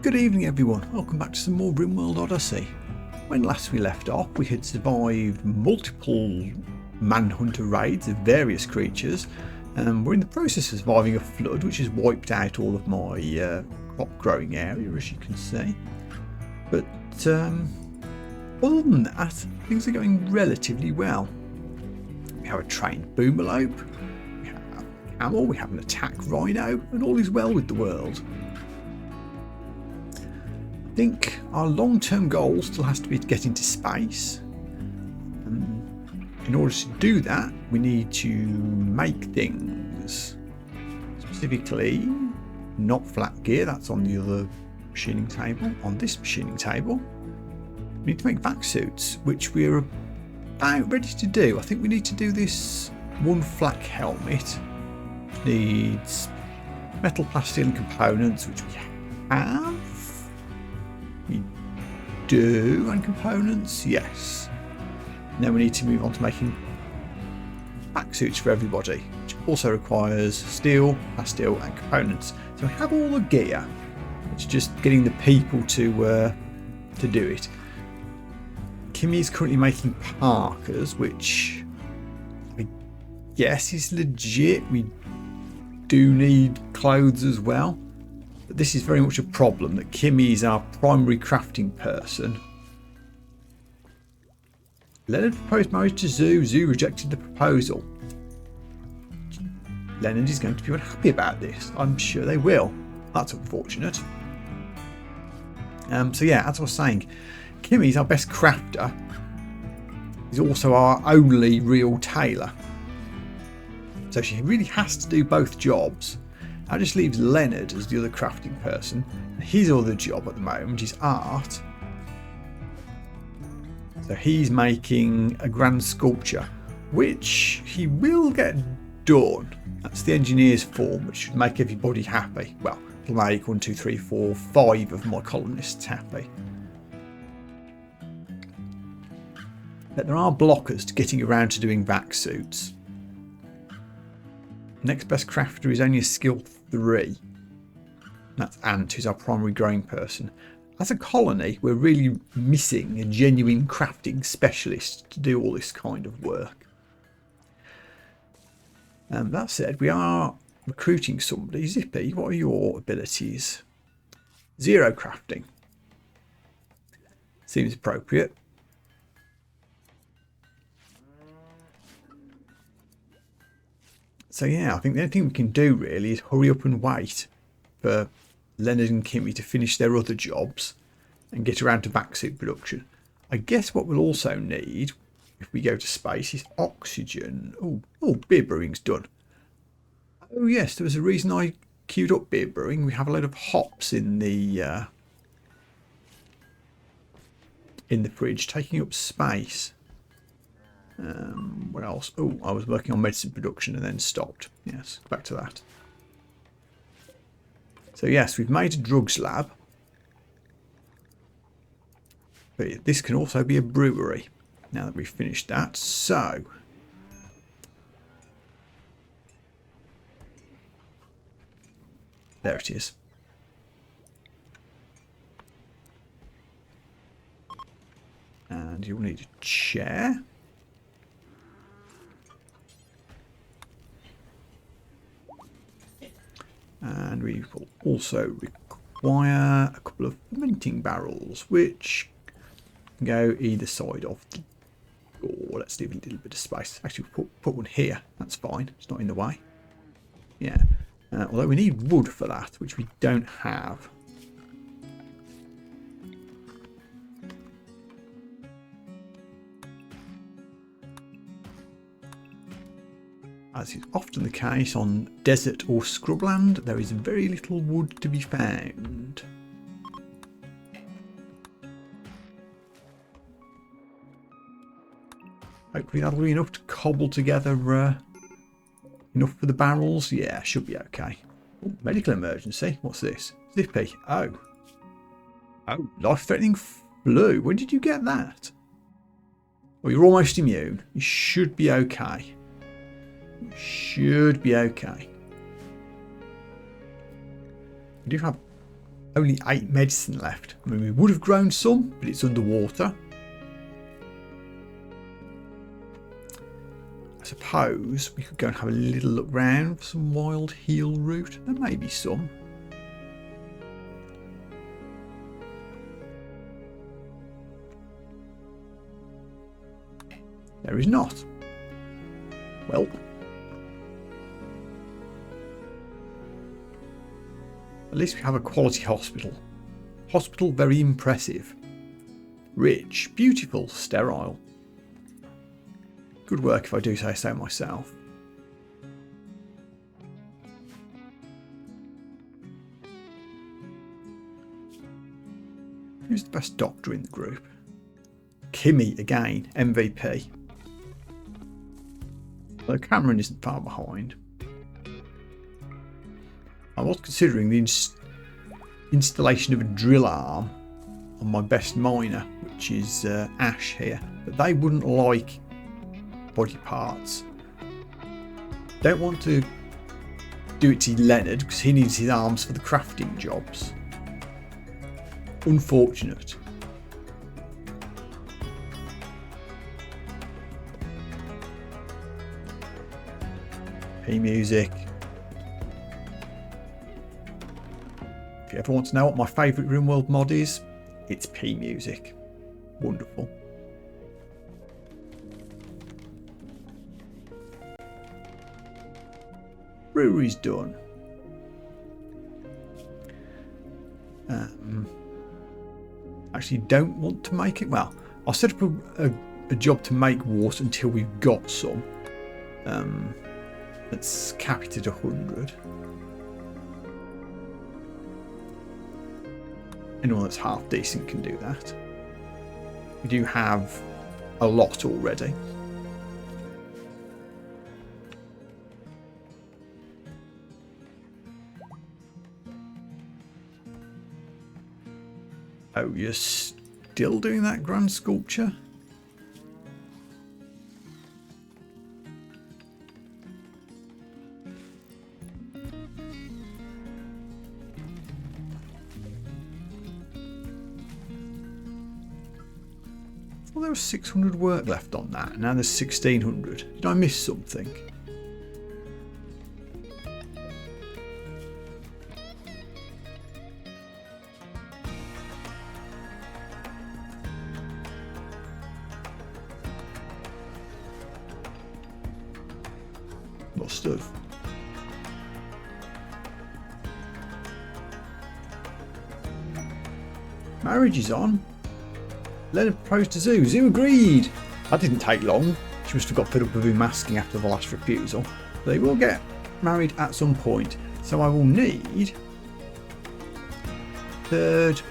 Good evening everyone, welcome back to some more RimWorld Odyssey. When last we left off we had survived multiple manhunter raids of various creatures and we're in the process of surviving a flood which has wiped out all of my crop growing area, as you can see. But other than that, things are going relatively well. We have a trained boomerlope, we have a camel, we have an attack rhino, and all is well with the world. I think our long-term goal still has to be to get into space. In order to do that, we need to make things. Specifically, not flat gear, that's on the other machining table. On this machining table, we need to make vac suits, which we're about ready to do. I think we need to do this one flak helmet. Needs metal, plastic and components, which we have. We do, and components, yes. And then we need to move on to making back suits for everybody, which also requires steel, plasteel and components. So we have all the gear. It's just getting the people to do it. Kimmy's currently making parkas, which I guess is legit. We do need clothes as well. But this is very much a problem that Kimmy is our primary crafting person. Leonard proposed marriage to Zoo. Zoo rejected the proposal. Leonard is going to be unhappy about this. I'm sure they will. That's unfortunate. So yeah, as I was saying, Kimmy's our best crafter. He's also our only real tailor. So she really has to do both jobs. That just leaves Leonard as the other crafting person. His other job at the moment is art. So he's making a grand sculpture, which he will get done. That's the engineer's form, which should make everybody happy. Well, it'll make 1, 2, 3, 4, 5 of my colonists happy. But there are blockers to getting around to doing vac suits. Next best crafter is only a skill 3. That's Ant, who's our primary growing person. As a colony, we're really missing a genuine crafting specialist to do all this kind of work. That said, we are recruiting somebody. Zippy, what are your abilities? 0 crafting. Seems appropriate. So yeah, I think the only thing we can do really is hurry up and wait for Leonard and Kimmy to finish their other jobs and get around to vac suit production. I guess what we'll also need if we go to space is oxygen. Oh, beer brewing's done. Oh yes, there was a reason I queued up beer brewing. We have a load of hops in the fridge, taking up space. What else? Oh, I was working on medicine production and then stopped. Yes, back to that. So yes, we've made a drugs lab. But this can also be a brewery now that we've finished that. So there it is. And you'll need a chair. And we will also require a couple of fermenting barrels, which can go either side of the door. Let's leave a little bit of space. Actually, put one here. That's fine. It's not in the way. Yeah. Although we need wood for that, which we don't have. As is often the case on desert or scrubland, there is very little wood to be found. Hopefully that'll be enough to cobble together enough for the barrels. Yeah, should be okay. Ooh, medical emergency. What's this? Zippy. Oh, life-threatening flu. When did you get that? Well, you're almost immune. You should be okay. Should be okay. We do have Only 8 medicine left. I mean, we would have grown some, but it's underwater. I suppose we could go and have a little look round for some wild heal root. There may be some. There is not. Well. At least we have a quality hospital. Hospital, very impressive. Rich, beautiful, sterile. Good work if I do say so myself. Who's the best doctor in the group? Kimmy again, MVP. Although Cameron isn't far behind. I was considering the installation of a drill arm on my best miner, which is Ash here, but they wouldn't like body parts. Don't want to do it to Leonard because he needs his arms for the crafting jobs. Unfortunate. P music. If you ever want to know what my favourite RimWorld mod is, it's P music. Wonderful. Brewery's done. Actually don't want to make it. Well, I'll set up a job to make water until we've got some. Let's cap it at 100. Anyone that's half decent can do that. We do have a lot already. Oh, you're still doing that grand sculpture? Well, there was 600 work left on that. Now there's 1600. Did I miss something? Must have. Marriage is on. Leonard proposed to Zoo. Zoo agreed. That didn't take long. She must have got fed up with him masking after the last refusal. They will get married at some point. So I will need third.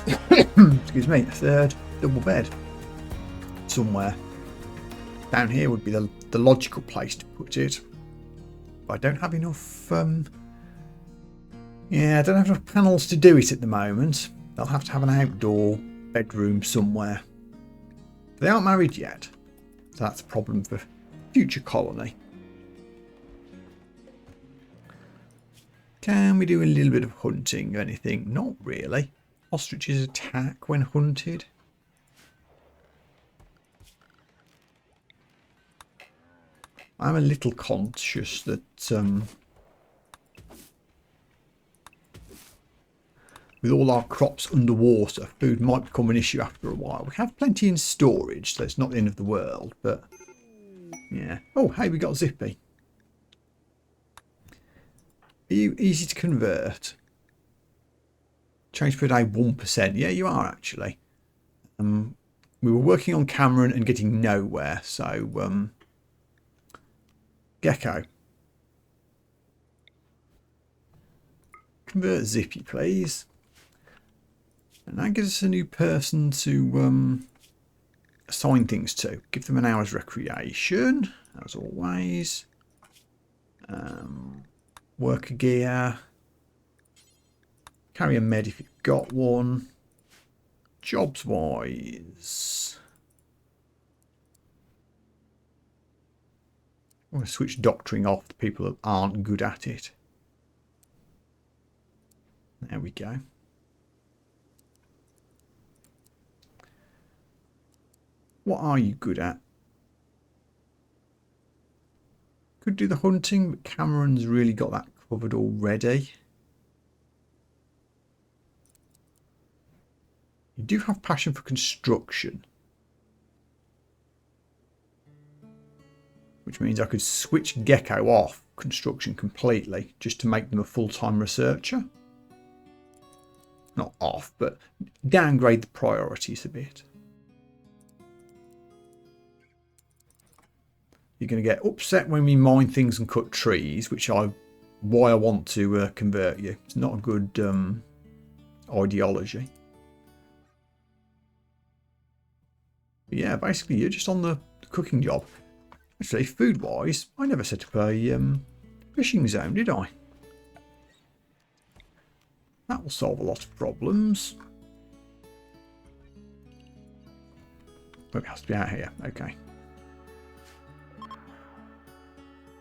Excuse me, a third double bed somewhere. Down here would be the logical place to put it. But I don't have enough. Yeah, I don't have enough panels to do it at the moment. They'll have to have an outdoor bedroom somewhere. They aren't married yet, so that's a problem for future colony. Can we do a little bit of hunting or anything? Not really. Ostriches attack when hunted. I'm a little conscious that with all our crops underwater, food might become an issue after a while. We have plenty in storage, so it's not the end of the world, but yeah. Oh, hey, we got Zippy. Are you easy to convert? Change per day 1%. Yeah, you are actually. We were working on Cameron and getting nowhere, so Gecko. Convert Zippy, please. And that gives us a new person to assign things to. Give them an hour's recreation, as always. Worker gear. Carry a med if you've got one. Jobs wise. I'm going to switch doctoring off to people that aren't good at it. There we go. What are you good at? Could do the hunting, but Cameron's really got that covered already. You do have passion for construction, which means I could switch Gecko off construction completely just to make them a full-time researcher. Not off, but downgrade the priorities a bit. You're going to get upset when we mine things and cut trees, which why I want to convert you. It's not a good ideology. But yeah, basically you're just on the cooking job. Actually, food-wise, I never set up a fishing zone, did I? That will solve a lot of problems. Oh, it has to be out here. Okay.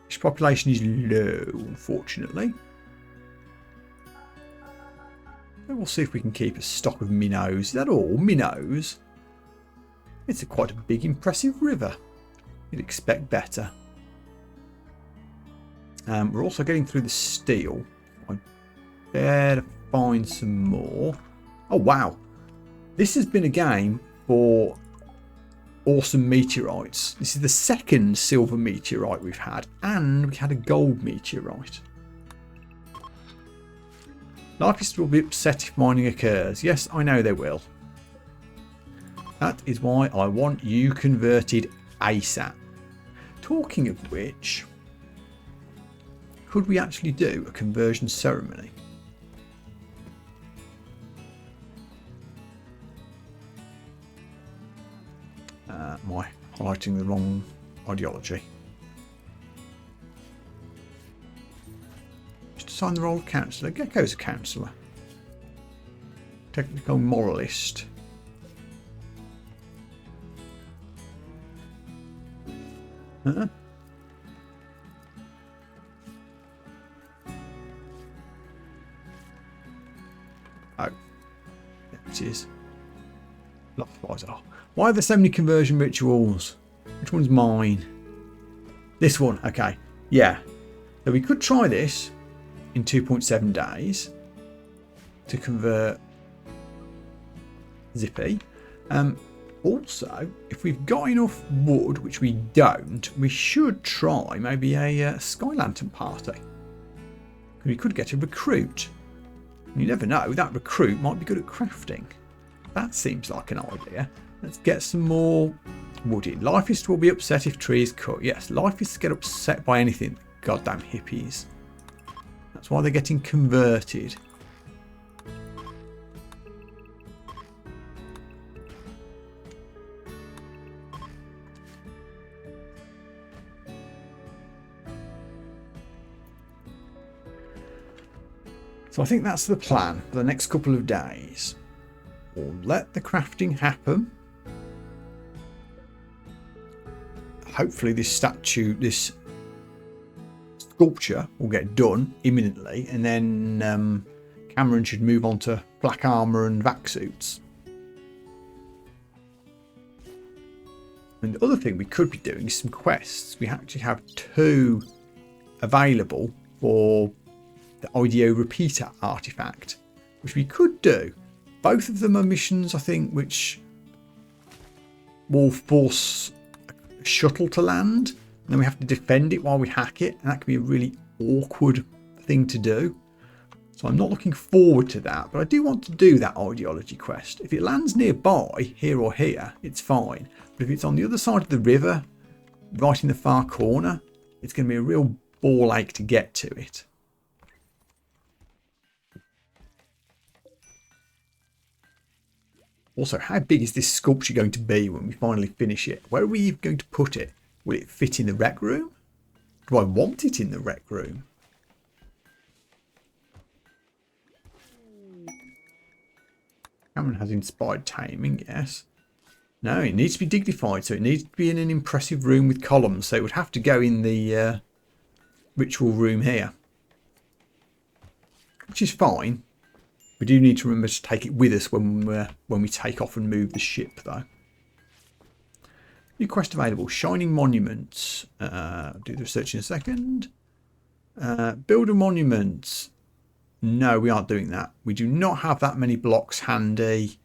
Fish population is low, unfortunately. But we'll see if we can keep a stock of minnows. Is that all? Minnows? It's quite a big, impressive river. You'd expect better. We're also getting through the steel. I better find some more. Oh, wow. This has been a game for awesome meteorites. This is the second silver meteorite we've had, and we had a gold meteorite. Life will be upset if mining occurs. Yes, I know they will. That is why I want you converted ASAP. Talking of which, could we actually do a conversion ceremony? Am I highlighting the wrong ideology? Just assign the role of counsellor. Gecko's a counsellor. Technical moralist. Huh? Oh, there it is. Why are there so many conversion rituals? Which one's mine? This one. Okay. Yeah. So we could try this in 2.7 days to convert Zippy. Also, if we've got enough wood, which we don't, we should try maybe a Sky Lantern party. We could get a recruit. You never know, that recruit might be good at crafting. That seems like an idea. Let's get some more wood in. Life will be upset if trees cut. Yes, life is to get upset by anything. Goddamn hippies. That's why they're getting converted. So I think that's the plan for the next couple of days. We'll let the crafting happen. Hopefully this statue, this sculpture will get done imminently, and then Cameron should move on to black armour and vac suits. And the other thing we could be doing is some quests. We actually have 2 available for the audio repeater artifact, which we could do. Both of them are missions, I think, which will force a shuttle to land, and then we have to defend it while we hack it, and that can be a really awkward thing to do. So I'm not looking forward to that, but I do want to do that ideology quest. If it lands nearby, here or here, it's fine. But if it's on the other side of the river, right in the far corner, it's going to be a real ball ache to get to it. Also, how big is this sculpture going to be when we finally finish it? Where are we going to put it? Will it fit in the rec room? Do I want it in the rec room? Cameron has inspired taming, yes. No, it needs to be dignified, so it needs to be in an impressive room with columns. So it would have to go in the ritual room here. Which is fine. We do need to remember to take it with us when we take off and move the ship, though. New quest available. Shining Monuments. Do the research in a second. Build a monument. No, we aren't doing that. We do not have that many blocks handy.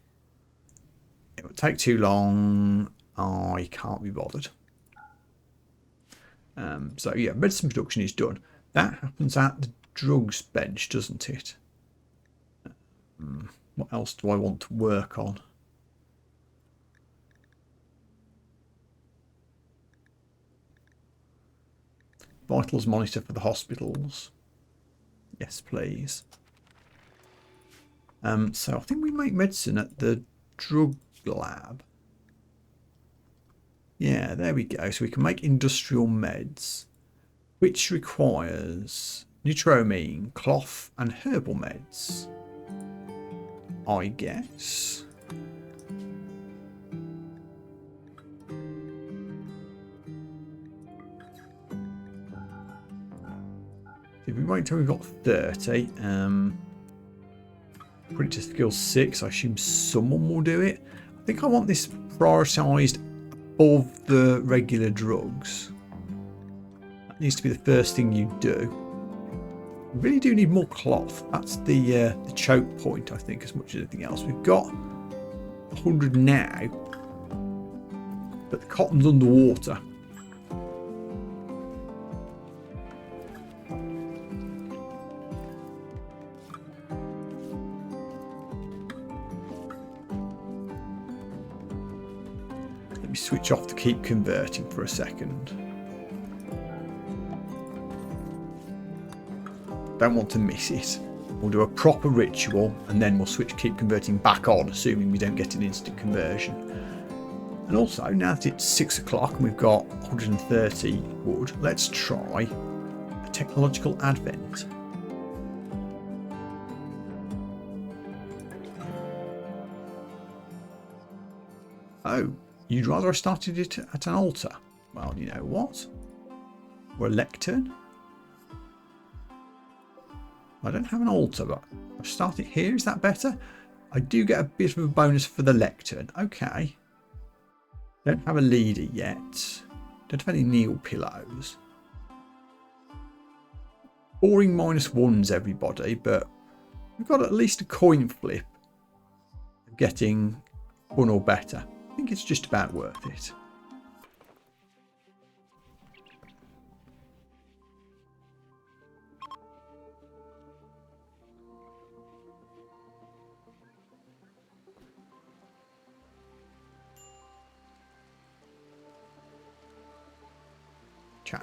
It will take too long. I can't be bothered. So yeah, medicine production is done. That happens at the drugs bench, doesn't it? What else do I want to work on? Vitals monitor for the hospitals. Yes, please. So I think we make medicine at the drug lab. Yeah, there we go. So we can make industrial meds, which requires neutroamine, cloth, and herbal meds, I guess. If we wait until we've got 30, put it to skill 6, I assume someone will do it. I think I want this prioritised above the regular drugs. That needs to be the first thing you do. We really do need more cloth. That's the choke point, I think, as much as anything else. We've got 100 now, but the cotton's underwater. Let me switch off to keep converting for a second. Don't want to miss it. We'll do a proper ritual and then we'll switch keep converting back on, assuming we don't get an instant conversion. And also, now that it's 6 o'clock and we've got 130 wood, let's try a technological advent. Oh, you'd rather I started it at an altar? Well, you know what? Or a lectern? I don't have an altar, but I'll start it here. Is that better? I do get a bit of a bonus for the lectern. Okay. Don't have a leader yet. Don't have any kneel pillows. Boring -1s, everybody, but we've got at least a coin flip of getting 1 or better. I think it's just about worth it.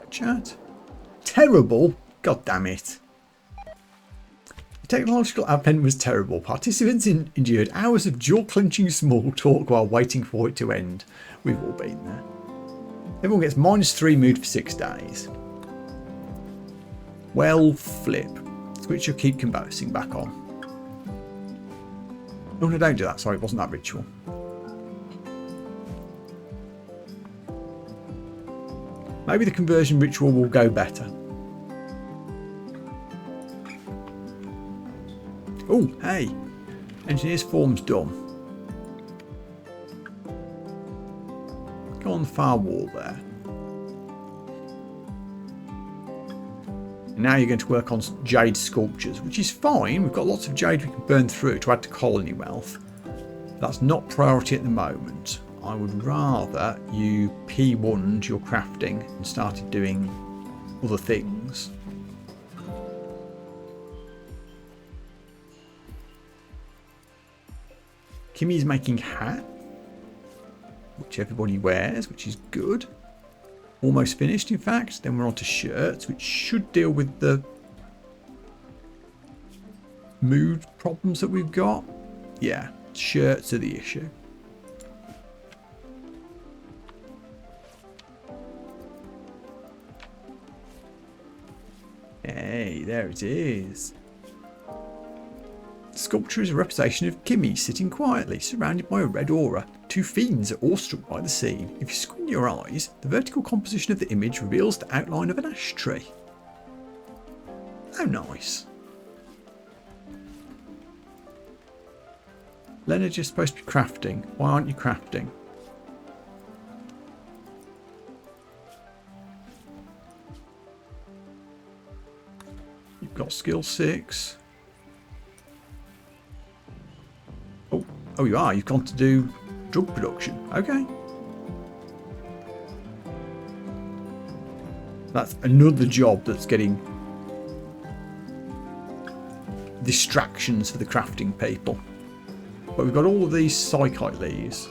Chat. Terrible? God damn it. The technological advent was terrible. Participants endured hours of jaw-clenching small talk while waiting for it to end. We've all been there. Everyone gets -3 mood for 6 days. Well, flip. Switch your keep conversing back on. Oh no, don't do that. Sorry, it wasn't that ritual. Maybe the conversion ritual will go better. Oh, hey. Engineer's form's done. Go on the far wall there. And now you're going to work on jade sculptures, which is fine. We've got lots of jade we can burn through to add to colony wealth. That's not priority at the moment. I would rather you P1'd your crafting and started doing other things. Kimmy's making hat, which everybody wears, which is good. Almost finished, in fact. Then we're on to shirts, which should deal with the mood problems that we've got. Yeah, shirts are the issue. Hey, there it is. The sculpture is a representation of Kimmy sitting quietly, surrounded by a red aura. 2 fiends are awestruck by the scene. If you squint your eyes, the vertical composition of the image reveals the outline of an ash tree. How nice. Leonard, you're supposed to be crafting. Why aren't you crafting? You've got skill 6. Oh, you are. You've gone to do drug production. Okay. That's another job that's getting distractions for the crafting people. But we've got all of these psychite leaves.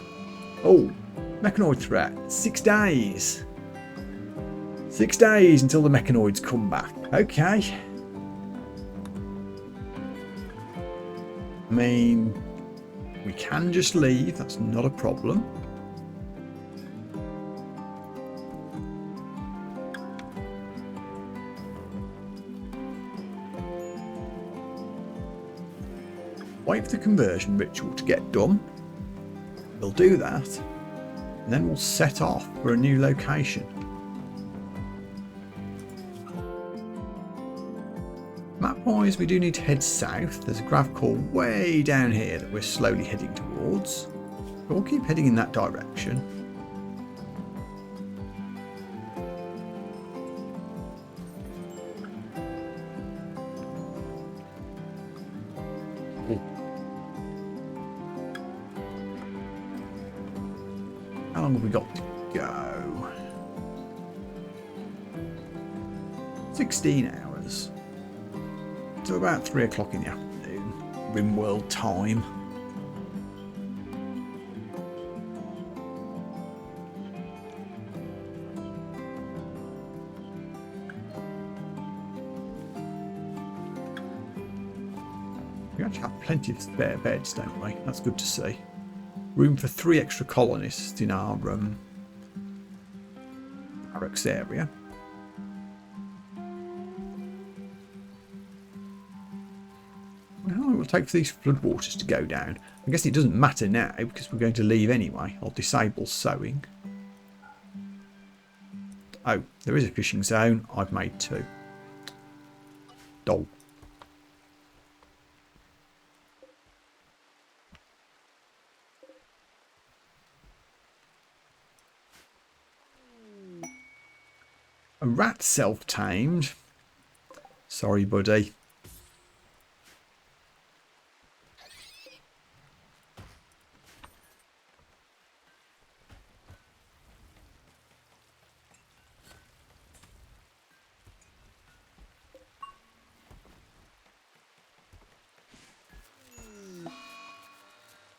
Oh, mechanoid threat. 6 days. 6 days until the mechanoids come back. Okay. I mean, we can just leave. That's not a problem. Wait for the conversion ritual to get done. We'll do that. And then we'll set off for a new location. Map-wise, we do need to head south. There's a grav core way down here that we're slowly heading towards. But we'll keep heading in that direction. How long have we got to go? 16 hours. So about 3 o'clock in the afternoon, RimWorld time. We actually have plenty of spare beds, don't we? That's good to see. Room for 3 extra colonists in our barracks area. How long will it take for these floodwaters to go down? I guess it doesn't matter now because we're going to leave anyway. I'll disable sowing. Oh, there is a fishing zone. I've made 2. Dog. A rat self-tamed. Sorry, buddy.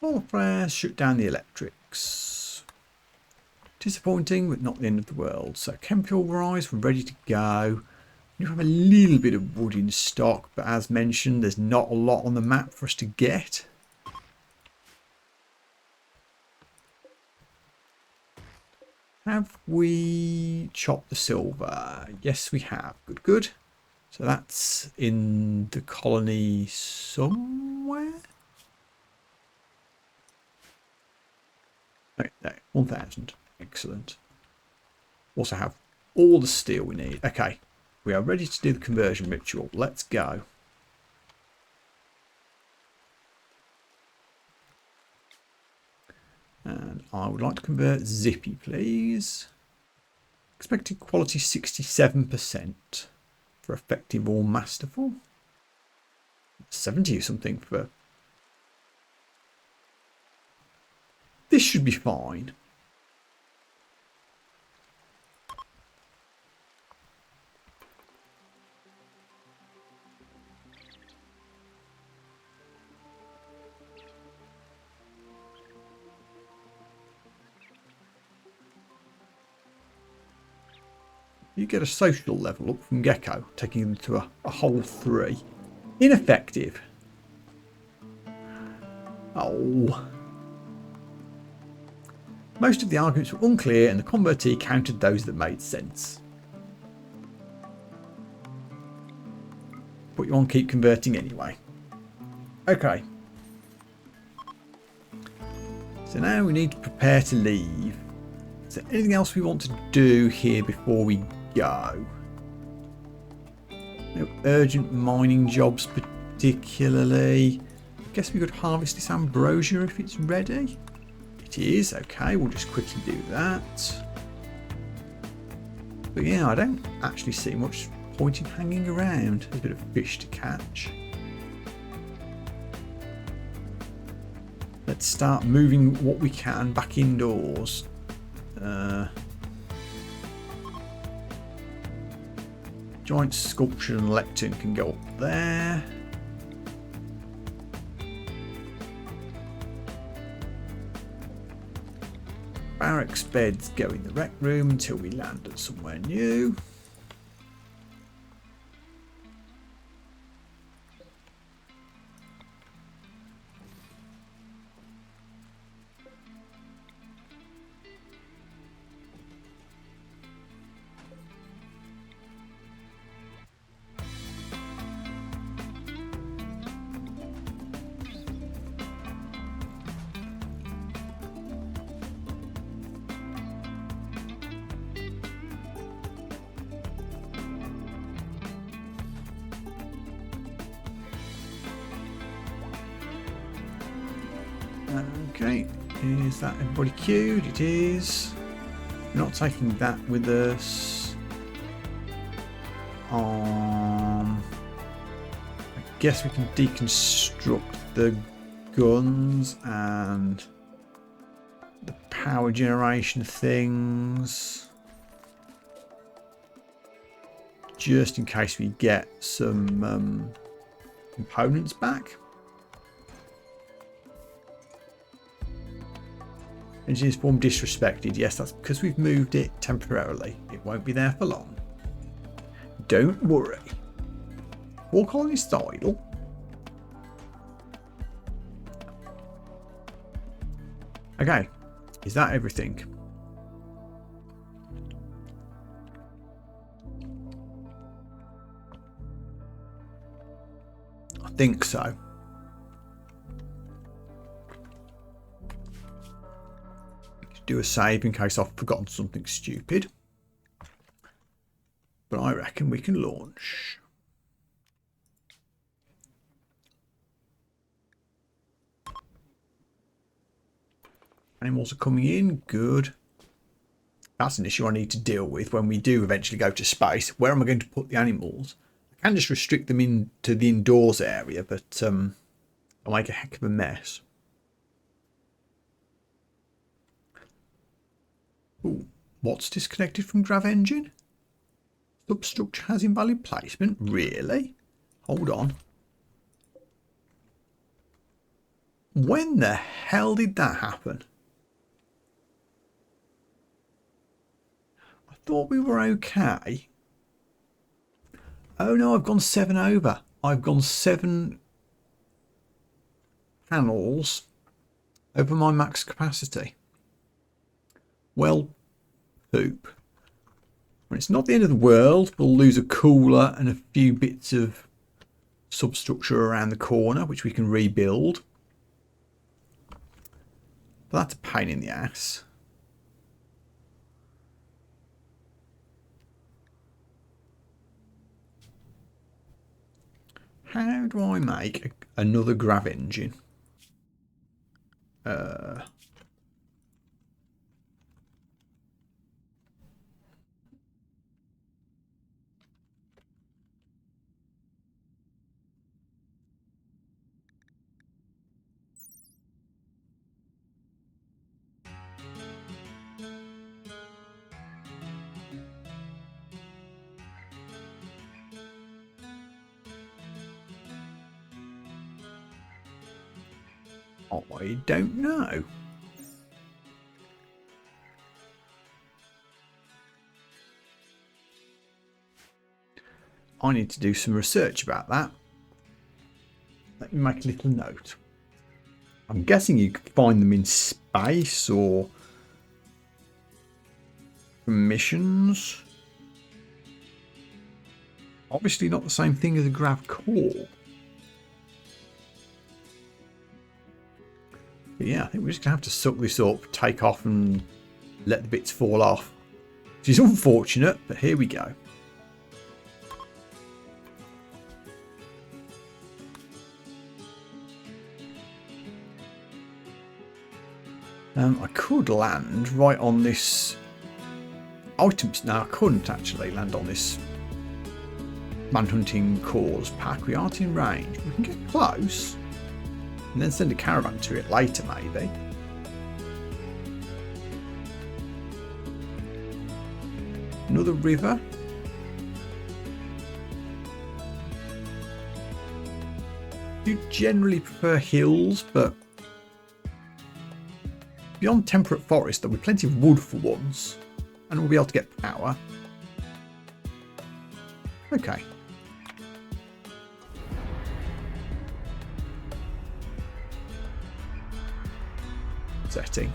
All flares shut down the electrics. Disappointing, but not the end of the world. So chem fuel rise, we're ready to go. You have a little bit of wood in stock, but as mentioned, there's not a lot on the map for us to get. Have we chopped the silver? Yes, we have. Good, good. So that's in the colony somewhere. Okay, no, 1000. Excellent. Also have all the steel we need. Okay, we are ready to do the conversion ritual. Let's go. And I would like to convert Zippy, please. Expected quality 67% for effective or masterful. 70 or something for... This should be fine. You get a social level up from Gecko, taking them to a whole 3. Ineffective. Oh. Most of the arguments were unclear and the convertee counted those that made sense. But you want to keep converting anyway. Okay. So now we need to prepare to leave. Is there anything else we want to do here before we go? No urgent mining jobs particularly. guess we could harvest this ambrosia if it's ready. It is. Okay, we'll just quickly do that. But yeah, I don't actually see much point in hanging around. There's a bit of fish to catch. Let's start moving what we can back indoors. Giant sculpture and lectern can go up there. Barracks beds go in the rec room until we land at somewhere new. Okay, is that everybody queued? It is. We're not taking that with us. I guess we can deconstruct the guns and the power generation things, just in case we get some components back. Engineer's form disrespected. Yes, that's because we've moved it temporarily. It won't be there for long. Don't worry. War colony style. Okay, is that everything? I think so. Do a save in case I've forgotten something stupid. But I reckon we can launch. Animals are coming in. Good. That's an issue I need to deal with when we do eventually go to space. Where am I going to put the animals? I can just restrict them into the indoors area, but I'll make a heck of a mess. Ooh, what's disconnected from Grav Engine? Substructure has invalid placement? Really? Hold on. When the hell did that happen? I thought we were okay. Oh no, I've gone 7 over. I've gone 7 panels over my max capacity. Well, poop. Well, it's not the end of the world. We'll lose a cooler and a few bits of substructure around the corner, which we can rebuild. But that's a pain in the ass. How do I make another grav engine? I don't know. I need to do some research about that. Let me make a little note. I'm guessing you could find them in space or from missions. Obviously not the same thing as a grav core. But yeah, I think we're just going to have to suck this up, take off and let the bits fall off. Which is unfortunate, but here we go. I could land right on this items. Now I couldn't actually land on this manhunting cause pack. We aren't in range. We can get close and then send a caravan to it later, maybe. Another river. I do generally prefer hills, but beyond temperate forest there'll be plenty of wood for once, and we'll be able to get power. Okay. Setting.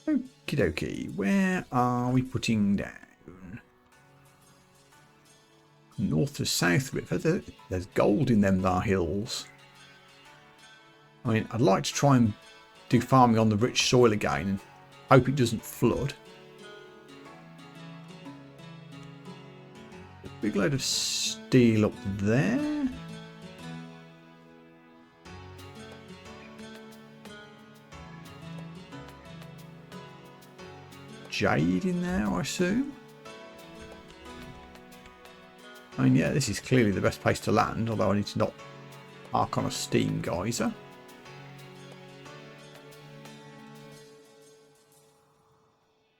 Okie dokie, where are we putting down? North to south river. There's gold in them there hills. I mean, I'd like to try and do farming on the rich soil again and hope it doesn't flood. A big load of steel up there. Jade in there, I assume. I mean, yeah, this is clearly the best place to land, although I need to not park on a steam geyser.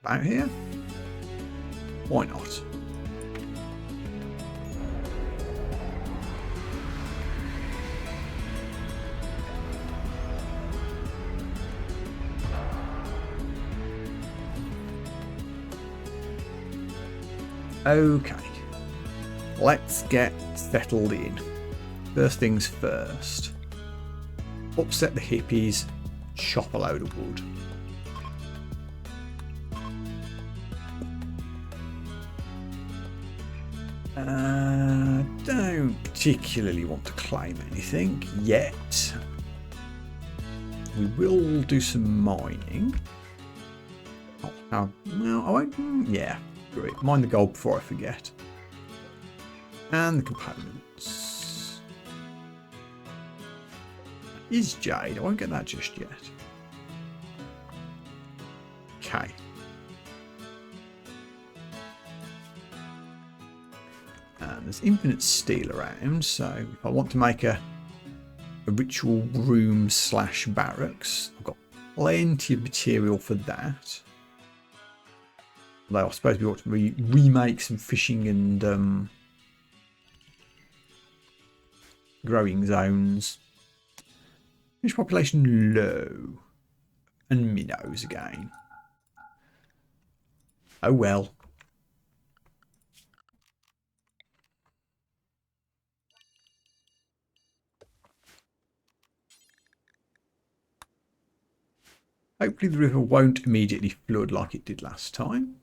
About here? Why not? Okay, let's get settled in. First things first. Upset the hippies, chop a load of wood. Don't particularly want to claim anything yet. We will do some mining. Well, I won't. Yeah. Great. Mine the gold before I forget. And the components. Is jade. I won't get that just yet. Okay. And there's infinite steel around, so if I want to make a ritual room / barracks, I've got plenty of material for that. Although I suppose we ought to remake some fishing and growing zones. Fish population low. And minnows again. Oh well. Hopefully the river won't immediately flood like it did last time.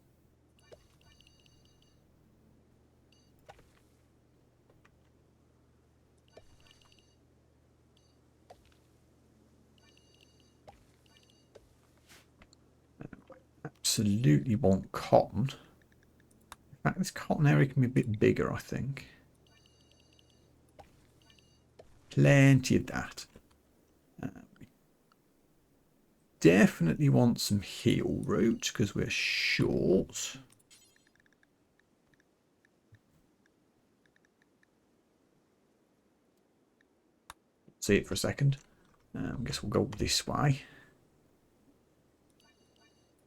Absolutely want cotton. In fact, this cotton area can be a bit bigger, I think. Plenty of that. We definitely want some heel root because we're short. See it for a second. I guess we'll go this way.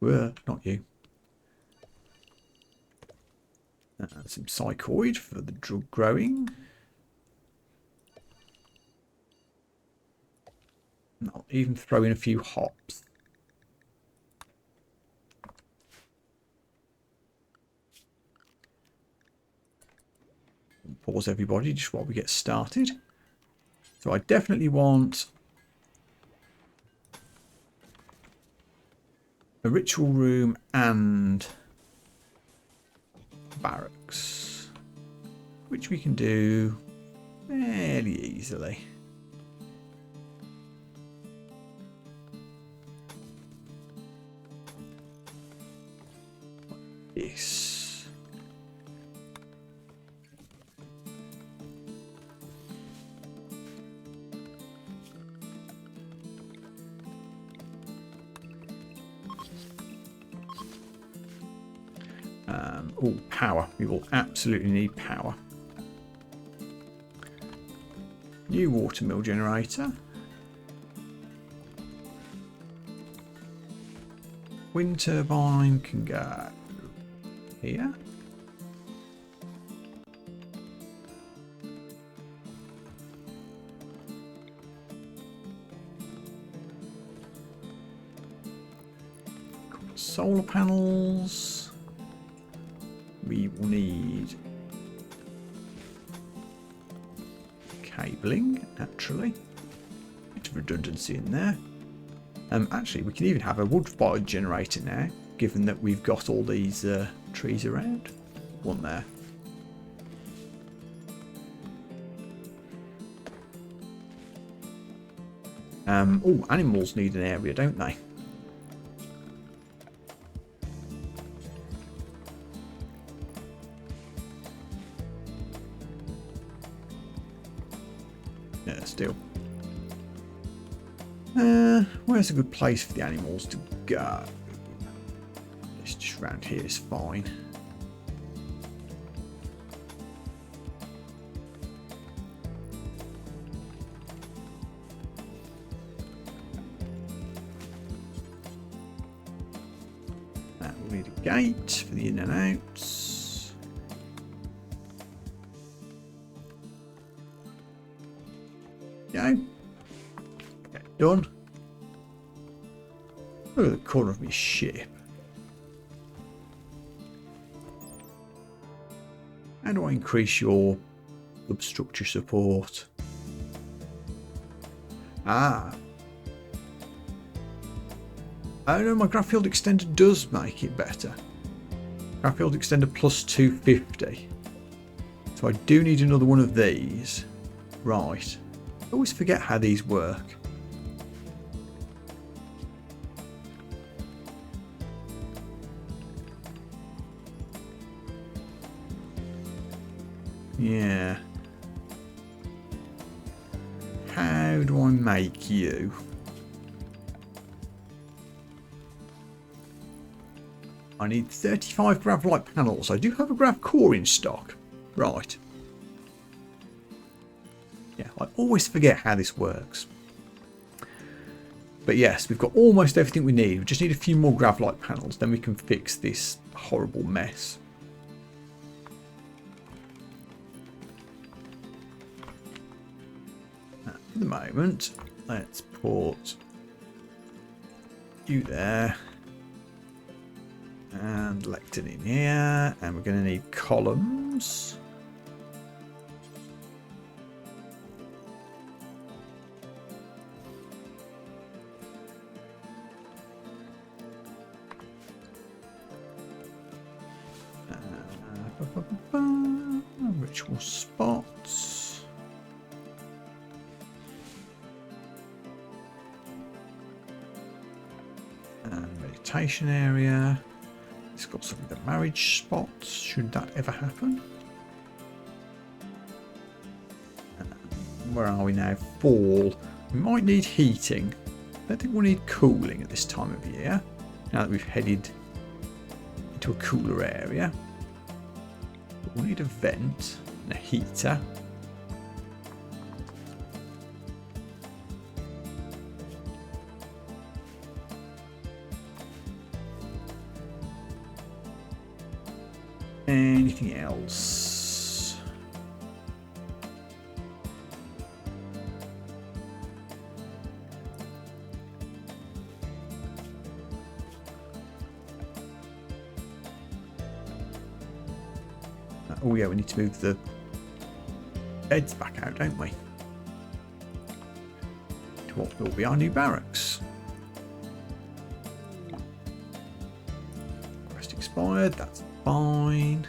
Not you. Some psychoid for the drug growing. And I'll even throw in a few hops. Pause everybody just while we get started. So I definitely want a ritual room and barracks, which we can do fairly easily. Oh, power. We will absolutely need power. New water mill generator. Wind turbine can go here. Solar panels. We will need cabling, naturally. Bit of redundancy in there. Actually, we can even have a wood-fired generator now, given that we've got all these trees around. One there. Oh, animals need an area, don't they? Yeah, still. Where's a good place for the animals to go? It's just around here is fine. That will need a gate for the in and outs. Go. Get done. Look at the corner of my ship. How do I increase your substructure support? Ah. Oh no, my graph field extender does make it better. Graph field extender plus 250. So I do need another one of these. Right. I always forget how these work. Yeah. How do I make you? I need 35 graphite panels. I do have a grav core in stock. Right. Yeah, I always forget how this works. But yes, we've got almost everything we need. We just need a few more graphite panels, then we can fix this horrible mess. For the moment, let's put you there and lectern in here, and we're going to need columns. Ritual spots. And meditation area. It's got some of the marriage spots, should that ever happen. Where are we now? Fall. We might need heating. I don't think we'll need cooling at this time of year, now that we've headed into a cooler area. But we'll need a vent and a heater. Anything else? Oh yeah, we need to move the beds back out, don't we? To what will be our new barracks. Quest expired, that's fine.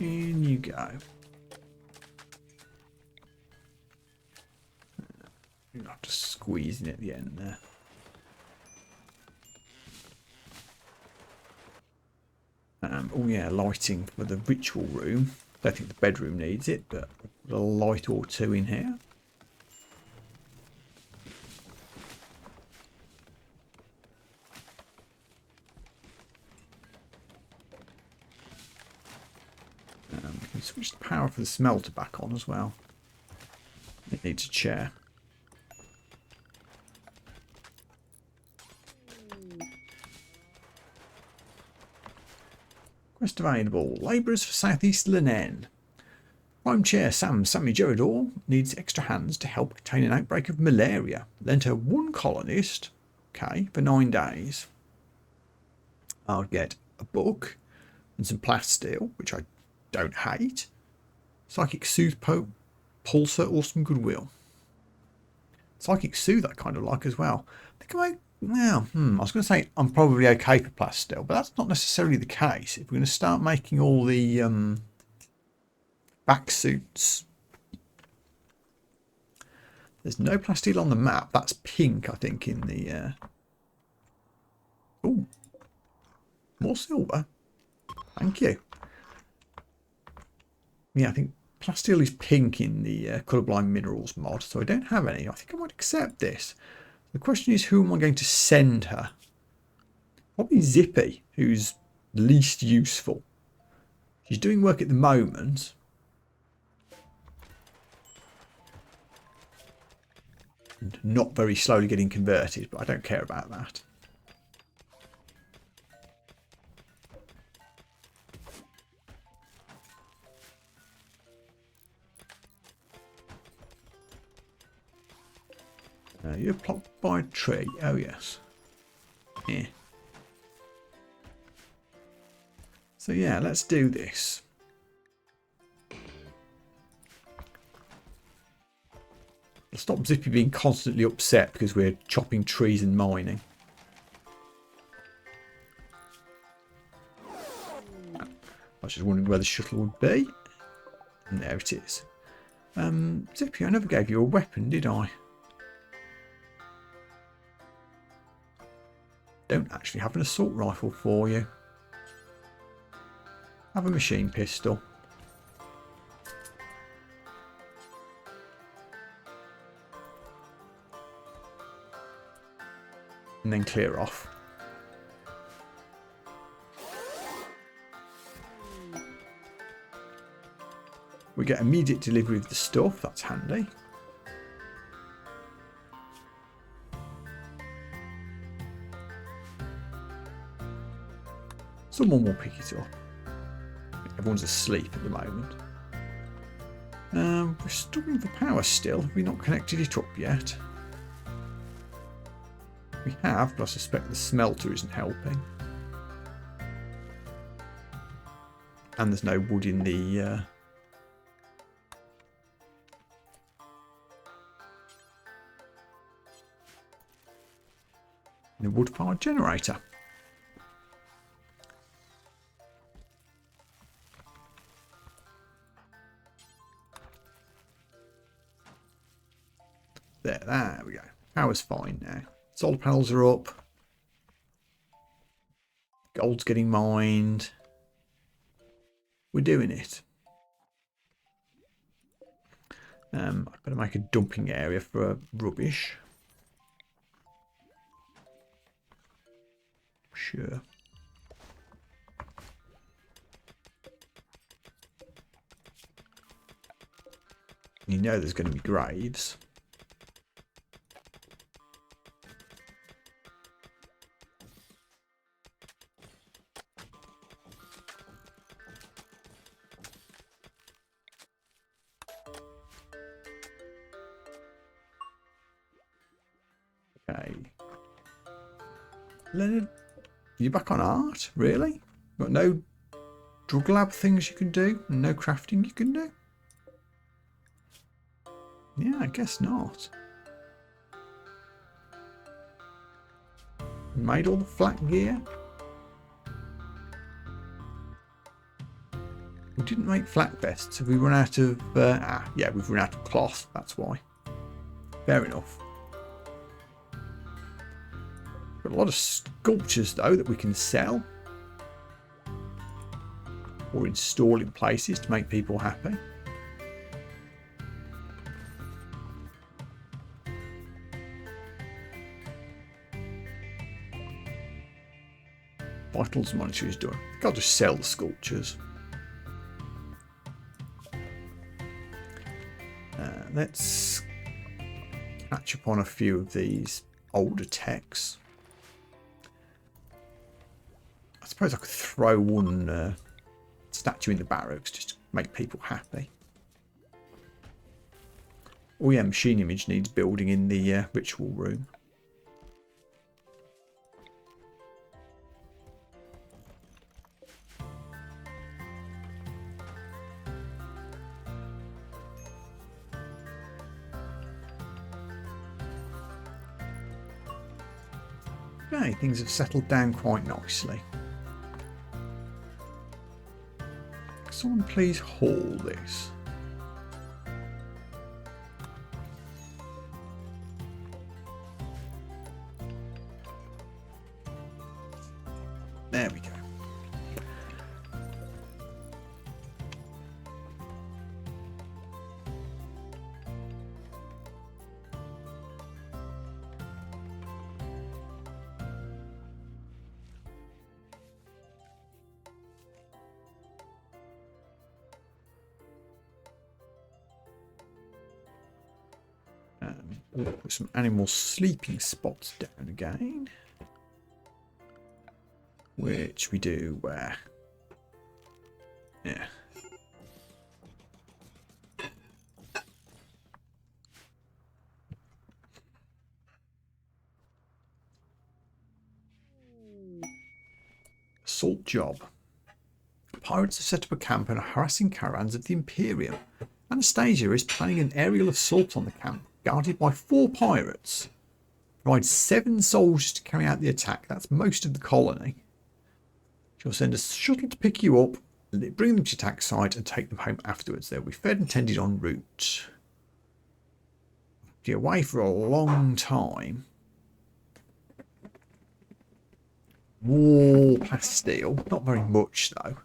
In you go. You're not just squeezing at the end there. Oh yeah, lighting for the ritual room. Don't think the bedroom needs it, but a light or two in here. We can switch the power for the smelter back on as well. It needs a chair. Quest available. Labourers for South East Linen. Prime Chair Sammy Gerador needs extra hands to help contain an outbreak of malaria. Lent her one colonist, okay, for 9 days. I'll get a book and some plasteel, which I don't hate. Psychic Soothe Pulsar or some Goodwill. Psychic Soothe I kind of like as well. I think I was going to say I'm probably okay for plasteel, but that's not necessarily the case. If we're going to start making all the back suits, there's no plasteel on the map. That's pink, I think, in the. Oh, more silver. Thank you. Yeah, I think plasteel is pink in the Colourblind Minerals mod, so I don't have any. I think I might accept this. The question is, who am I going to send her? Probably Zippy, who's least useful. She's doing work at the moment. And not very slowly getting converted, but I don't care about that. You're plopped by a tree. Oh, yes. Yeah. So, yeah, let's do this. I'll stop Zippy being constantly upset because we're chopping trees and mining. I was just wondering where the shuttle would be. And there it is. Zippy, I never gave you a weapon, did I? Don't actually have an assault rifle for you. Have a machine pistol. And then clear off. We get immediate delivery of the stuff, that's handy. Someone will pick it up. Everyone's asleep at the moment. We're struggling for power still. Have we not connected it up yet? We have, but I suspect the smelter isn't helping. And there's no wood in the wood-fired generator. There we go. Power's fine now. Solar panels are up. Gold's getting mined. We're doing it. I better make a dumping area for rubbish. Sure. You know there's going to be graves. Okay. Leonard, you're back on art? Really? Got no drug lab things you can do? And no crafting you can do? Yeah, I guess not. Made all the flat gear? We didn't make flak vests. Have we run out of... yeah, we've run out of cloth. That's why. Fair enough. Got a lot of sculptures, though, that we can sell. Or install in places to make people happy. Vitals monitor is done. I think I'll just sell the sculptures. Let's catch up on a few of these older techs. I suppose I could throw one statue in the barracks just to make people happy. Oh yeah, machine image needs building in the ritual room. Okay, things have settled down quite nicely. Can someone please haul this? There we go. We'll put some animal sleeping spots down again. Which we do where? Yeah. Assault job. Pirates have set up a camp and are harassing caravans of the Imperium. Anastasia is planning an aerial assault on the camp, guarded by 4 pirates. Provide 7 soldiers to carry out the attack. That's most of the colony. She'll send a shuttle to pick you up, bring them to the attack site and take them home afterwards. They'll be fed and tended en route. Be away for a long time. Wall plasteel. Not very much though.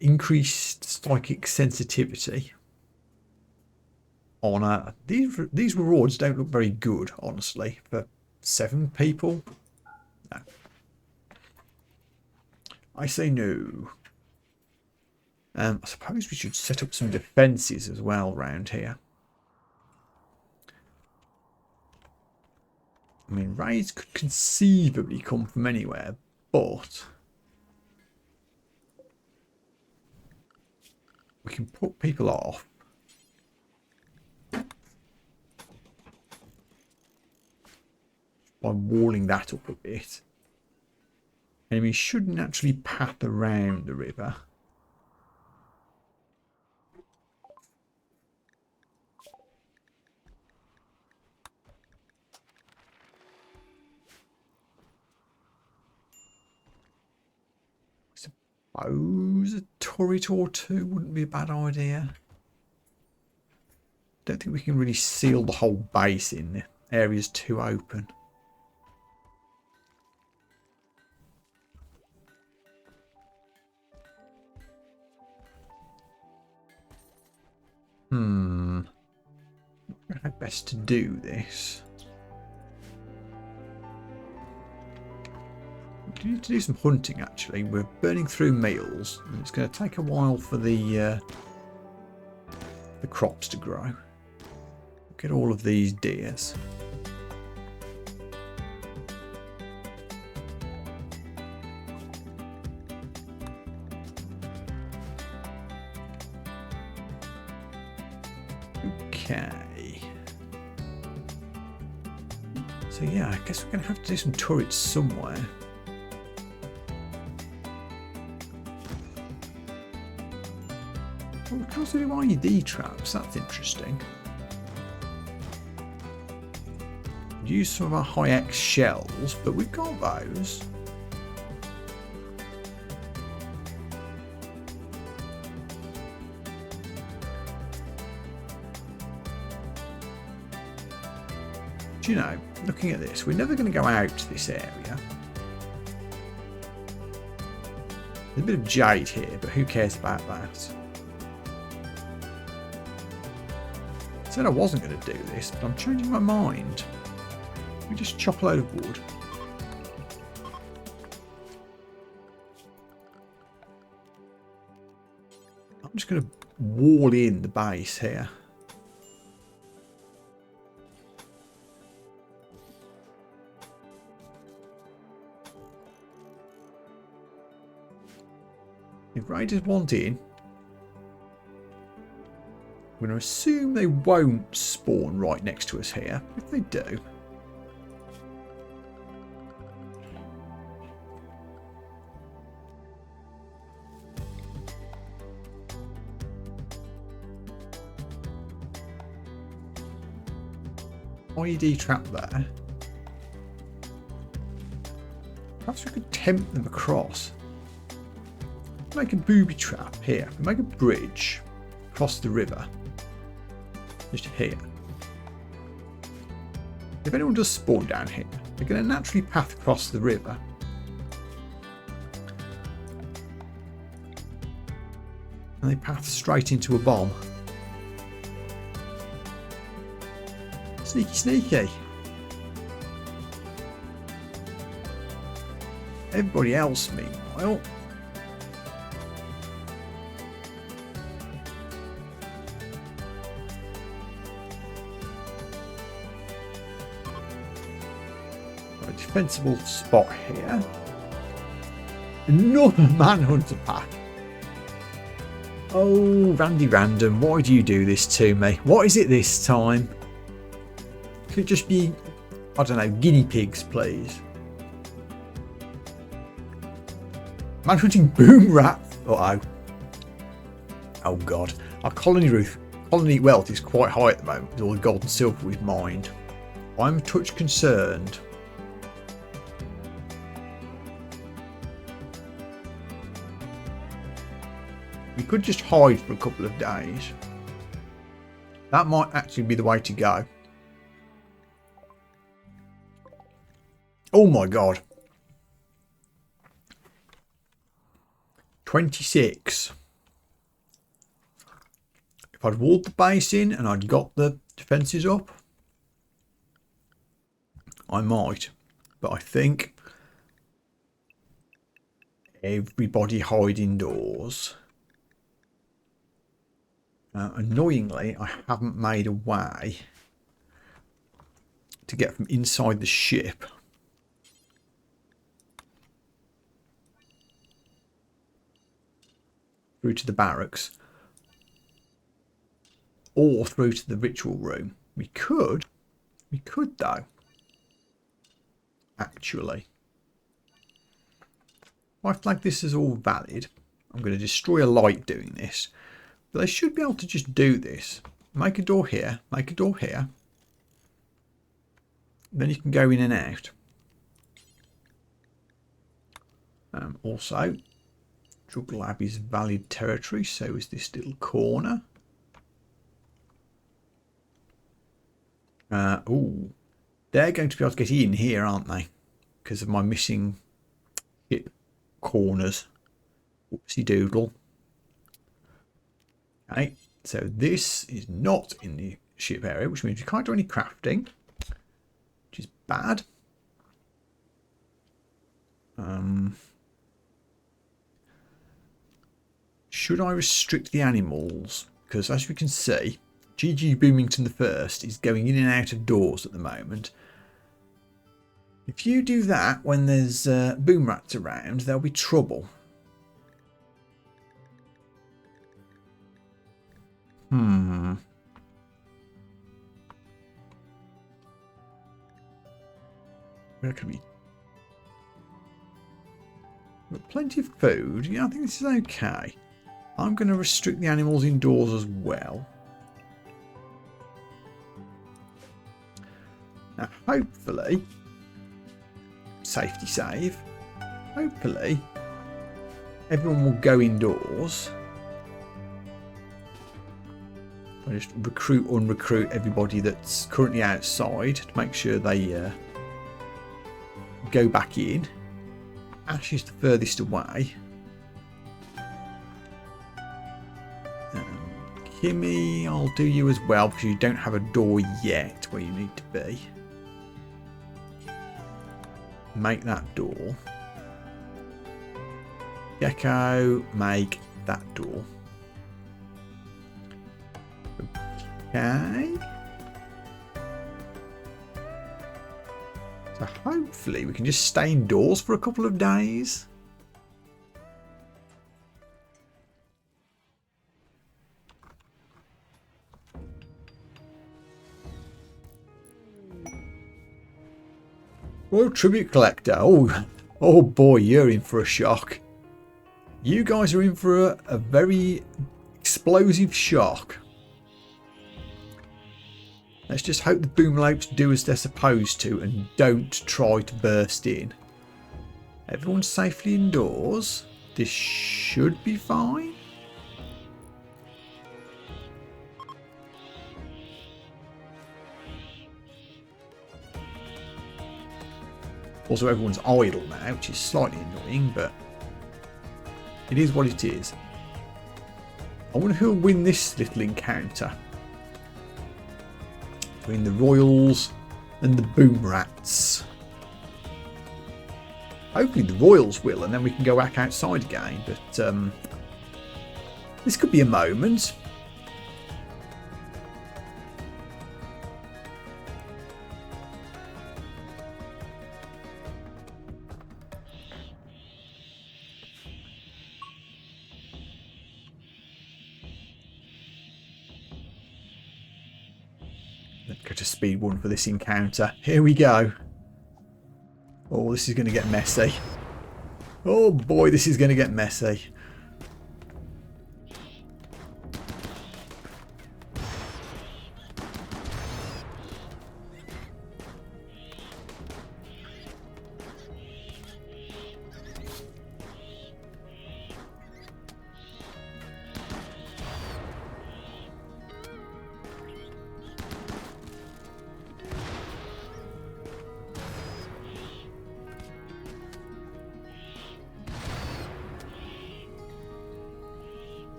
Increased psychic sensitivity. Honor. These rewards don't look very good, honestly, for 7 people. No. I say no. I suppose we should set up some defences as well around here. I mean, raids could conceivably come from anywhere, but we can put people off. By walling that up a bit. Enemies shouldn't actually path around the river. I suppose a turret or 2 wouldn't be a bad idea. Don't think we can really seal the whole base in. The area's too open. How best to do this? We need to do some hunting actually. We're burning through meals and it's going to take a while for the crops to grow. Get all of these deers. Okay. So yeah, I guess we're going to have to do some turrets somewhere. Oh, we can also do IED traps. That's interesting. Use some of our high-X shells, but we've got those. Do you know, looking at this, we're never going to go out to this area. There's a bit of jade here, but who cares about that? I said I wasn't going to do this, but I'm changing my mind. We just chop a load of wood. I'm just going to wall in the base here. If raiders want in, I'm going to assume they won't spawn right next to us here. If they do, IED trap there. Perhaps we could tempt them across. Make a booby trap here. We make a bridge across the river. Just here. If anyone does spawn down here, they're going to naturally path across the river. And they path straight into a bomb. Sneaky, sneaky. Everybody else, meanwhile, got a defensible spot here. Another manhunter pack. Oh, Randy Random, why do you do this to me? What is it this time? Could it just be, I don't know, guinea pigs, please? Manhunting Boomrats. Uh-oh. Oh god. Our colony wealth is quite high at the moment with all the gold and silver we've mined. I'm a touch concerned. We could just hide for a couple of days. That might actually be the way to go. Oh my god. 26. If I'd walled the base in and I'd got the defences up, I might. But I think everybody hide indoors. Annoyingly, I haven't made a way to get from inside the ship through to the barracks or through to the ritual room. We could though, actually. If I flag this as all valid, I'm going to destroy a light doing this, but they should be able to just do this. Make a door here, make a door here, then you can go in and out. Also, Drug Lab is valid territory, so is this little corner. Oh, they're going to be able to get in here, aren't they? Because of my missing ship corners. Whoopsie doodle. Okay, so this is not in the ship area, which means we can't do any crafting, which is bad. Should I restrict the animals? Because as we can see, GG Boomington the First is going in and out of doors at the moment. If you do that when there's Boomrats around, there'll be trouble. Where can we? We've got plenty of food. Yeah, I think this is okay. I'm going to restrict the animals indoors as well. Now, hopefully, safety save, hopefully, everyone will go indoors I just recruit, unrecruit everybody that's currently outside to make sure they go back in. Ash is the furthest away. Kimmy, I'll do you as well because you don't have a door yet where you need to be. Make that door. Gecko, make that door. Okay. So hopefully we can just stay indoors for a couple of days. Royal Tribute Collector. Oh boy, you're in for a shock. You guys are in for a very explosive shock. Let's just hope the Boomlopes do as they're supposed to and don't try to burst in. Everyone's safely indoors. This should be fine. Also, everyone's idle now, which is slightly annoying, but it is what it is. I wonder who'll win this little encounter between the Royals and the Boomrats. Hopefully the Royals will, and then we can go back outside again, but this could be a moment. Let's go to speed 1 for this encounter. Here we go. Oh, this is going to get messy. Oh boy, this is going to get messy.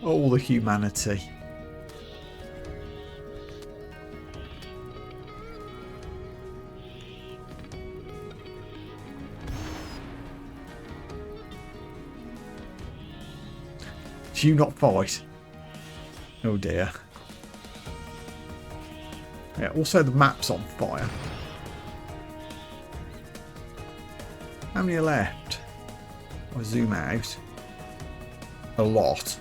All the humanity. Do you not fight? Oh dear. Yeah, also the map's on fire. How many are left? I'll zoom out. A lot.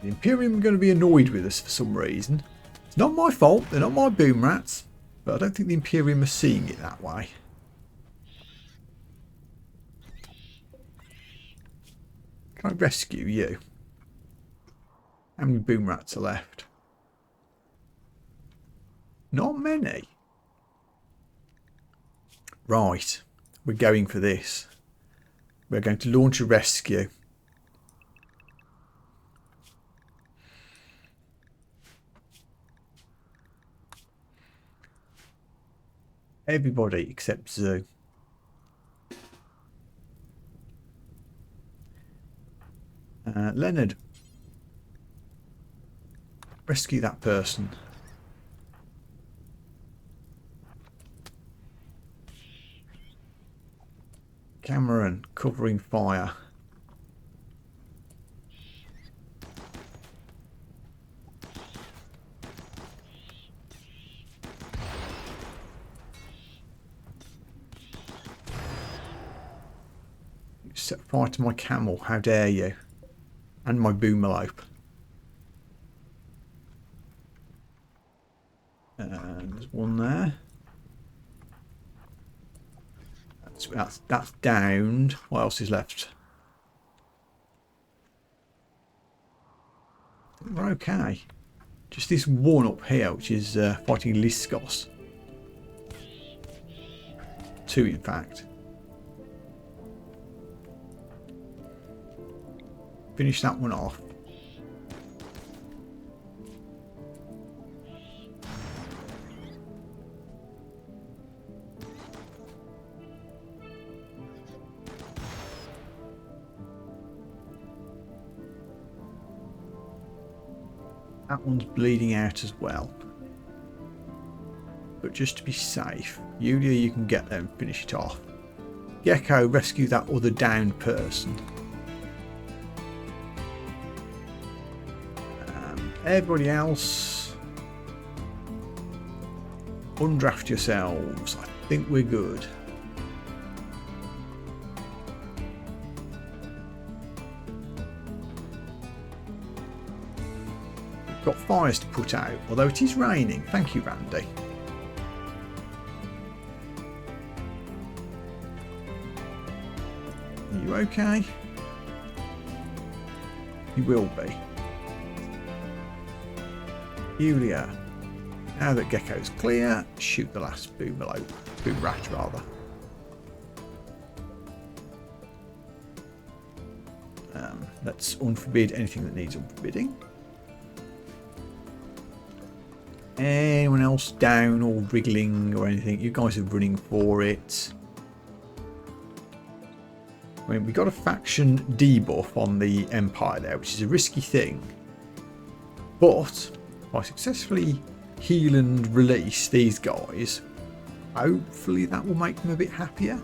The Imperium are going to be annoyed with us for some reason. It's not my fault, they're not my Boomrats, but I don't think the Imperium are seeing it that way. Can I rescue you? How many Boomrats are left? Not many. Right, we're going for this. We're going to launch a rescue. Everybody except Zoo. Leonard. Rescue that person. Cameron, covering fire. Set fire to my camel, how dare you? And my Boomalope. There's one there. That's downed. What else is left? I think we're okay. Just this one up here, which is fighting Liscos. 2 in fact. Finish that one off. That one's bleeding out as well. But just to be safe, Yulia, you can get there and finish it off. Gecko, rescue that other downed person. Everybody else, undraft yourselves. I think we're good. We've got fires to put out, although it is raining. Thank you, Randy. Are you okay? You will be. Yulia, now that Gecko's clear, shoot the last Boomrat rather. Let's unforbid anything that needs unforbidding. Anyone else down or wriggling or anything? You guys are running for it. I mean, we got a faction debuff on the Empire there, which is a risky thing. But if I successfully heal and release these guys, hopefully that will make them a bit happier.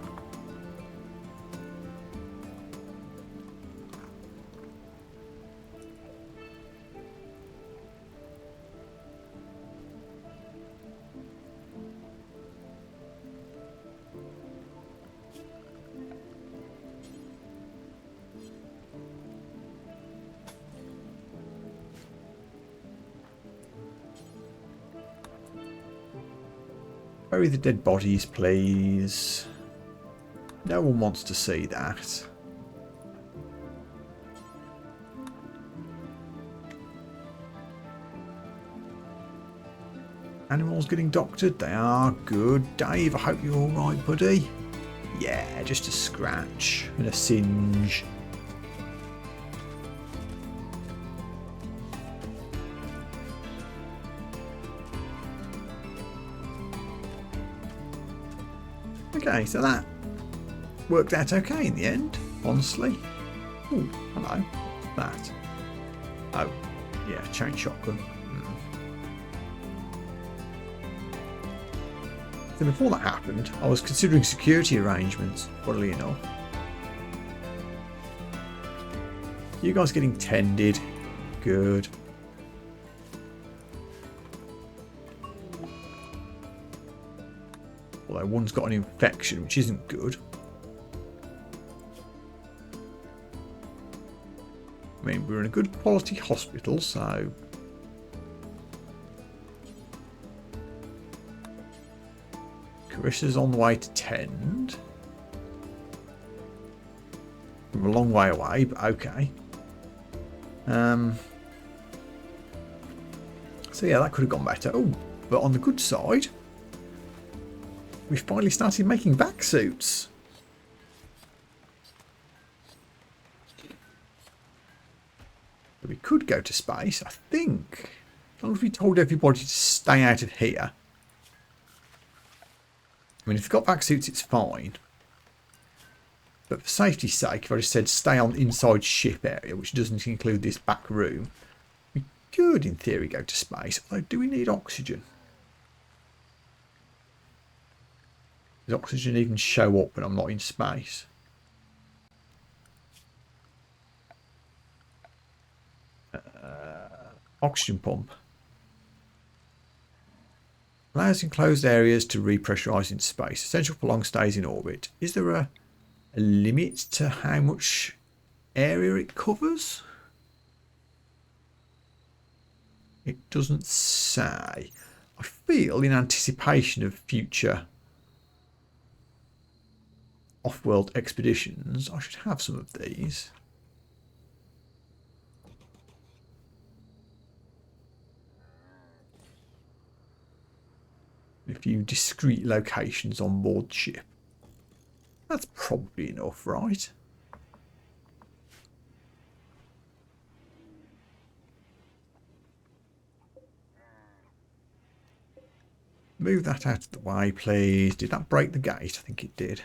Bury the dead bodies, please. No one wants to see that. Animals getting doctored? They are good. Dave, I hope you're alright, buddy. Yeah, just a scratch and a singe. Okay, so that worked out okay in the end, honestly. Oh, hello. What's that? Oh, yeah, chain shotgun. So before that happened, I was considering security arrangements, funnily enough. You guys getting tended? Good. Although one's got an infection, which isn't good. I mean, we're in a good quality hospital, so... Carissa's on the way to tend. From a long way away, but okay. So yeah, that could have gone better. Oh, but on the good side, we've finally started making vac suits. We could go to space, I think. As long as we told everybody to stay out of here. I mean, if you've got vac suits, it's fine. But for safety's sake, if I just said stay on inside ship area, which doesn't include this back room, we could, in theory, go to space. Although, do we need oxygen? Does oxygen even show up when I'm not in space? Oxygen pump. Allows enclosed areas to repressurise in space. Essential for long stays in orbit. Is there a limit to how much area it covers? It doesn't say. I feel in anticipation of future off-world expeditions, I should have some of these. A few discrete locations on board ship. That's probably enough, right? Move that out of the way, please. Did that break the gate? I think it did.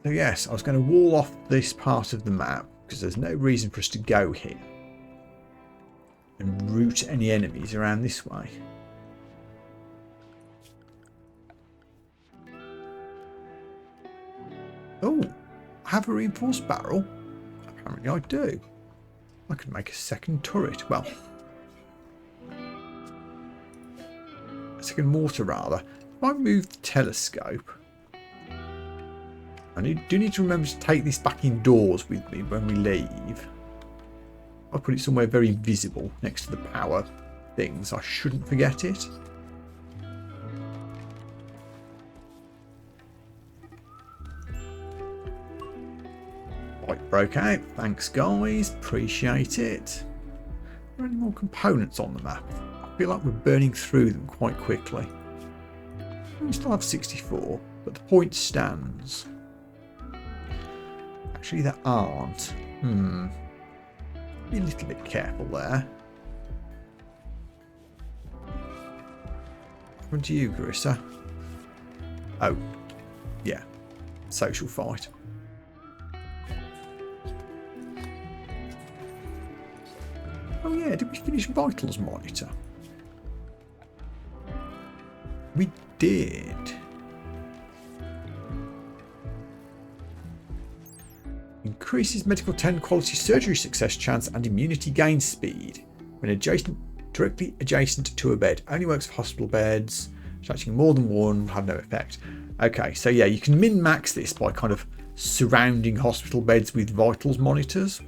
So yes, I was going to wall off this part of the map because there's no reason for us to go here and route any enemies around this way. Oh, I have a reinforced barrel. Apparently I do. I could make a second turret. Well, a second mortar rather. If I move the telescope, I do need to remember to take this back indoors with me when we leave. I'll put it somewhere very visible next to the power things. I shouldn't forget it. Light broke out. Thanks, guys. Appreciate it. Are there any more components on the map? I feel like we're burning through them quite quickly. We still have 64, but the point stands. Actually, there aren't. Be a little bit careful there. What happened to you, Carissa? Oh, yeah. Social fight. Oh yeah, did we finish Vitals Monitor? We did. Increases medical 10 quality surgery success chance and immunity gain speed when directly adjacent to a bed. Only works for hospital beds. Attaching more than one will have no effect. Okay, so yeah, you can min-max this by kind of surrounding hospital beds with vitals monitors.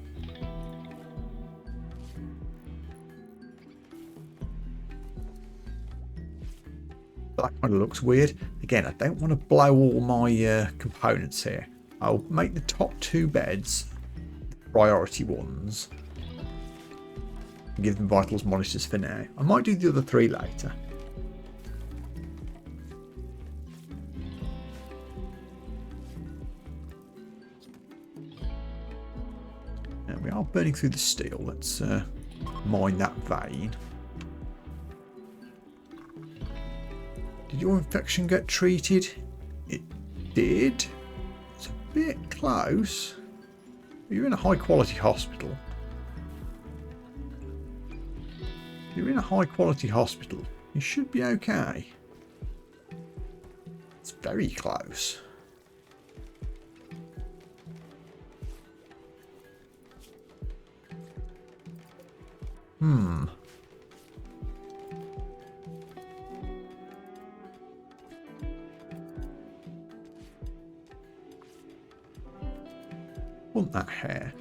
That kind of looks weird. Again, I don't want to blow all my components here. I'll make the top two beds the priority ones and give them vitals monitors for now. I might do the other three later. Now we are burning through the steel. Let's mine that vein. Did your infection get treated? It did. It's a bit close. You're in a high quality hospital. You're in a high quality hospital. You should be okay. It's very close. Want that hair.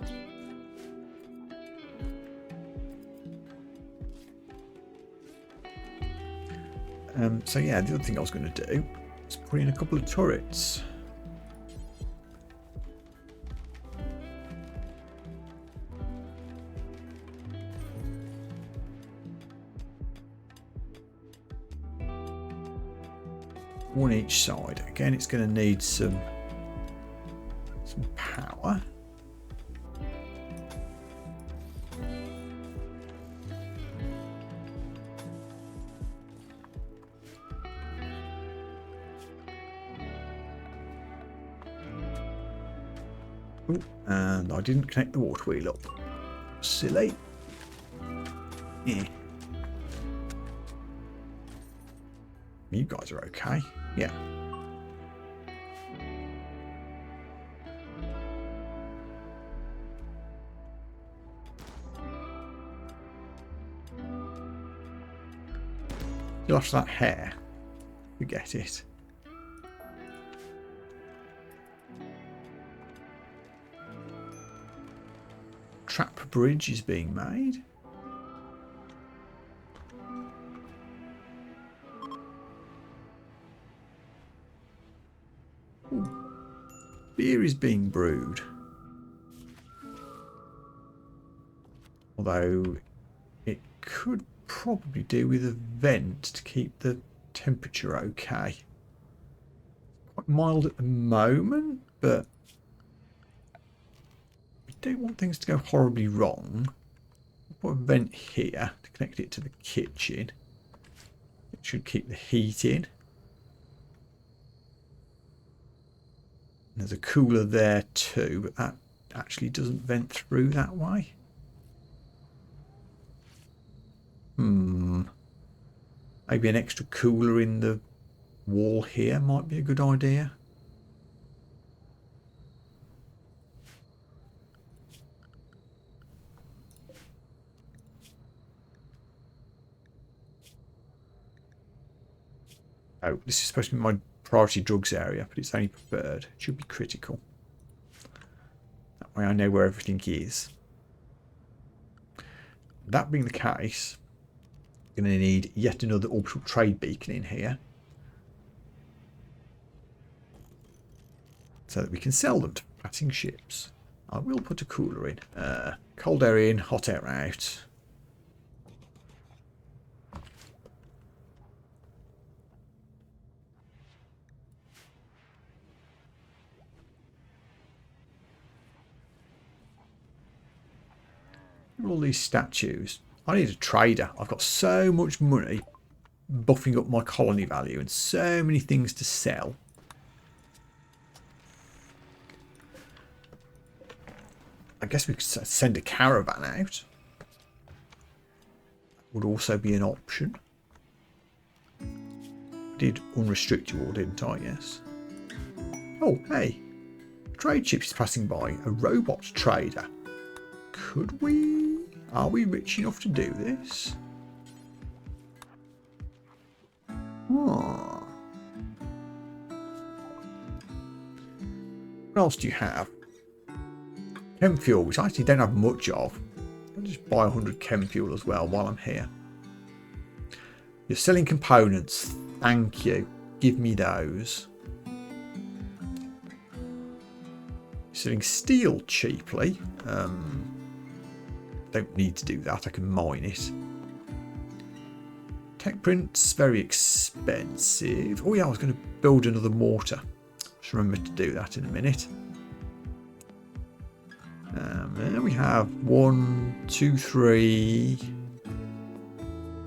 So yeah, the other thing I was going to do is put in a couple of turrets. One each side. Again, it's going to need some power. Ooh, and I didn't connect the water wheel up. Silly. Yeah. You guys are okay. Yeah. You lost that hair. Forget it. Trap bridge is being made. Ooh. Beer is being brewed. Although it could probably do with a vent to keep the temperature okay. Quite mild at the moment, but we don't want things to go horribly wrong. Put a vent here to connect it to the kitchen. It should keep the heat in. There's a cooler there too, but that actually doesn't vent through that way. Maybe an extra cooler in the wall here might be a good idea. Oh, this is supposed to be my priority drugs area, but it's only preferred. It should be critical. That way I know where everything is. That being the case, I'm going to need yet another orbital trade beacon in here, so that we can sell them to passing ships. I will put a cooler in. Cold air in, hot air out. All these statues. I need a trader. I've got so much money buffing up my colony value and so many things to sell. I guess we could send a caravan out. Would also be an option. Did unrestrict you all, didn't I? Yes. Oh, hey. A trade ship is passing by. A robot trader. Could we? Are we rich enough to do this? Oh. What else do you have? Chem fuel, which I actually don't have much of. I'll just buy 100 chem fuel as well while I'm here. You're selling components. Thank you. Give me those. You're selling steel cheaply. Don't need to do that. I can mine it. Tech prints, very expensive. Oh yeah, I was going to build another mortar. Just remember to do that in a minute. There we have 1, 2, 3.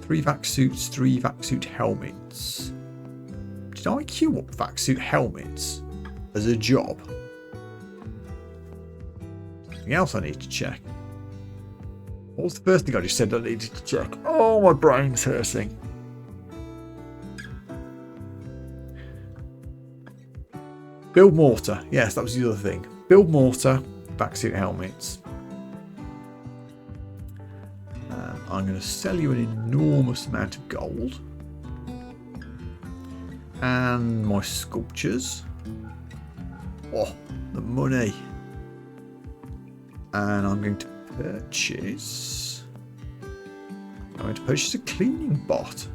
3 vac suits, 3 vac suit helmets. Did I queue up vac suit helmets as a job? Something else I need to check. What was the first thing I just said I needed to check? Oh, my brain's hurting. Build mortar. Yes, that was the other thing. Build mortar, backsuit helmets. I'm going to sell you an enormous amount of gold. And my sculptures. Oh, the money. And I'm going to purchase. I'm going to purchase a cleaning bot.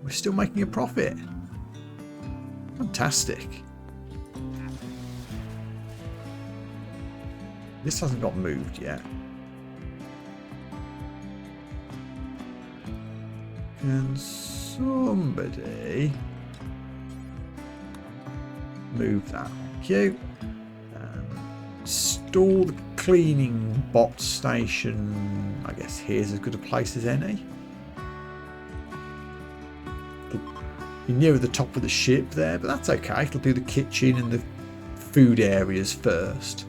We're still making a profit. Fantastic. This hasn't got moved yet. Can somebody move that? Thank you. Install the cleaning bot station. I guess here's as good a place as any. You're near the top of the ship there, but that's okay. It'll do the kitchen and the food areas first.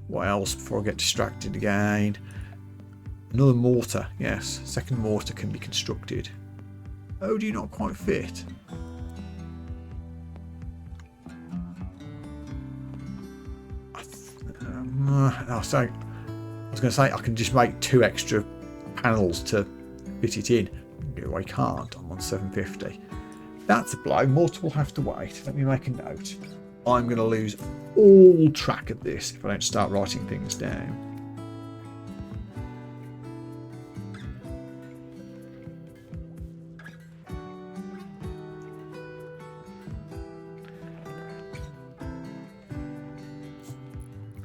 What else before I get distracted again? Another mortar, yes. Second mortar can be constructed. Oh, do you not quite fit? I was going to say I can just make 2 extra panels to fit it in. No, I can't. I'm on 750. That's a blow. Mortar will have to wait. Let me make a note. I'm going to lose all track of this if I don't start writing things down.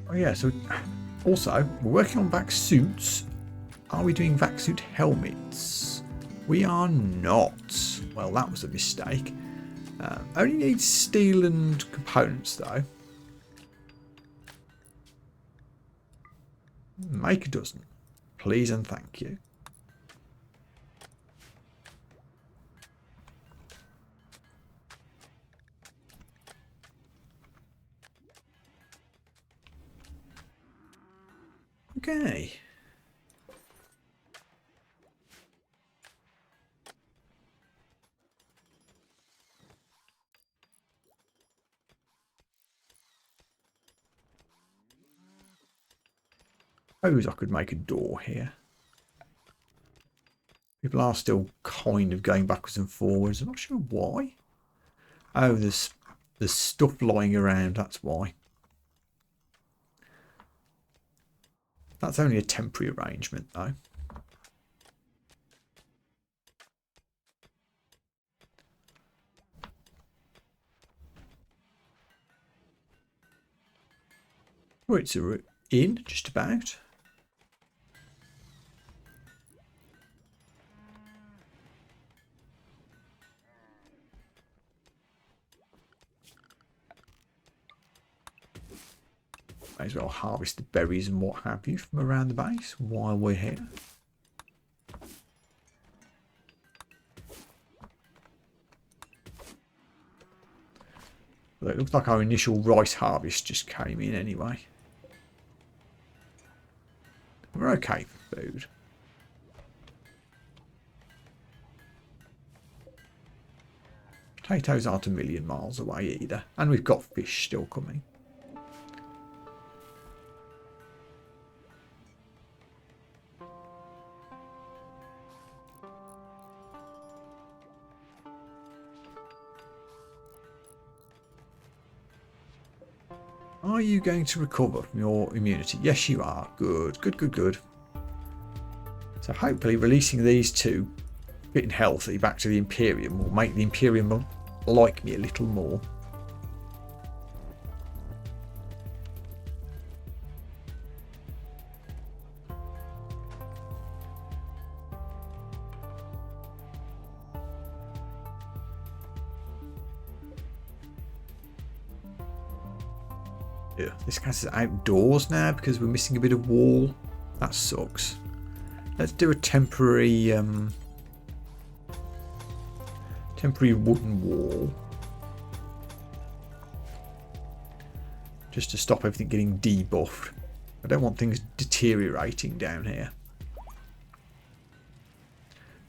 Oh yeah, so also we're working on vac suits. Are we doing vac suit helmets? We are not. Well, that was a mistake. Only needs steel and components though. Make a dozen. Please and thank you. Okay. Suppose I could make a door here. People are still kind of going backwards and forwards. I'm not sure why. Oh, there's stuff lying around. That's why. That's only a temporary arrangement, though. Oh, it's in, just about. May as well harvest the berries and what have you from around the base while we're here. Well, it looks like our initial rice harvest just came in anyway. We're okay for food. Potatoes aren't a million miles away either. And we've got fish still coming. Are you going to recover from your immunity? Yes, you are. Good, good, good, good. So hopefully releasing these two fit and healthy back to the Imperium will make the Imperium like me a little more. Yeah, this guy's outdoors now because we're missing a bit of wall. That sucks. Let's do a temporary wooden wall. Just to stop everything getting debuffed. I don't want things deteriorating down here.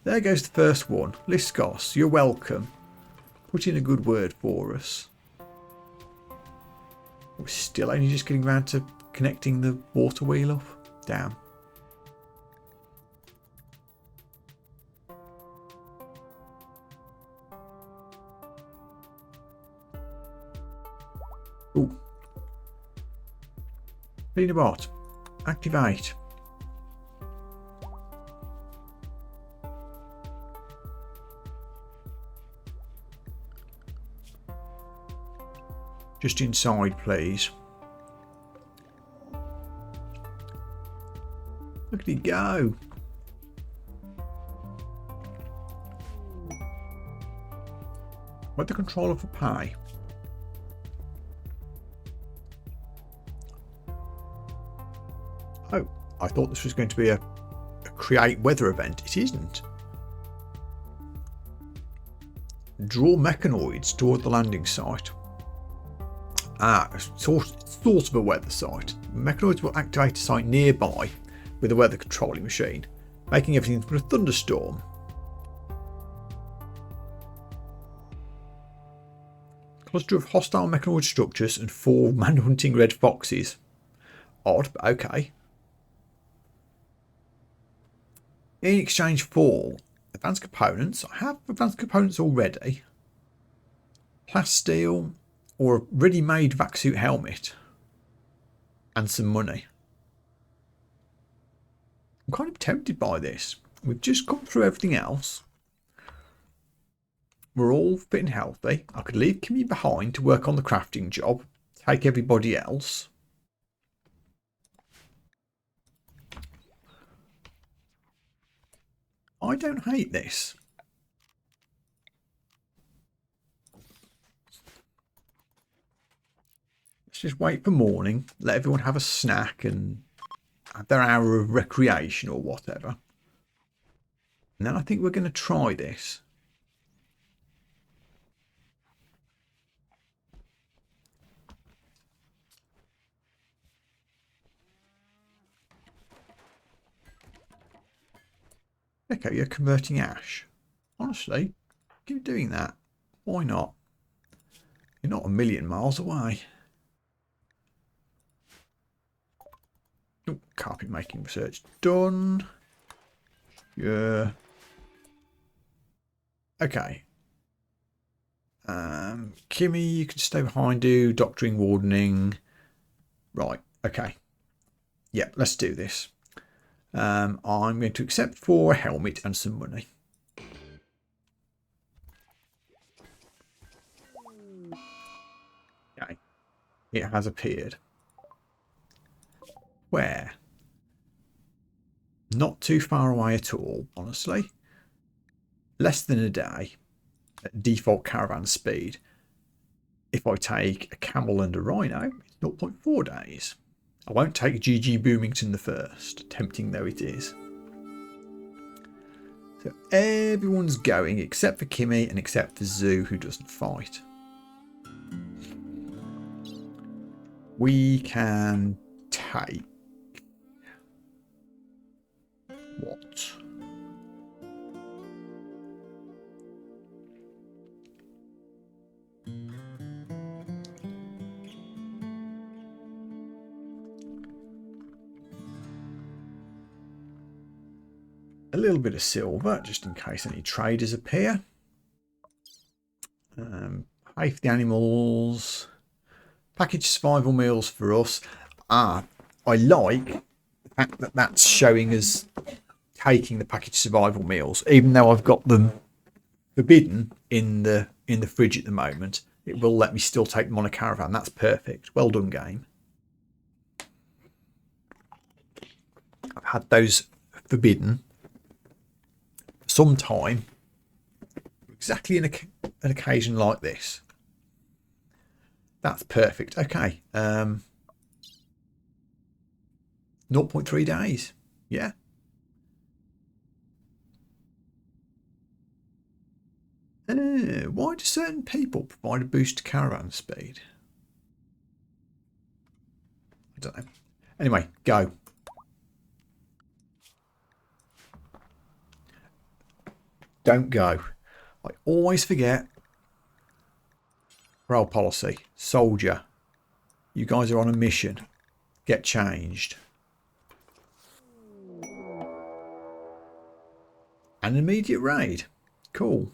There goes the first one. Liskos, you're welcome. Put in a good word for us. We're still only just getting around to connecting the water wheel up. Damn. Ooh. Peanut, activate. Just inside, please. Look at it go. What the controller for pie? Oh, I thought this was going to be a create weather event. It isn't. Draw mechanoids toward the landing site. Ah, sort of a weather site. Mechanoids will activate a site nearby with a weather controlling machine, making everything from a thunderstorm. Cluster of hostile mechanoid structures and 4 man-hunting red foxes. Odd, but okay. In exchange for advanced components, I have advanced components already. Plasteel or a ready-made vac-suit helmet. And some money. I'm kind of tempted by this. We've just gone through everything else. We're all fit and healthy. I could leave Kimmy behind to work on the crafting job. Take everybody else. I don't hate this. Let's just wait for morning, let everyone have a snack and have their hour of recreation or whatever. And then I think we're going to try this. Okay, you're converting ash. Honestly, keep doing that. Why not? You're not a million miles away. Oh, carpet making research done. Yeah. Okay. Kimmy, you can stay behind, do doctoring, wardening. Right, okay. Yeah, let's do this. I'm going to accept for a helmet and some money. Okay. It has appeared. Where? Not too far away at all, honestly. Less than a day at default caravan speed. If I take a camel and a rhino, it's 0.4 days. I won't take GG Boomington the first, tempting though it is. So everyone's going except for Kimmy and except for Zoo, who doesn't fight. We can take what? A little bit of silver, just in case any traders appear. Pay for the animals. Package survival meals for us. I like the fact that that's showing us taking the package survival meals, even though I've got them forbidden in the fridge at the moment. It will let me still take them on a caravan. That's perfect. Well done, game. I've had those forbidden for some time, exactly in an occasion like this. That's perfect. Okay. 0.3 days. Yeah. Why do certain people provide a boost to caravan speed? I don't know. Anyway, go. Don't go. I always forget. Morale policy. Soldier. You guys are on a mission. Get changed. An immediate raid. Cool.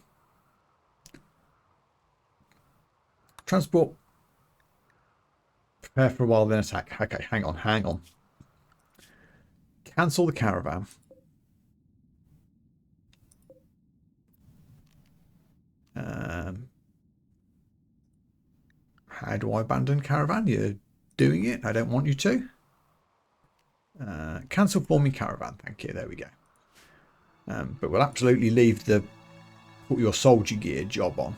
Transport. Prepare for a while, then attack. Okay, hang on. Cancel the caravan. How do I abandon caravan? You're doing it. I don't want you to. Cancel forming caravan. Thank you. There we go. But we'll absolutely leave the put your soldier gear job on.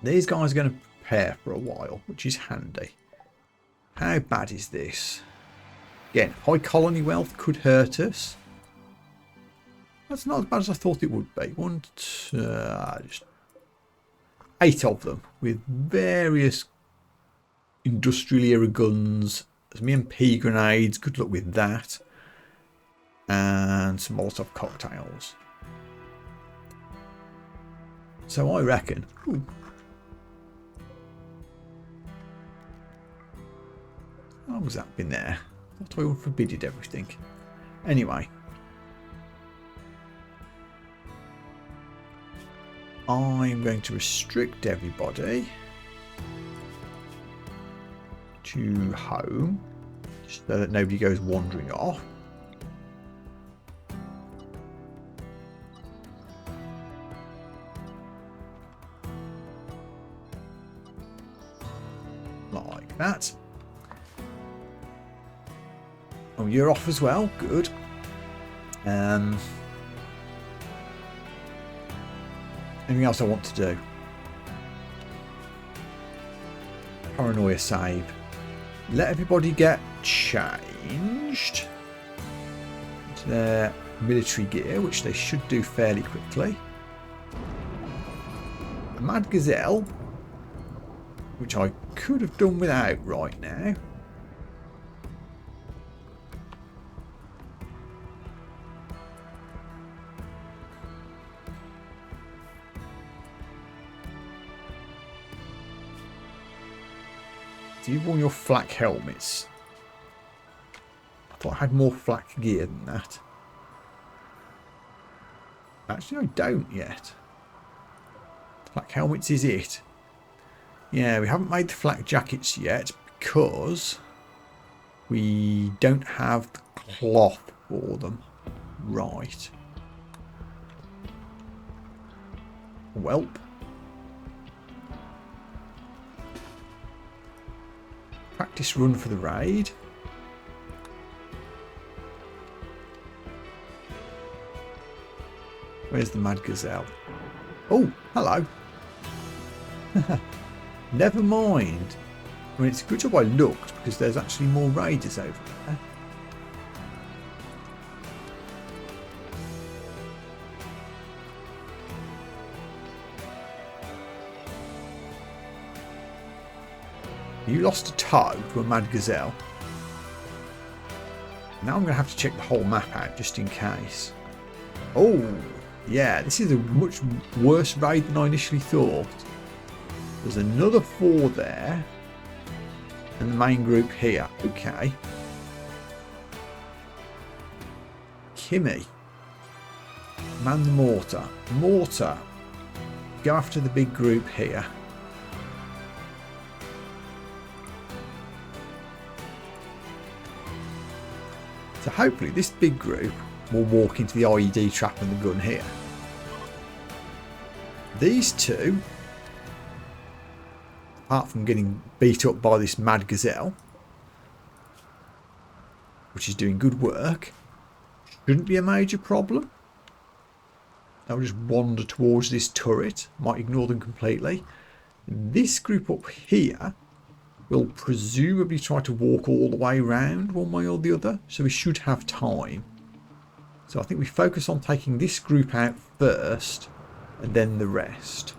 These guys are going to prepare for a while, which is handy. How bad is this? Again, high colony wealth could hurt us. That's not as bad as I thought it would be. Just 8 of them with various industrial era guns. There's me and MP grenades. Good luck with that. And some Molotov cocktails. So I reckon. Ooh. How long has that been there? I thought I forbidden everything. Anyway. I'm going to restrict everybody to home so that nobody goes wandering off. Like that. Oh, you're off as well. Good. Anything else I want to do? Paranoia save. Let everybody get changed to their military gear, which they should do fairly quickly. A Mad Gazelle, which I could have done without right now. So you've worn your flak helmets. I thought I had more flak gear than that. Actually, I don't yet. Flak helmets is it. Yeah, we haven't made the flak jackets yet because we don't have the cloth for them. Right. Welp. Practice run for the raid. Where's the Mad Gazelle? Oh, hello. Never mind. I mean, it's a good job I looked because there's actually more raiders over there. You lost a toe to a Mad Gazelle. Now I'm going to have to check the whole map out just in case. Oh, yeah, this is a much worse raid than I initially thought. There's another 4 there. And the main group here. Okay. Kimmy. Man the mortar. Mortar. Go after the big group here. So hopefully this big group will walk into the IED trap and the gun here. These two, apart from getting beat up by this Mad Gazelle, which is doing good work, shouldn't be a major problem. They'll just wander towards this turret, might ignore them completely. This group up here will presumably try to walk all the way around one way or the other, so we should have time. So I think we focus on taking this group out first and then the rest.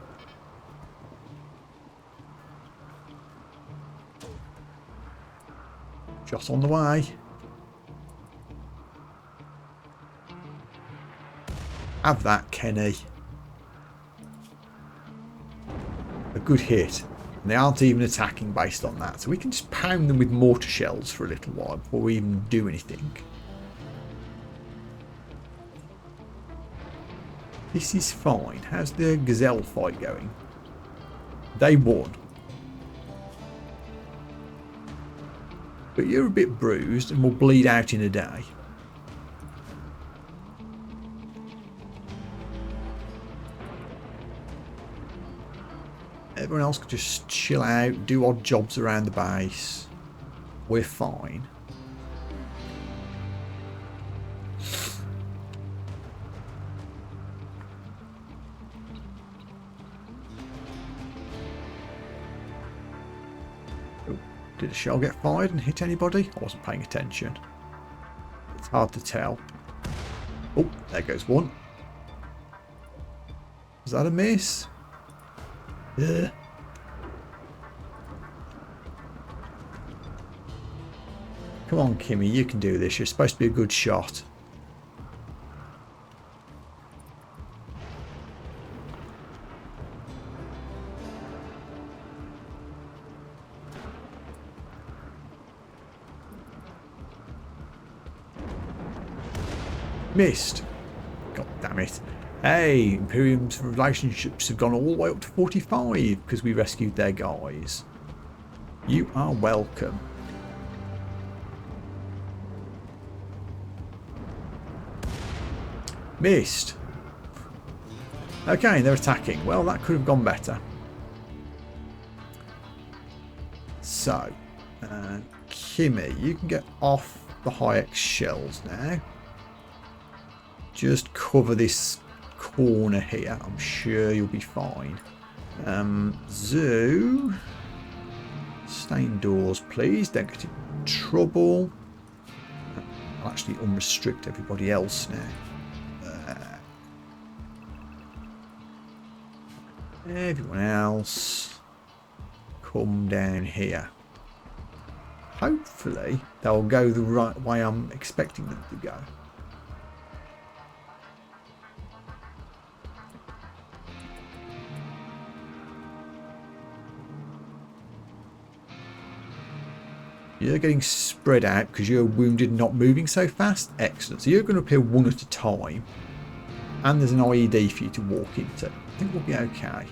Shot on the way. Have that, Kenny. A good hit. And they aren't even attacking based on that. So we can just pound them with mortar shells for a little while before we even do anything. This is fine. How's the Gazelle fight going? They won. But you're a bit bruised and will bleed out in a day. Everyone else can just chill out, do odd jobs around the base. We're fine. Oh, did a shell get fired and hit anybody? I wasn't paying attention. It's hard to tell. Oh, there goes one. Was that a miss? Yeah. Come on, Kimmy, you can do this. You're supposed to be a good shot. Missed. God damn it. Hey, Imperium's relationships have gone all the way up to 45 because we rescued their guys. You are welcome. Missed. Okay, they're attacking. Well, that could have gone better. So, Kimmy, you can get off the high-X shells now. Just cover this corner here. I'm sure you'll be fine. Zoo. Stay indoors, please. Don't get in trouble. I'll actually unrestrict everybody else now. Everyone else, come down here. Hopefully, they'll go the right way I'm expecting them to go. You're getting spread out because you're wounded and not moving so fast. Excellent. So you're going to appear one at a time. And there's an IED for you to walk into. I think we'll be okay.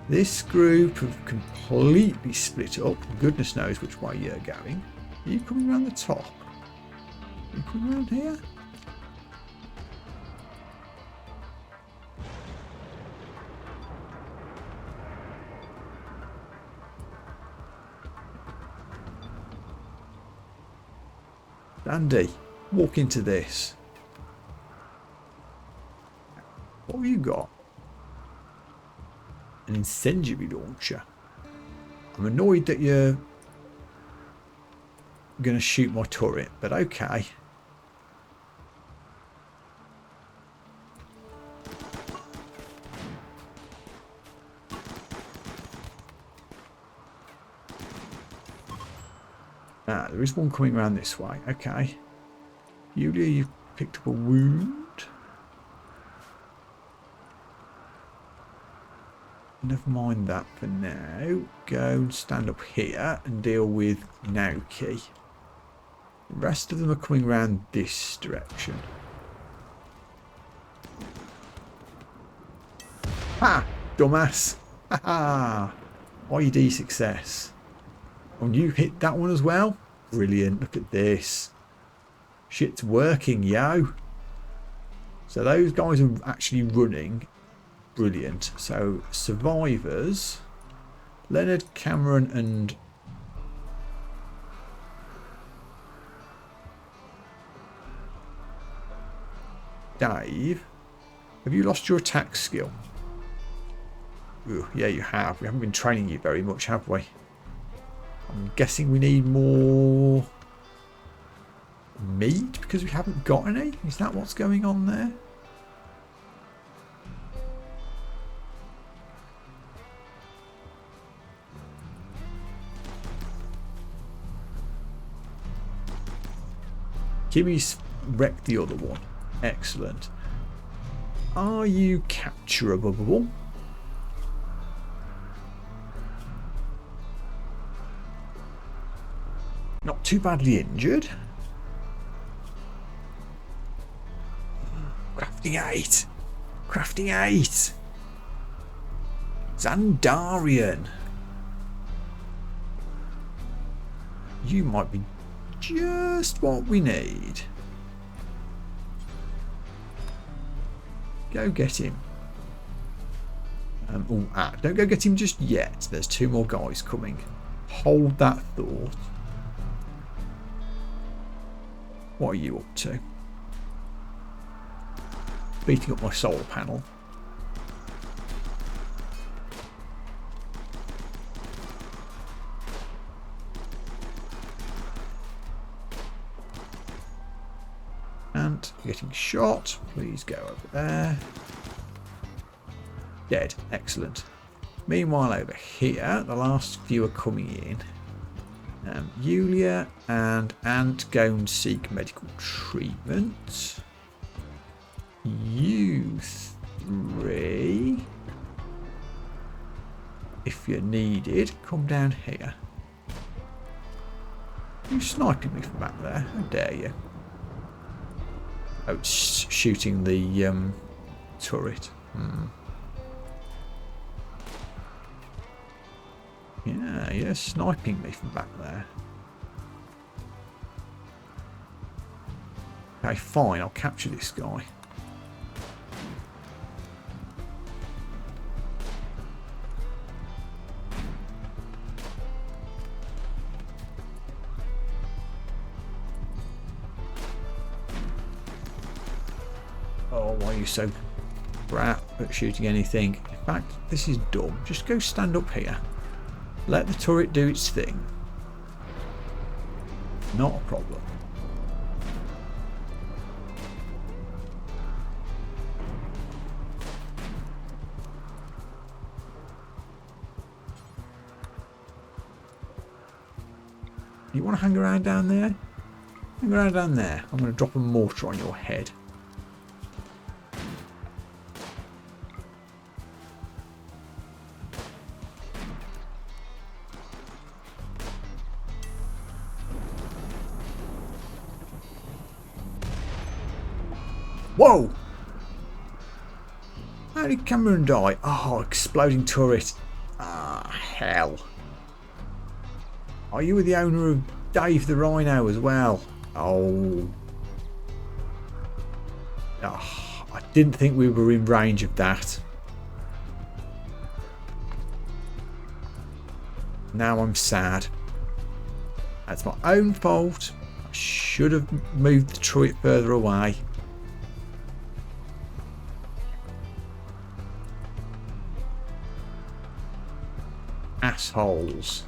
This group have completely split up. Goodness knows which way you're going. Are you coming around the top? Are you coming around here? Andy, walk into this. What have you got? An incendiary launcher. I'm annoyed that you're going to shoot my turret, but okay. Ah, there is one coming around this way. Okay. Yulia, you've picked up a wound. Never mind that for now. Go and stand up here and deal with Naoki. The rest of them are coming around this direction. Ha! Dumbass! Ha ha! IED success. And you hit that one as well? Brilliant. Look at this. Shit's working, yo. So those guys are actually running. Brilliant. So survivors, Leonard, Cameron and Dave, have you lost your attack skill? Ooh, yeah, you have. We haven't been training you very much, have we? I'm guessing we need more meat because we haven't got any. Is that what's going on there? Kimmy's wrecked the other one. Excellent. Are you capturable? Not too badly injured. Crafting 8. Crafting 8. Zandarian. You might be just what we need. Go get him. Don't go get him just yet. There's 2 more guys coming. Hold that thought. What are you up to? Beating up my solar panel. And getting shot. Please go over there. Dead. Excellent. Meanwhile, over here, the last few are coming in. Yulia and Ant go and seek medical treatment. You 3, if you're needed, come down here. You sniping me from back there? How dare you? Oh, it's shooting the turret. Yeah, you're sniping me from back there. Okay, fine, I'll capture this guy. Oh, why are you so crap at shooting anything. In fact, this is dumb. Just go stand up here. Let the turret do its thing. Not a problem. You want to hang around down there? Hang around down there. I'm going to drop a mortar on your head. Whoa! How did Cameron die? Oh, exploding turret. Ah, hell. Are you the owner of Dave the Rhino as well? Oh. Oh, I didn't think we were in range of that. Now I'm sad. That's my own fault. I should have moved the turret further away. Assholes.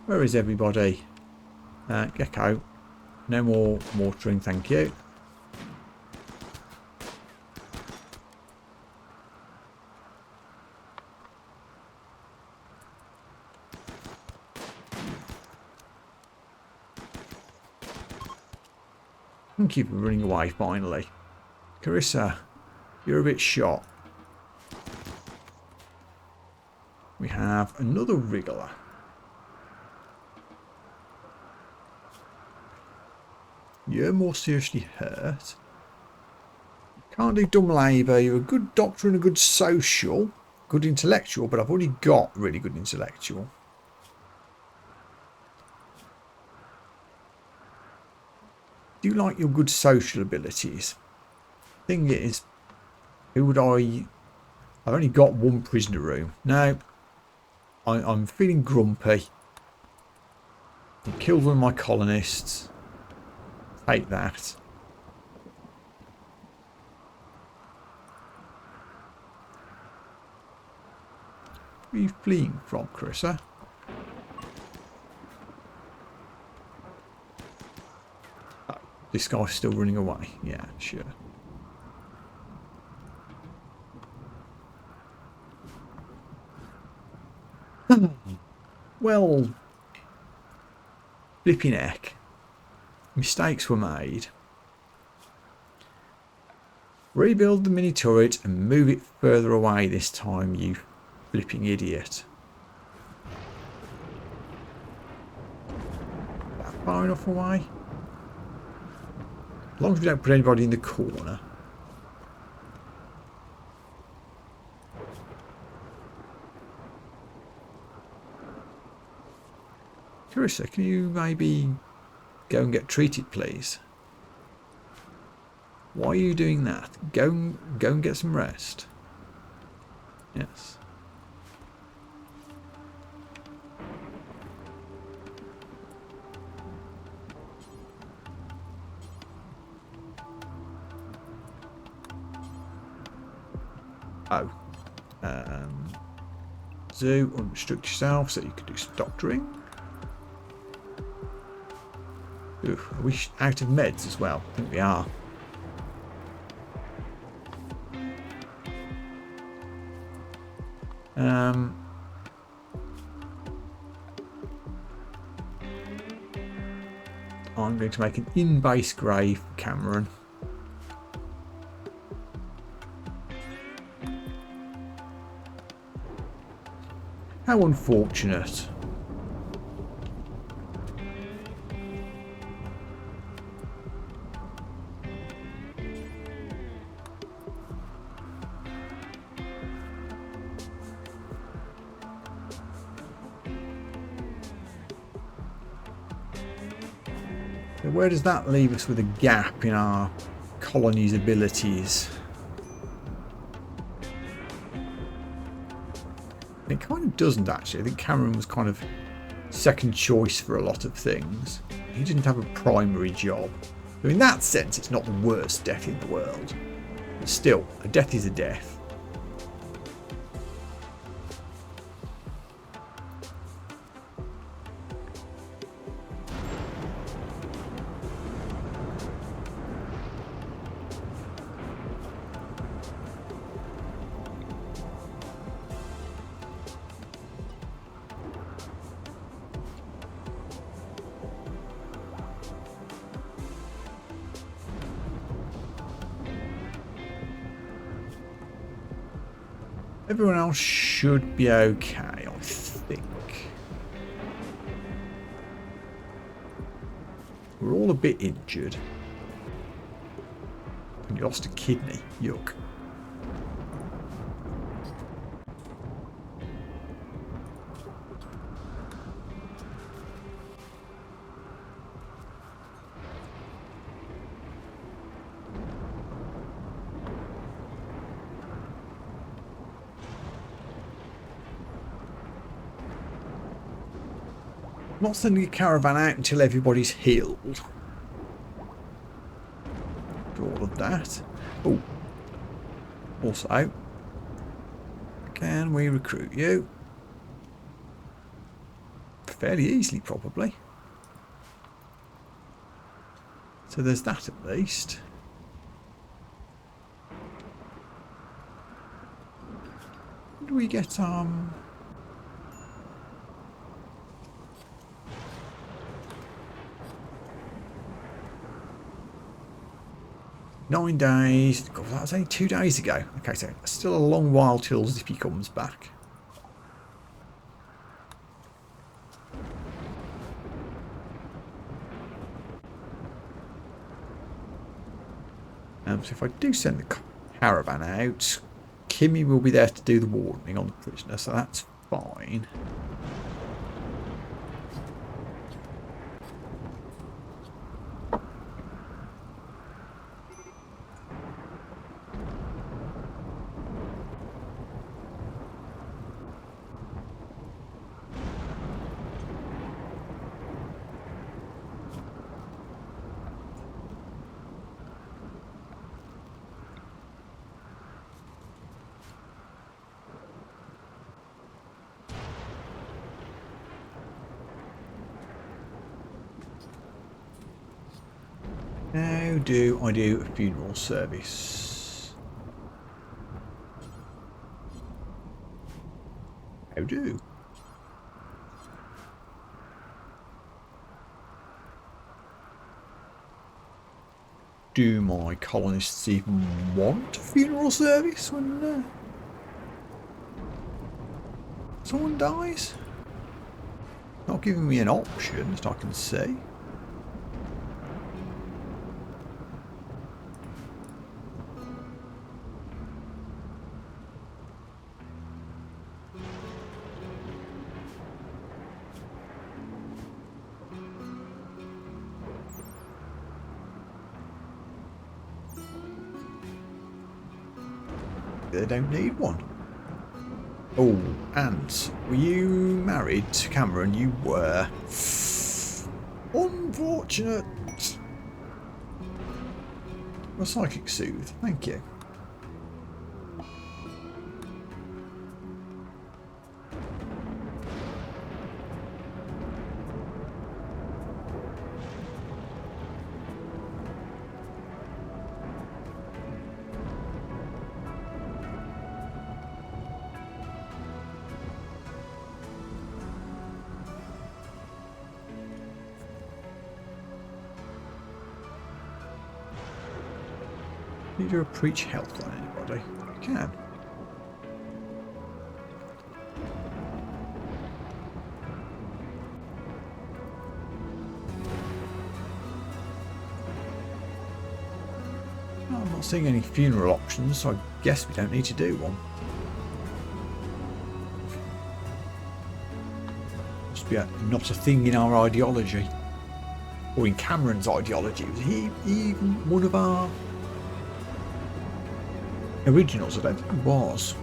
Where is everybody? Gecko. No more mortaring, thank you. Thank you for running away finally. Carissa, you're a bit shot. We have another wriggler. You're more seriously hurt. You can't do dumb labour. You're a good doctor and a good social. Good intellectual, but I've already got really good intellectual. Do you like your good social abilities? Thing is, who would I... I've only got one prisoner room. No, I'm feeling grumpy. I killed one of my colonists. Take that. Where are you fleeing from, Carissa? Oh, this guy's still running away. Yeah, sure. Well, flipping heck. Mistakes were made. Rebuild the mini turret and move it further away this time, you flipping idiot. That far enough away? As long as we don't put anybody in the corner. Carissa, can you maybe go and get treated, please? Why are you doing that? Go and get some rest. Yes. Oh. Zoo, unrestrict yourself so you can do some doctoring. Ooh, are we out of meds as well? I think we are. I'm going to make an in-base grave for Cameron. How unfortunate. So where does that leave us with a gap in our colony's abilities? It kind of doesn't actually. I think Cameron was kind of second choice for a lot of things. He didn't have a primary job. So in that sense, it's not the worst death in the world. But still, a death is a death. Everyone else should be okay, I think. We're all a bit injured. And you lost a kidney. Yuck. Not sending a caravan out until everybody's healed. Do all of that. Oh. Also, can we recruit you? Fairly easily, probably. So there's that at least. When do we get 9 days. God, that was only 2 days ago. Okay, so still a long while till Zippy comes back. So if I do send the caravan out, Kimmy will be there to do the warning on the prisoner, so that's fine. How do I do a funeral service? How do? Do my colonists even want a funeral service when someone dies? Not giving me an option that I can see. They don't need one. Oh, and were you married to Cameron? You were. Unfortunate. A psychic soothe, thank you. Can you do a preach health on anybody? You can. Well, I'm not seeing any funeral options, so I guess we don't need to do one. Must be not a thing in our ideology. Or in Cameron's ideology. Was he even one of our originals? I don't think he was.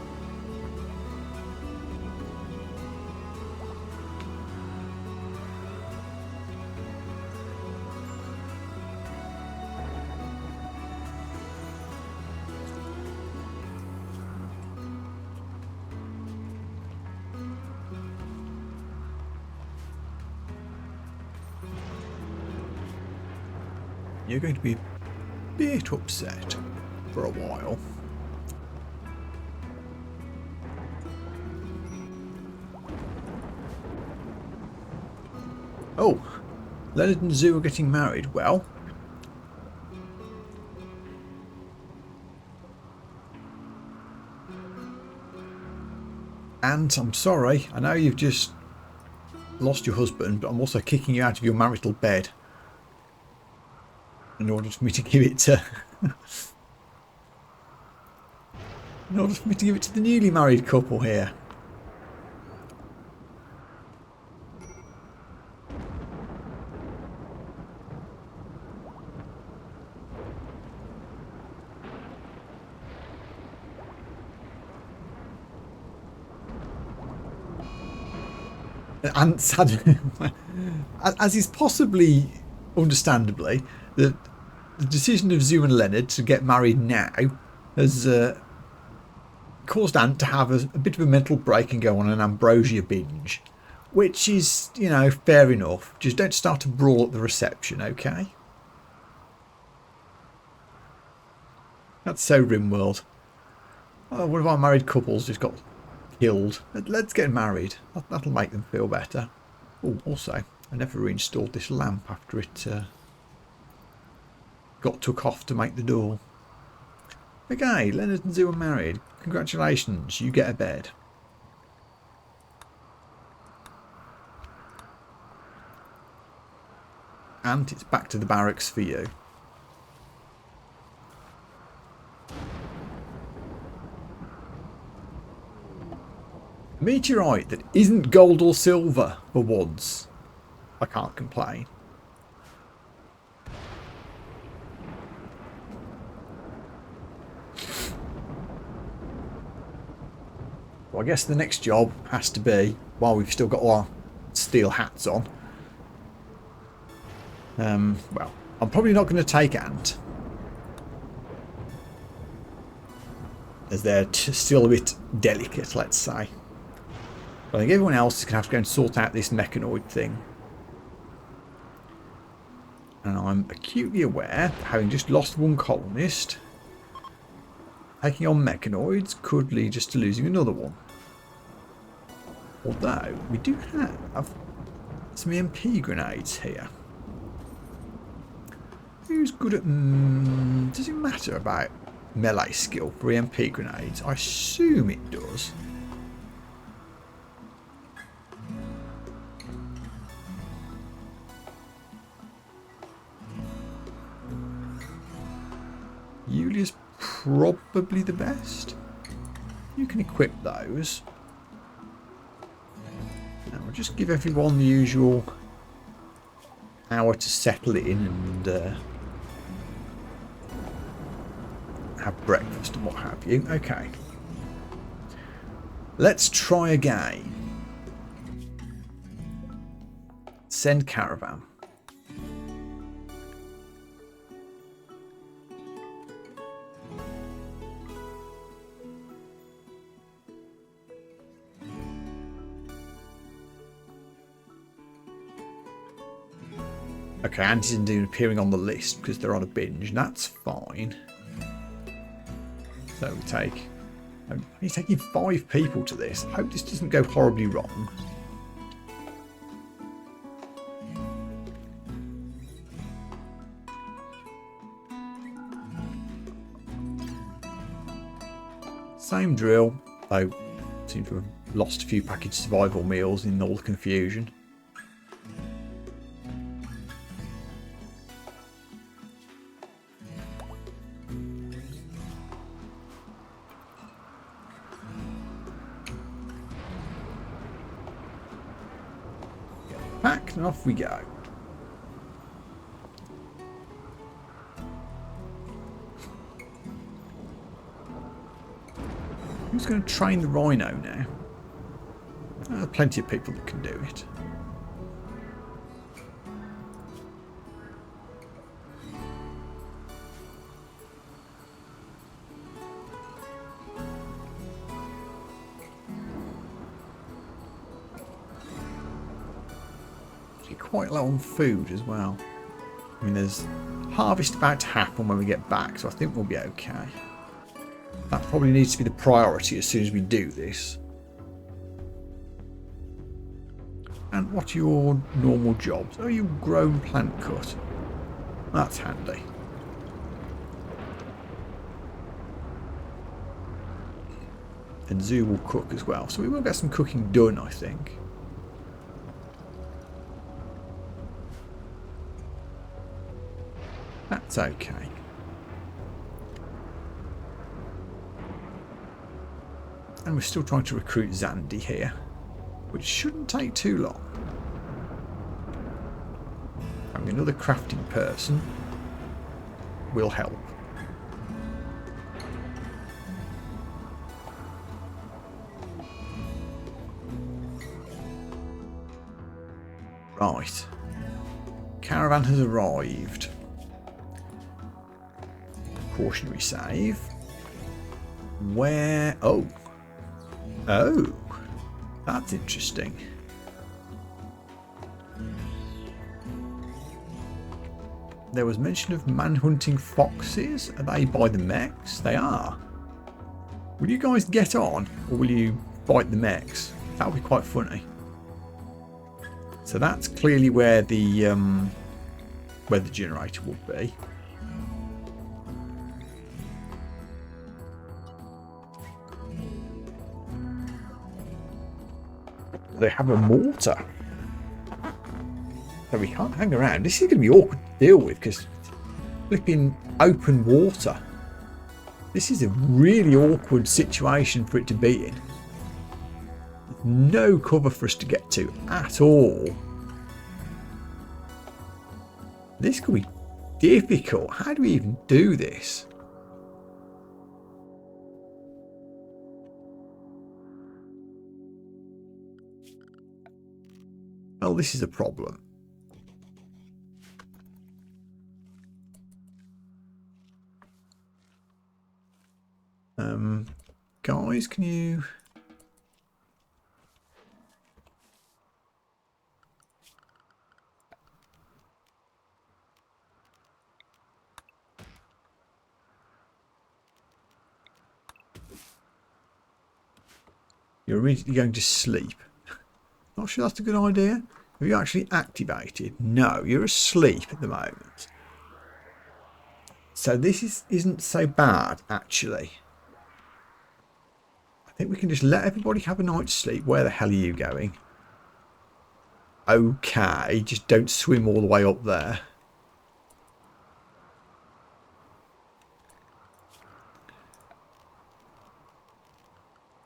You're going to be a bit upset for a while. Oh, Leonard and Zoo are getting married. Well, and I'm sorry, I know you've just lost your husband, but I'm also kicking you out of your marital bed in order for me to give it to in order for me to give it to the newly married couple here. And as is possibly understandably, the decision of Zoo and Leonard to get married now has caused Ant to have a bit of a mental break and go on an ambrosia binge, which is, you know, fair enough. Just don't start a brawl at the reception, okay? That's so RimWorld. Oh, one of our married couples just got killed. Let's get married. That'll make them feel better. Oh, also, I never reinstalled this lamp after it got took off to make the door. Okay, Leonard and Zoo are married. Congratulations, you get a bed. And it's back to the barracks for you. Meteorite that isn't gold or silver for once. I can't complain. So I guess the next job has to be, while we've still got our steel hats on. Well, I'm probably not going to take Ant, as they're still a bit delicate, let's say. But I think everyone else is going to have to go and sort out this mechanoid thing. And I'm acutely aware, having just lost one colonist, taking on mechanoids could lead us to losing another one. Although, we do have some EMP grenades here. Who's good at... does it matter about melee skill for EMP grenades? I assume it does. Yulia's probably the best. You can equip those. And we'll just give everyone the usual hour to settle in and have breakfast and what have you. Okay. Let's try again. Send caravan. Okay, Ant isn't even appearing on the list because they're on a binge, and that's fine. So we take... He's taking 5 people to this. I hope this doesn't go horribly wrong. Same drill. I seem to have lost a few packaged survival meals in all the confusion. Packed and off we go. Who's going to train the rhino now? There are plenty of people that can do it. Quite low on food as well. I mean, there's harvest about to happen when we get back, so I think we'll be okay. That probably needs to be the priority as soon as we do this. And what are your normal jobs? Oh, you grown plant cut. That's handy. And Zoo will cook as well. So we will get some cooking done, I think. That's okay. And we're still trying to recruit Zandy here, which shouldn't take too long. Having another crafting person will help. Right. Caravan has arrived. Cautionary save. Where? Oh. Oh. That's interesting. There was mention of manhunting foxes. Are they by the mechs? They are. Will you guys get on, or will you fight the mechs? That would be quite funny. So that's clearly where the generator will be. They have a mortar. So we can't hang around. This is going to be awkward to deal with because flipping open water. This is a really awkward situation for it to be in. No cover for us to get to at all. This could be difficult. How do we even do this? Well, this is a problem. Guys, can you... You're immediately going to sleep. Not sure that's a good idea. Have you actually activated? No, you're asleep at the moment. So this isn't so bad, actually. I think we can just let everybody have a night's sleep. Where the hell are you going? Okay, just don't swim all the way up there.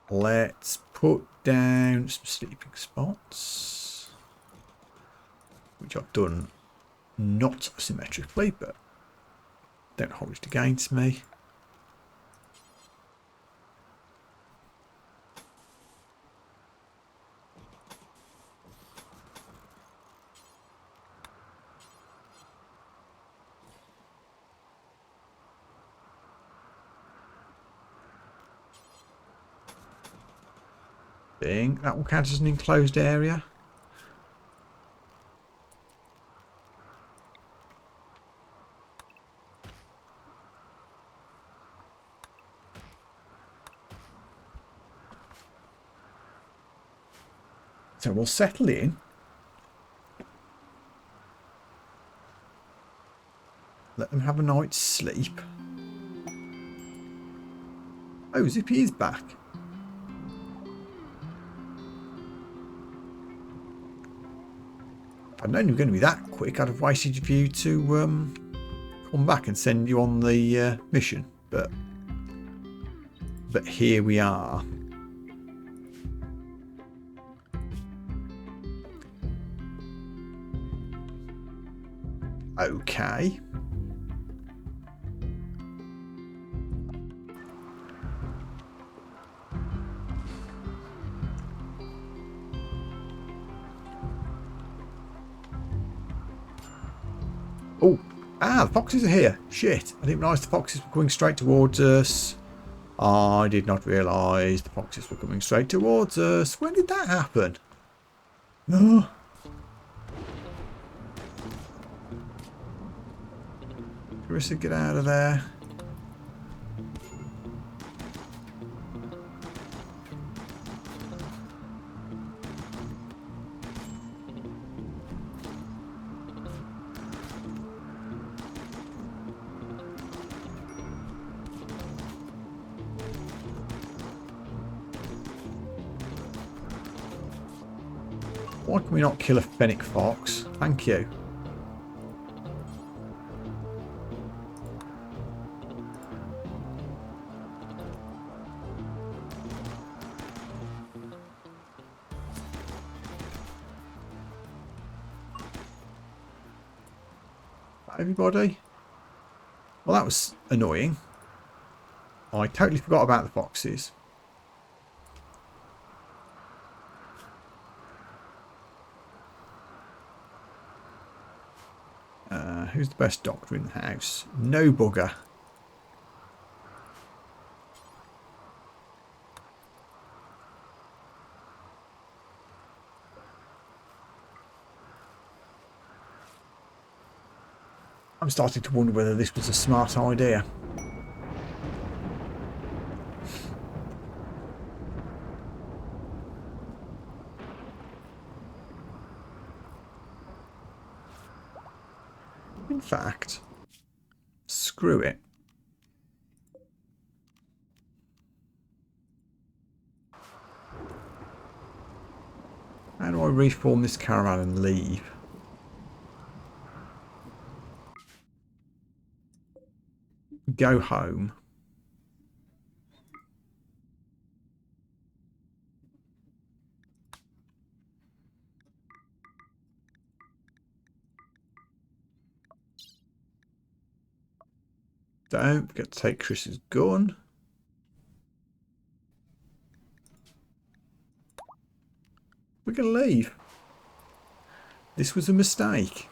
Let's put down some sleeping spots, which I've done not symmetrically, but don't hold it against me. That will count as an enclosed area. So we'll settle in. Let them have a night's sleep. Oh, Zippy is back. If I'd known you were going to be that quick, I'd have waited for you to come back and send you on the mission. But here we are. Okay. Oh, the foxes are here. Shit, I didn't realise the foxes were coming straight towards us. I did not realise the foxes were coming straight towards us. When did that happen? No. Carissa, get out of there. Why can we not kill a fennec fox? Thank you. Everybody? Well, that was annoying. I totally forgot about the foxes. Who's the best doctor in the house? No bugger. I'm starting to wonder whether this was a smart idea. In fact, screw it. How do I reform this caravan and leave? Go home. Don't forget to take Chris's gun. We're going to leave. This was a mistake.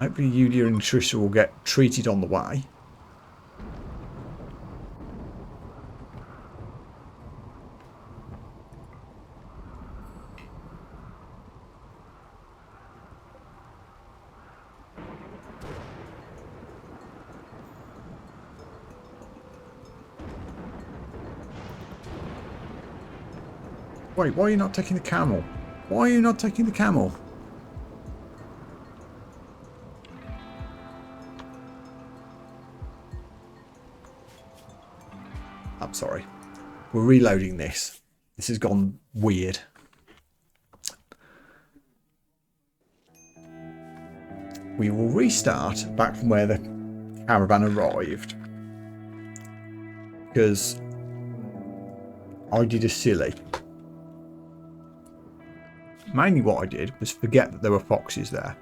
Hopefully Yulia and Trisha will get treated on the way. Wait, why are you not taking the camel? Why are you not taking the camel? I'm sorry. We're reloading this. This has gone weird. We will restart back from where the caravan arrived. Because I did a silly. Mainly what I did was forget that there were foxes there.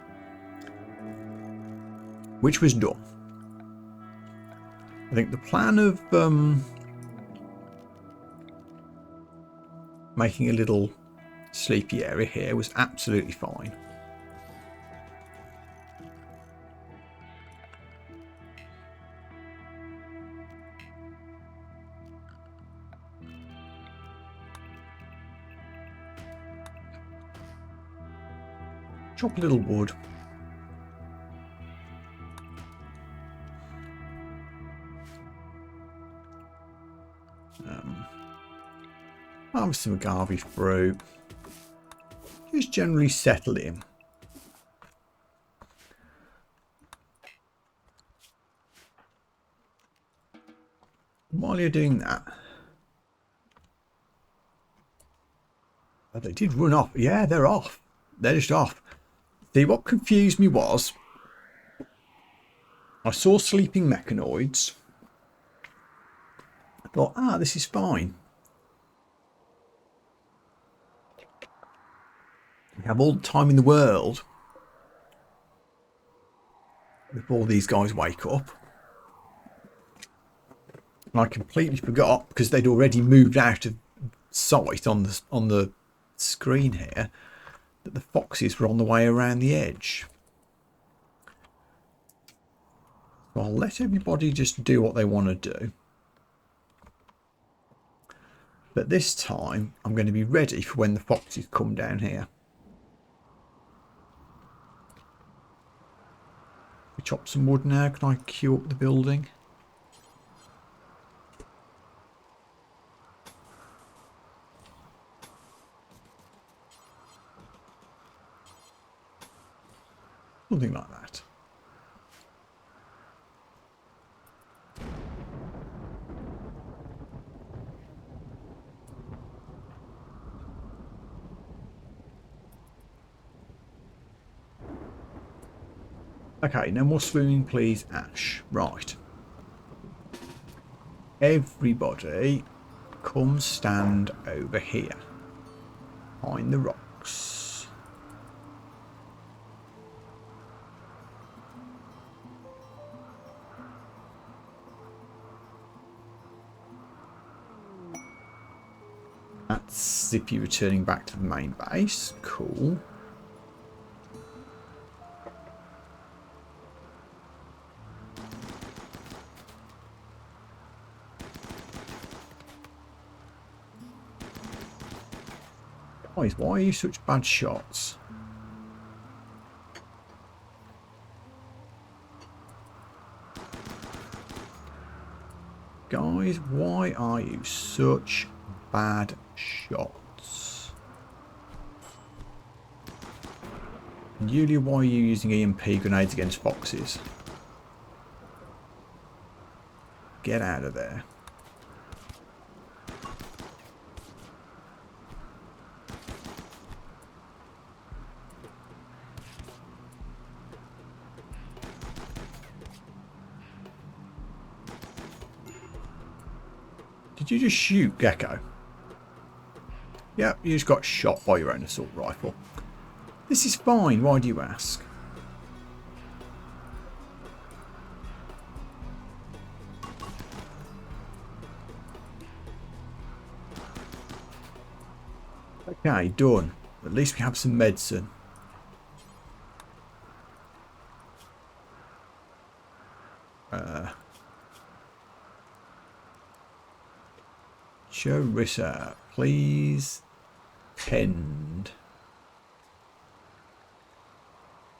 Which was done. I think the plan of making a little sleepy area here was absolutely fine. Chop a little wood. Harvest some agave fruit. Just generally settle in. While you're doing that, oh, they did run off. Yeah, they're off. They're just off. See, what confused me was I saw sleeping mechanoids. I thought, this is fine. We have all the time in the world before these guys wake up. And I completely forgot, because they'd already moved out of sight on the screen here, that the foxes were on the way around the edge. So I'll let everybody just do what they want to do. But this time, I'm going to be ready for when the foxes come down here. chop some wood now. Can I queue up the building? Something like that. Okay, no more swimming, please, Ash. Right. Everybody, come stand over here. Behind the rocks. That's Zippy returning back to the main base. Cool. Guys, why are you such bad shots? Guys, why are you such bad shots? And Yulia, why are you using EMP grenades against foxes? Get out of there. Did you just shoot Gecko? Yep, you just got shot by your own assault rifle. This is fine, why do you ask? Okay, done. At least we have some medicine. Charissa, please tend.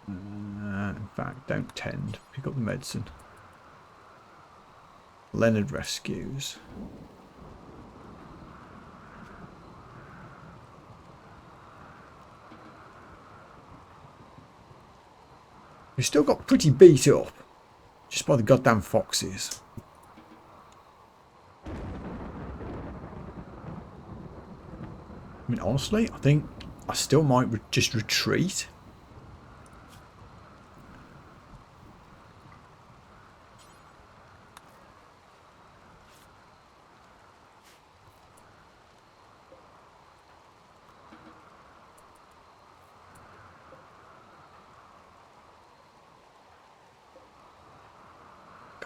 In fact, don't tend. Pick up the medicine. Leonard rescues. We still got pretty beat up just by the goddamn foxes. I mean, honestly, I think I still might just retreat.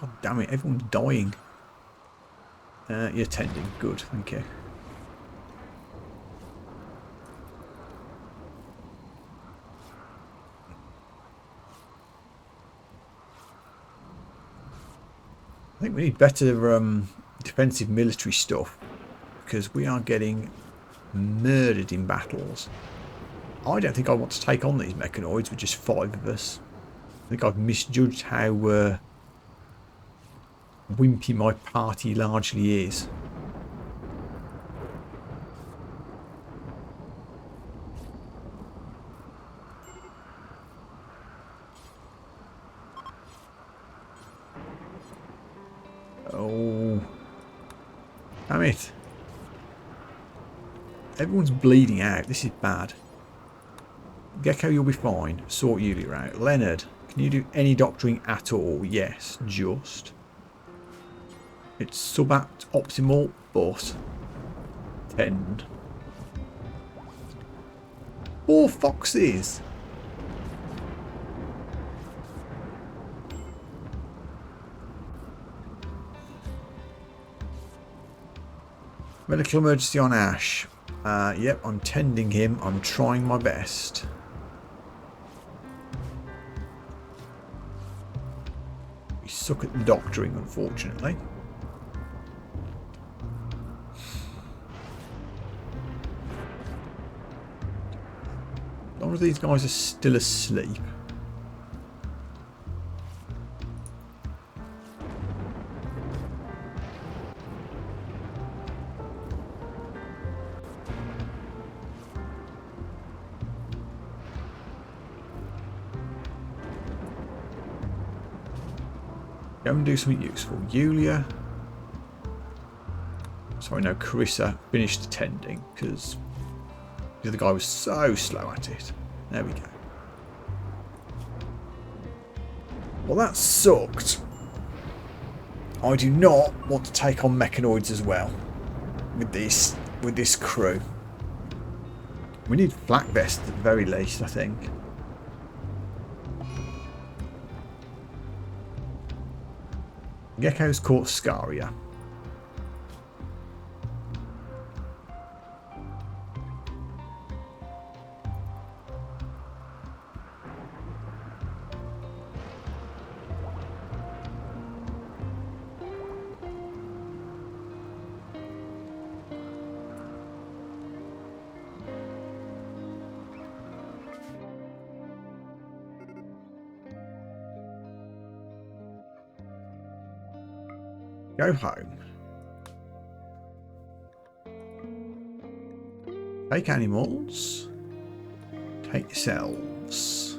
God damn it, everyone's dying. You're tending. Good, thank you. I think we need better defensive military stuff because we are getting murdered in battles. I don't think I want to take on these mechanoids with just 5 of us. I think I've misjudged how wimpy my party largely is. Oh, damn it. Everyone's bleeding out. This is bad. Gecko, you'll be fine. Sort Yulia out. Leonard, can you do any doctoring at all? Yes, just. It's suboptimal, but tend. 4 foxes. Medical emergency on Ash. Yep, I'm tending him. I'm trying my best. We suck at the doctoring, unfortunately. As long as these guys are still asleep. Go and do something useful. Yulia. Sorry, no, Carissa finished attending because the other guy was so slow at it. There we go. Well, that sucked. I do not want to take on mechanoids as well with this crew. We need flak vests at the very least, I think. Gecko's caught Scaria. Go home. Take animals. Take yourselves.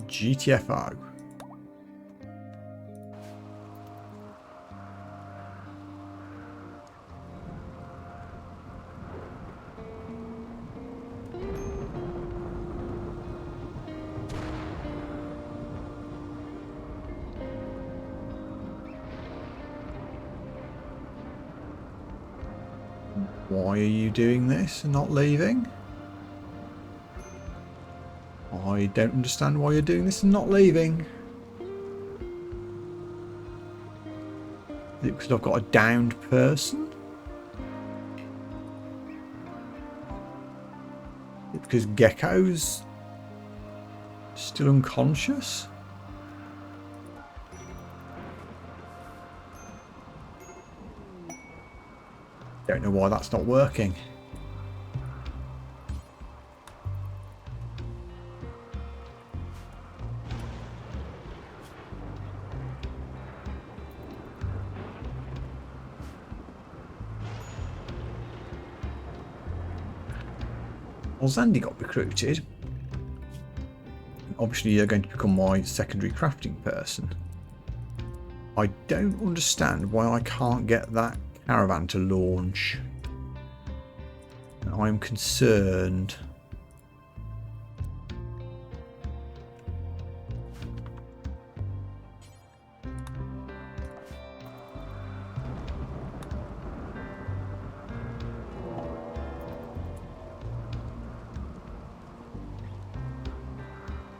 GTFO. Why are you doing this and not leaving? I don't understand why you're doing this and not leaving. Is it because I've got a downed person? Is it because Gecko's still unconscious? Don't know why that's not working. Well, Zandy got recruited. Obviously, you're going to become my secondary crafting person. I don't understand why I can't get that caravan to launch. I'm concerned.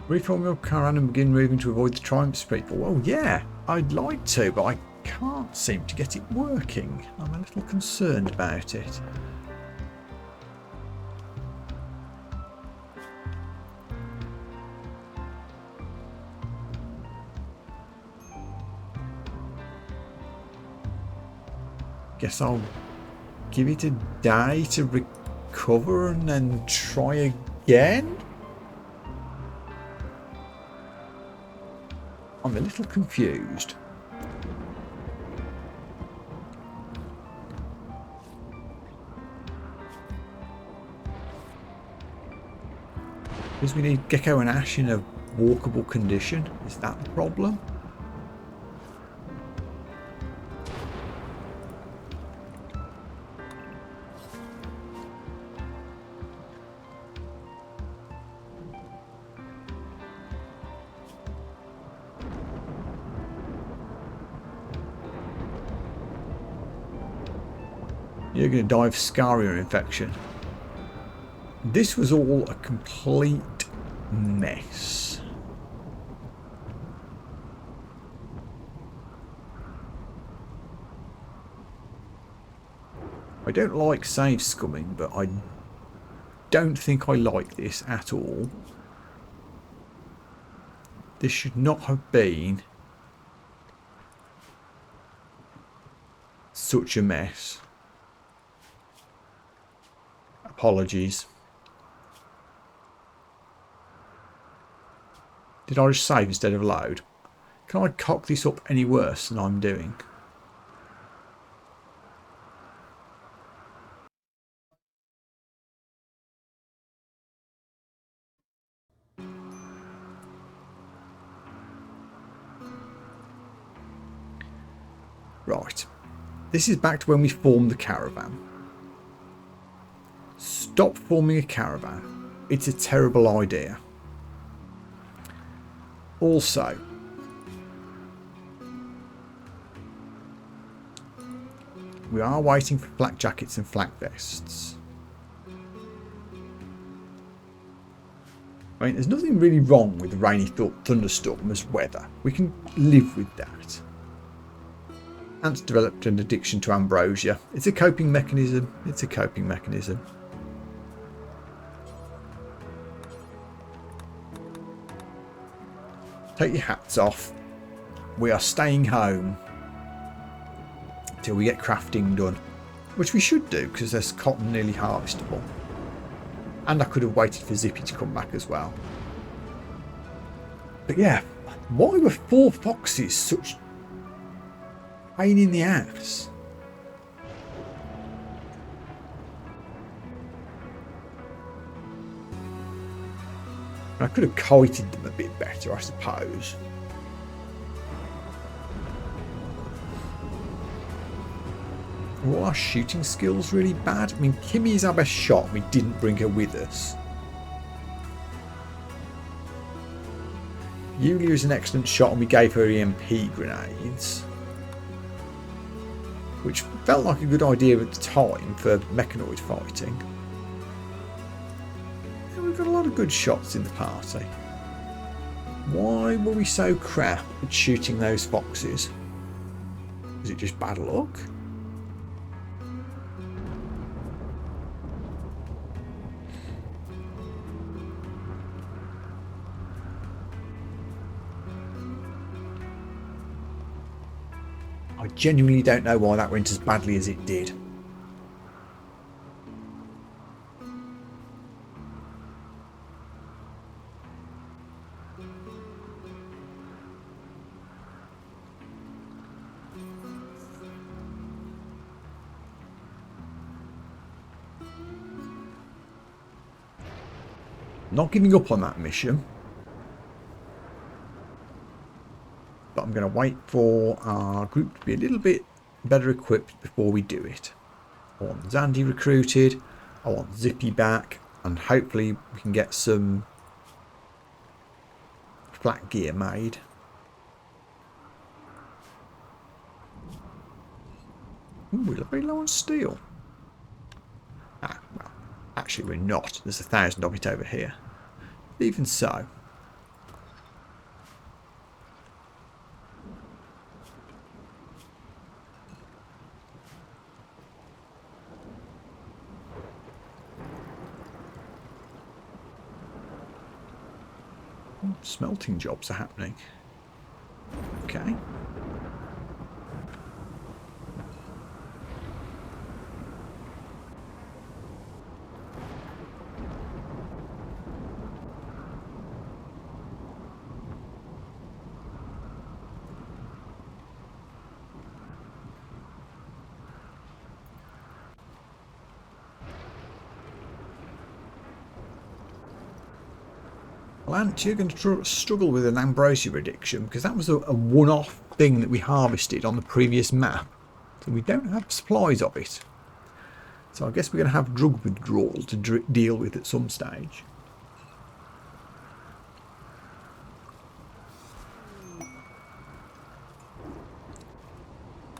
Reform your caravan and begin moving to avoid the triumphs people. Well, yeah, I'd like to, but I can't seem to get it working. I'm a little concerned about it. Guess I'll give it a day to recover and then try again. I'm a little confused. Because we need Gecko and Ash in a walkable condition. Is that the problem? You're going to die of Scaria infection. This was all a complete mess. I don't like save scumming, but I don't think I like this at all. This should not have been such a mess. Apologies. Did I just save instead of load? Can I cock this up any worse than I'm doing? Right. This is back to when we formed the caravan. Stop forming a caravan. It's a terrible idea. Also, we are waiting for flak jackets and flak vests. I mean, there's nothing really wrong with the rainy thunderstorm as weather. We can live with that. Ant's developed an addiction to ambrosia. It's a coping mechanism. It's a coping mechanism. Take your hats off. We are staying home till we get crafting done, which we should do because there's cotton nearly harvestable. And I could have waited for Zippy to come back as well. But yeah, why were 4 foxes such pain in the ass? I could have kited them a bit better, I suppose. Were our shooting skills really bad? I mean, Kimmy is our best shot. We didn't bring her with us. Yulia is an excellent shot and we gave her EMP grenades, which felt like a good idea at the time for mechanoid fighting. And we've got a lot of good shots in the party. Why were we so crap at shooting those foxes? Is it just bad luck? I genuinely don't know why that went as badly as it did. Not giving up on that mission. But I'm going to wait for our group to be a little bit better equipped before we do it. I want Zandy recruited, I want Zippy back, and hopefully we can get some flat gear made. Ooh, we're very low on steel. Ah, well, actually we're not. There's 1,000 of it over here. Even so. Smelting jobs are happening. Okay. Ant, you're going to struggle with an ambrosia addiction because that was a one-off thing that we harvested on the previous map. So we don't have supplies of it. So I guess we're going to have drug withdrawal to deal with at some stage.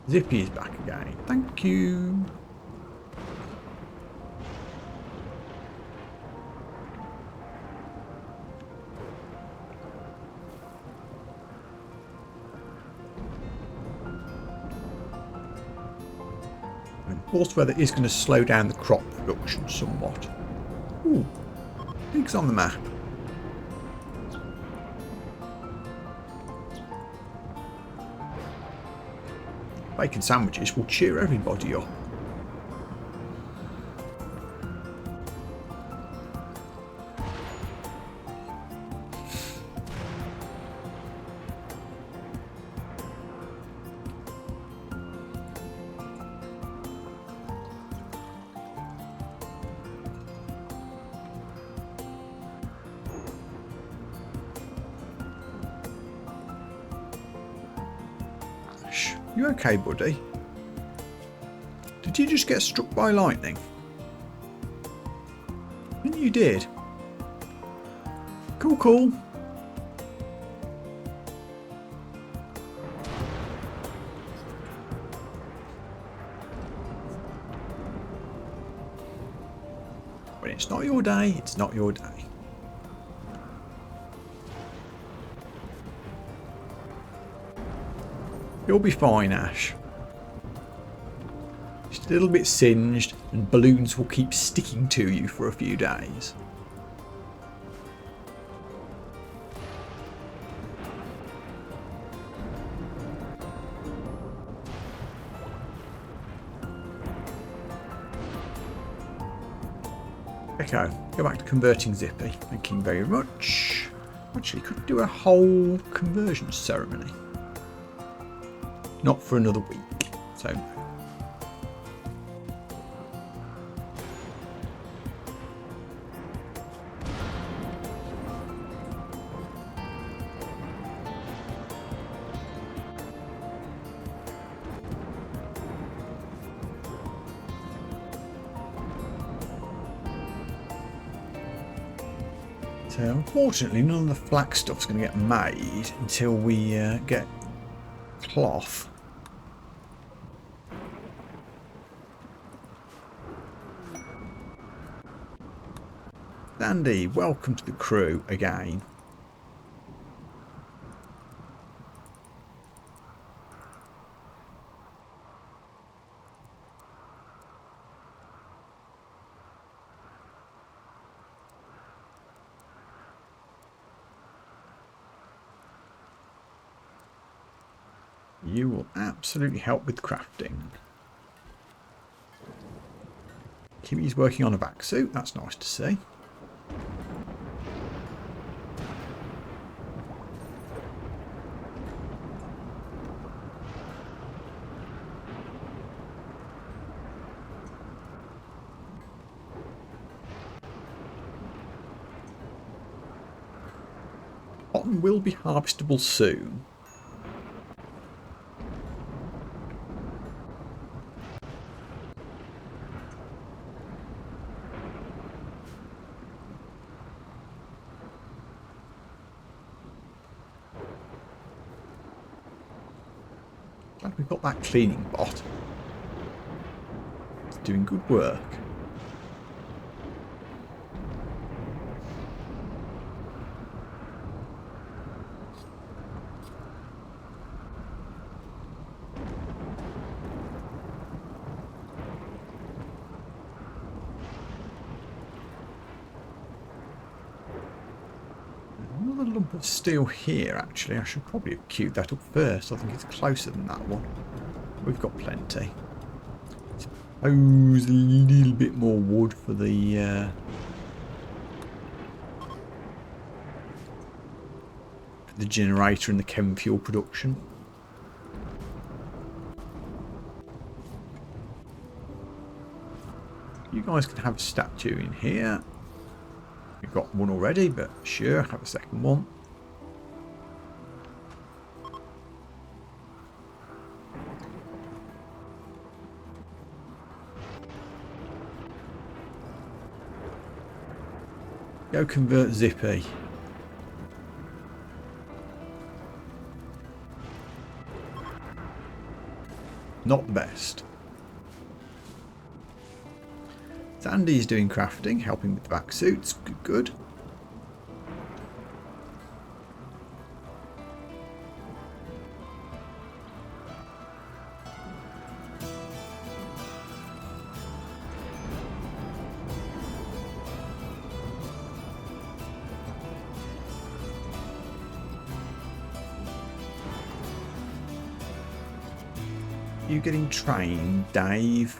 Zippy is back again. Thank you. Forced weather is going to slow down the crop production somewhat. Ooh, pigs on the map. Bacon sandwiches will cheer everybody up. You okay, buddy? Did you just get struck by lightning? I think you did. Cool, cool. When it's not your day, it's not your day. You'll be fine, Ash. Just a little bit singed, and balloons will keep sticking to you for a few days. Okay, go back to converting Zippy. Thank you very much. Actually, could do a whole conversion ceremony. Not for another week, so no. So unfortunately none of the flak stuff's going to get made until we get cloth. Andy, welcome to the crew again. You will absolutely help with crafting. Kimmy's working on a back suit, that's nice to see. Cotton will be harvestable soon. Glad we've got that cleaning bot. It's doing good work. Another lump of steel here, actually. I should probably have queued that up first. I think it's closer than that one. We've got plenty. Suppose a little bit more wood for the generator and the chem fuel production. You guys can have a statue in here. We've got one already, but sure, have a second one. Go convert Zippy. Not the best. Sandy's doing crafting, helping with the back suits. Good, good. You getting trained, Dave?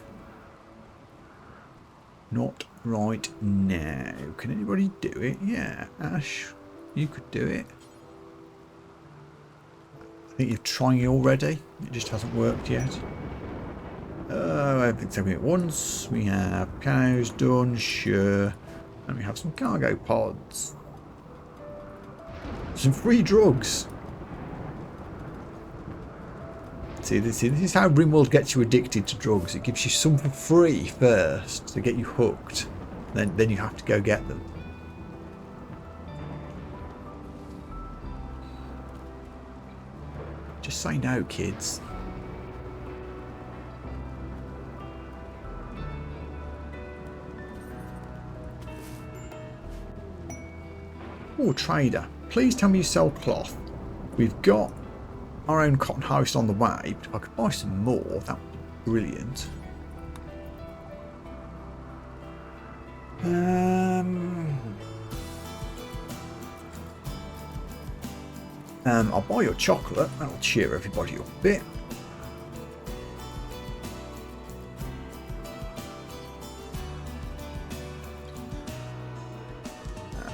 Not right now. Can anybody do it? Yeah, Ash, you could do it. I think you're trying it already. It just hasn't worked yet. Everything's happening at once. We have cows done, sure. And we have some cargo pods. Some free drugs. See, this is how RimWorld gets you addicted to drugs. It gives you some for free first to get you hooked. Then you have to go get them. Just say no, kids. Oh, trader. Please tell me you sell cloth. We've got our own cotton harvest on the way, but if I could buy some more, that would be brilliant. I'll buy your chocolate. That'll cheer everybody up a bit.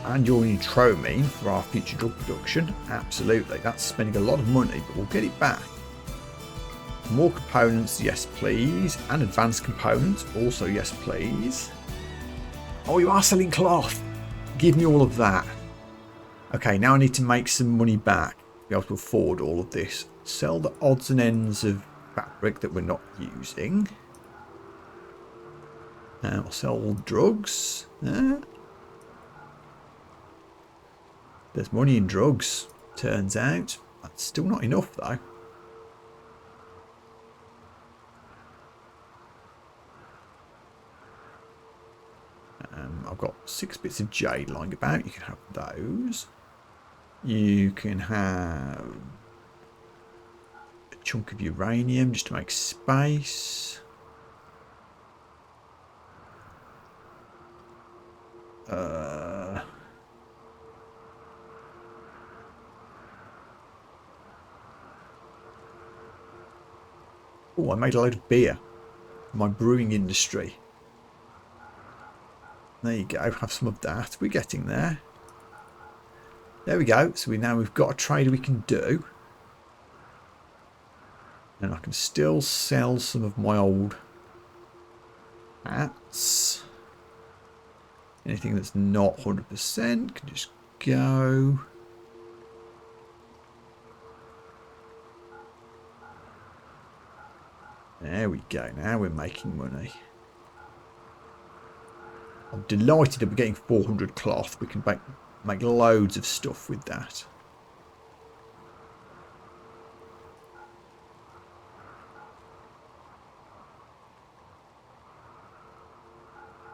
And your nitromine for our future drug production. Absolutely. That's spending a lot of money, but we'll get it back. More components, yes please. And advanced components, also yes please. Oh, you are selling cloth. Give me all of that. Okay, now I need to make some money back. Be able to afford all of this. Sell the odds and ends of fabric that we're not using. I'll sell all drugs. There's money in drugs, turns out. That's still not enough though. I've got 6 bits of jade lying about. You can have those. You can have a chunk of uranium just to make space. Oh, I made a load of beer for my brewing industry. There you go, have some of that. We're getting there. There we go. So we've got a trade we can do. And I can still sell some of my old hats. Anything that's not 100% can just go. There we go. Now we're making money. I'm delighted that we're getting 400 cloth. We can make loads of stuff with that.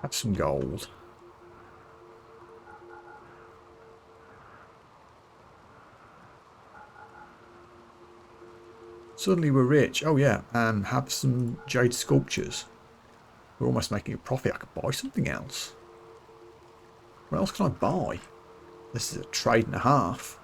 Have some gold. Suddenly we're rich. Oh yeah, and have some jade sculptures. We're almost making a profit. I could buy something else. What else can I buy? This is a trade and a half.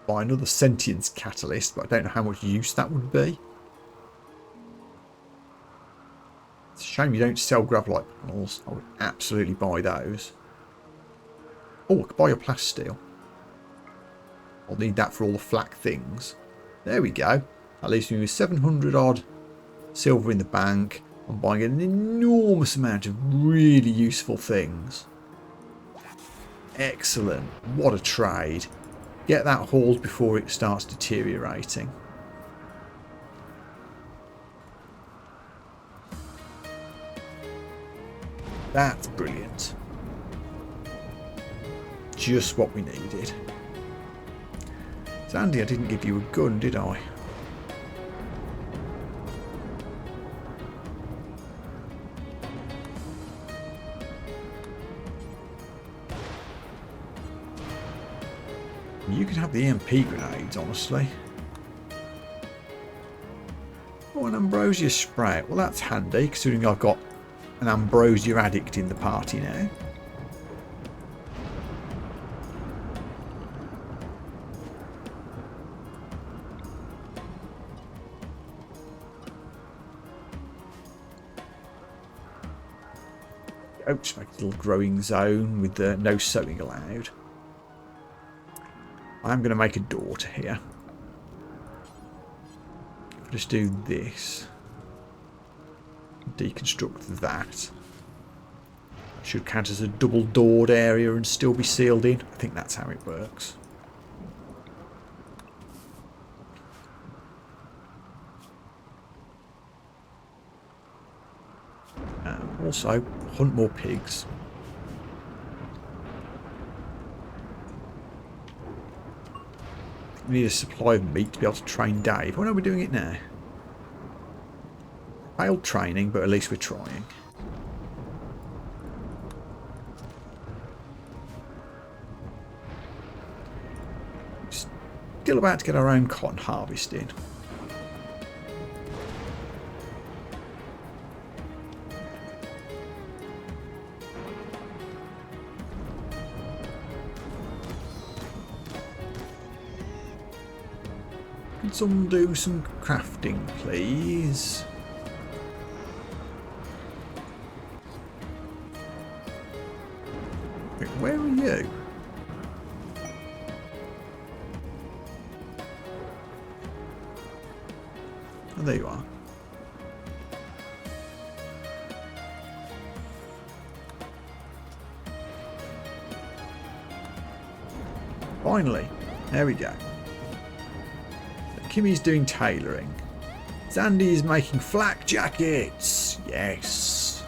Buy another sentience catalyst, but I don't know how much use that would be. It's a shame you don't sell gravelite panels. I would absolutely buy those. Oh, I could buy your plasteel. I'll need that for all the flak things. There we go. That leaves me with 700 odd silver in the bank. I'm buying an enormous amount of really useful things. Excellent. What a trade. Get that hauled before it starts deteriorating. That's brilliant. Just what we needed. Sandy, I didn't give you a gun, did I? You can have the EMP grenades, honestly. Oh, an ambrosia spray. Well, that's handy, considering I've got an ambrosia addict in the party now. Oh, just make a little growing zone with no sowing allowed. I'm going to make a daughter here. Just do this. deconstruct that. Should count as a double-doored area and still be sealed in. I think that's how it works. Also, hunt more pigs. We need a supply of meat to be able to train Dave. Why are we doing it now? Failed training, but at least we're trying. Still about to get our own cotton harvest in. Can someone do some crafting, please? Wait, where are you? Oh, there you are. Finally, there we go. Kimmy's doing tailoring. Sandy is making flak jackets. Yes.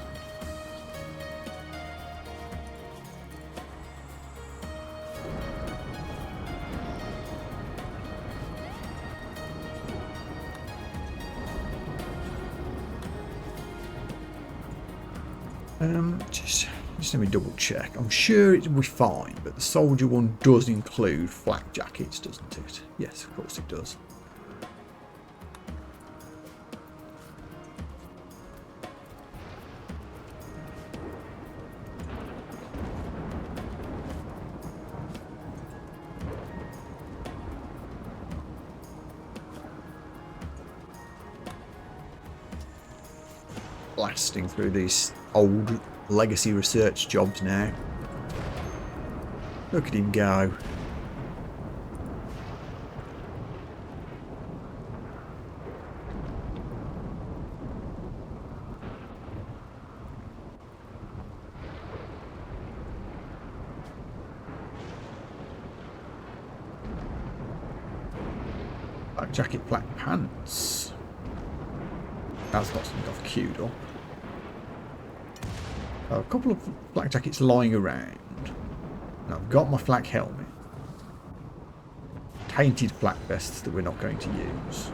Just let me double check. I'm sure it will be fine, but the soldier one does include flak jackets, doesn't it? Yes, of course it does. Blasting through these old legacy research jobs now. Look at him go. Black jacket, black pants. That's not something I've queued up. A couple of flak jackets lying around. Now I've got my flak helmet. Tainted flak vests that we're not going to use.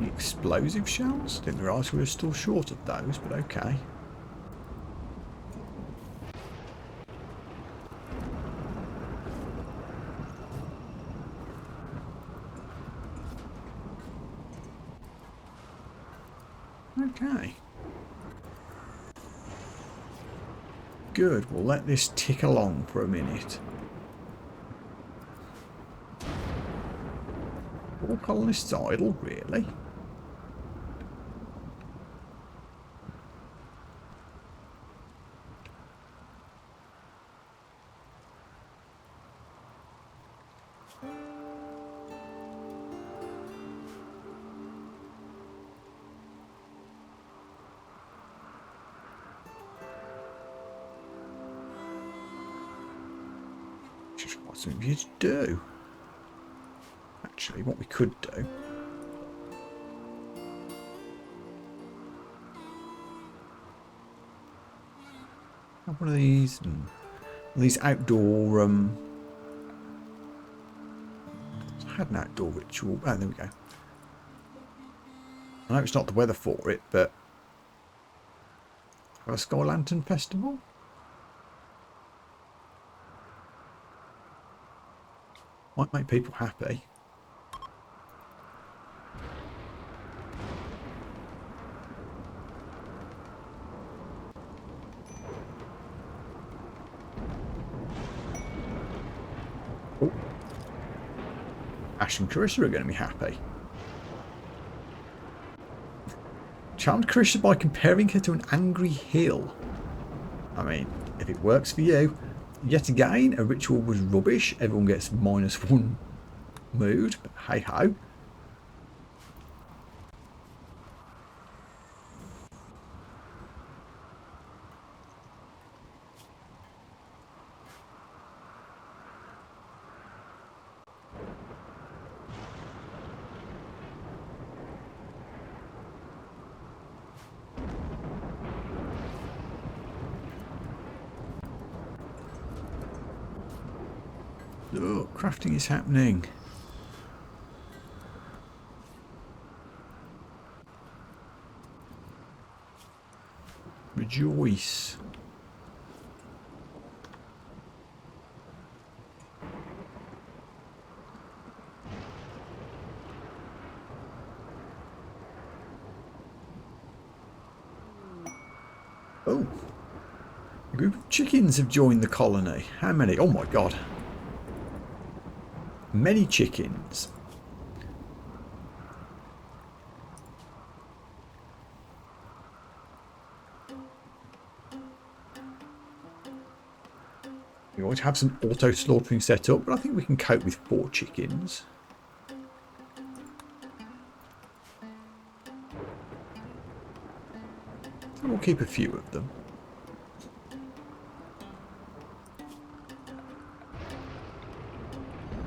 Explosive shells? Didn't realise we were still short of those, but okay. Okay. Good, we'll let this tick along for a minute. All colonists idle, really? What's something you to do? Actually, what we could do. Have one of these. These outdoor. I had an outdoor ritual. Oh, there we go. I know it's not the weather for it, but a Sky Lantern Festival. Might make people happy. Oh. Ash and Carissa are going to be happy. Charmed Carissa by comparing her to an angry hill. I mean, if it works for you. Yet again, a ritual was rubbish. Everyone gets -1 mood, but hey ho. Look, crafting is happening. Rejoice. Oh, a group of chickens have joined the colony. How many? Oh my god. Many chickens. We always have some auto slaughtering set up, but I think we can cope with 4 chickens. We'll keep a few of them.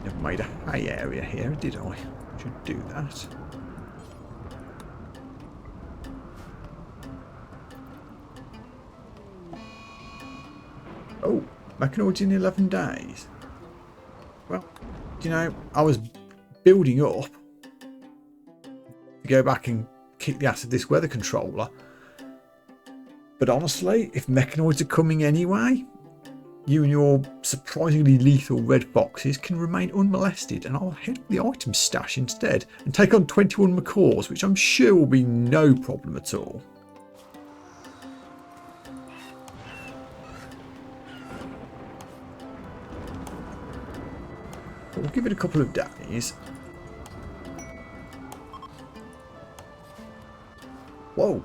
Never made a hay area here, did I? Should do that. Oh, mechanoids in 11 days. Well, you know, I was building up to go back and kick the ass of this weather controller. But honestly, if mechanoids are coming anyway, you and your surprisingly lethal red foxes can remain unmolested, and I'll head for the item stash instead and take on 21 macaws, which I'm sure will be no problem at all. We'll give it a couple of days. Whoa.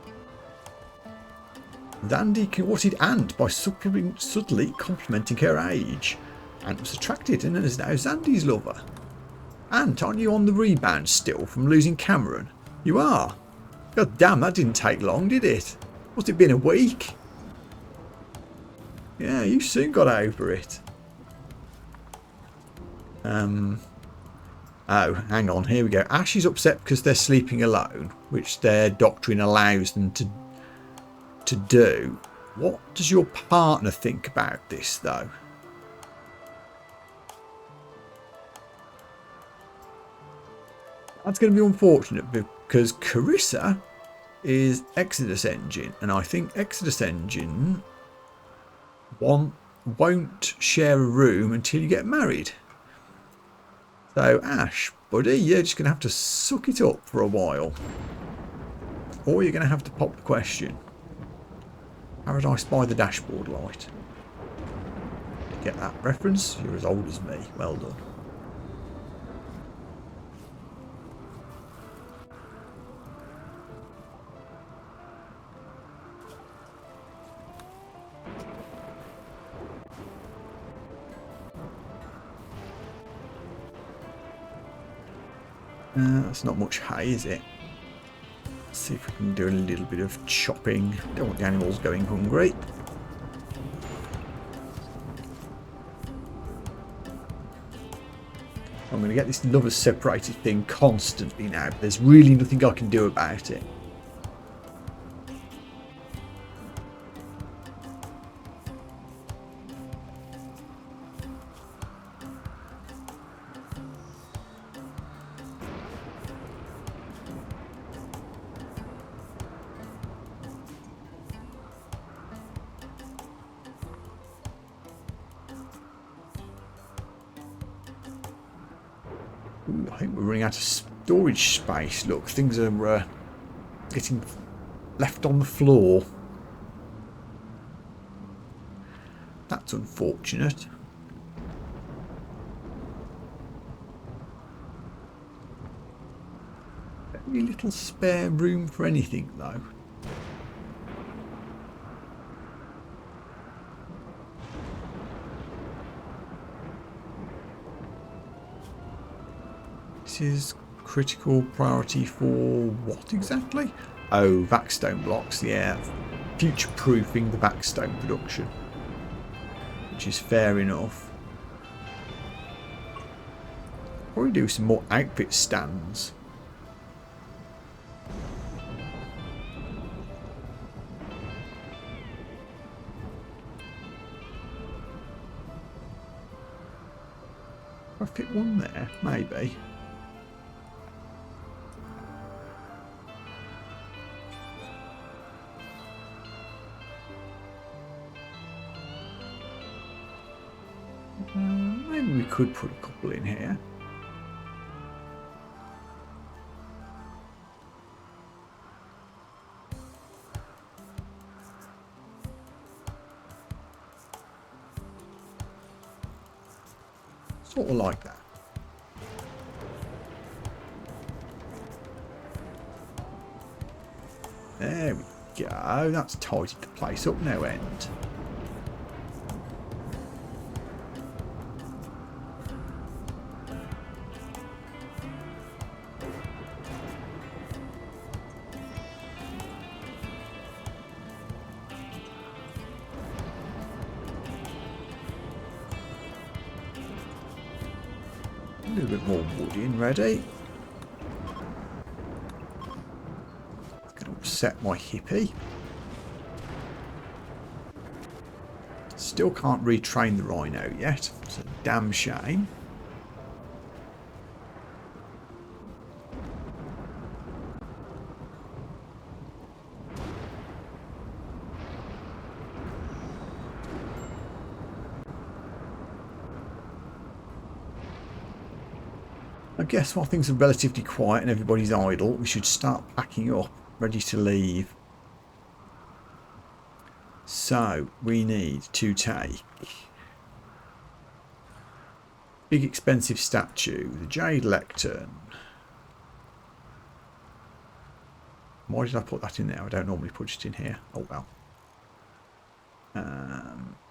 Zandy courted Ant by subtly complimenting her age. Ant was attracted and is now Zandy's lover. Ant, aren't you on the rebound still from losing Cameron? You are. God damn, that didn't take long, did it? Must it been a week? Yeah, you soon got over it. Oh, hang on, here we go. Ash is upset because they're sleeping alone, which their doctrine allows them to do. What does your partner think about this, though? That's going to be unfortunate because Carissa is Exodus Engine, and I think Exodus Engine won't share a room until you get married. So, Ash, buddy, you're just going to have to suck it up for a while. Or you're going to have to pop the question. Paradise by the dashboard light. Get that reference? You're as old as me. Well done. That's not much hay, is it? Let's see if we can do a little bit of chopping. Don't want the animals going hungry. I'm going to get this lovers separated thing constantly now, but there's really nothing I can do about it. Ooh, I think we're running out of storage space. Look, things are getting left on the floor. That's unfortunate. very little spare room for anything though. This is critical priority for what exactly? Oh, backstone blocks, yeah. Future-proofing the backstone production. Which is fair enough. Probably do some more outfit stands. I fit one there, maybe. Maybe we could put a couple in here. Sort of like that. There we go. That's tidied the place up no end. A little bit more wood in ready. Going to upset my hippie. Still can't retrain the rhino yet. It's a damn shame. I guess while things are relatively quiet and everybody's idle, we should start packing up, ready to leave. So, we need to take big expensive statue, the Jade Lectern. Why did I put that in there? I don't normally put it in here. Oh well.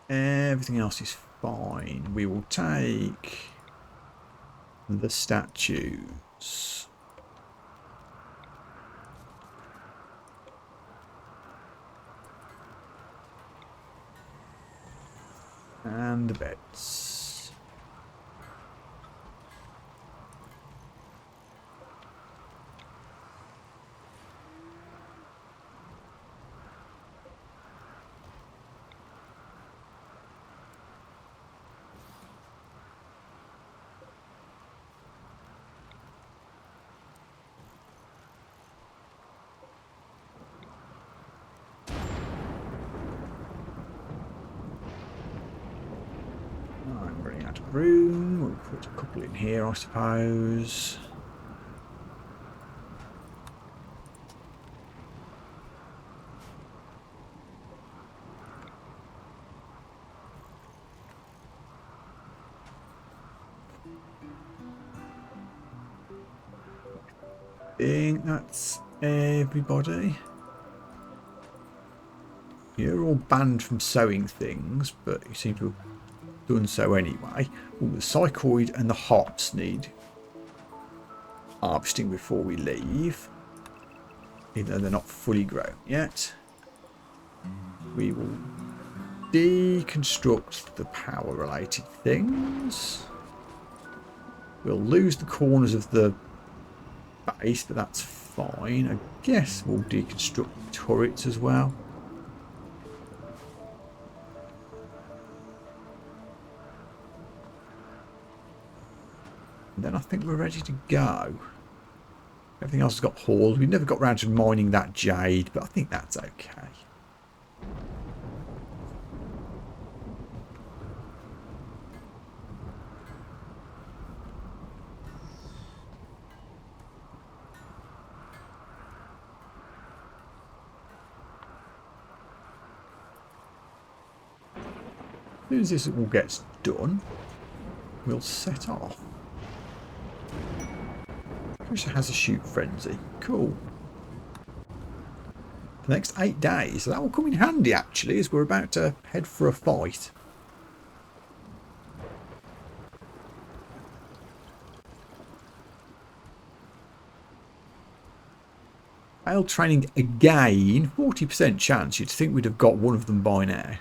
Everything else is fine. We will take the statues. And the beds. I'm running out of room. We'll put a couple in here, I suppose. I think that's everybody. You're all banned from sewing things, but you seem to have done so anyway. All the psychoid and the hops need harvesting before we leave, even though they're not fully grown yet. We will deconstruct the power related things. We'll lose the corners of the base, but that's fine. I guess we'll deconstruct the turrets as well. And then I think we're ready to go. Everything else has got hauled. We've never got round to mining that jade, but I think that's okay. As soon as this all gets done, we'll set off. Which has a shoot frenzy. Cool. The next 8 days. So that will come in handy actually as we're about to head for a fight. Failed training again. 40% chance. You'd think we'd have got one of them by now.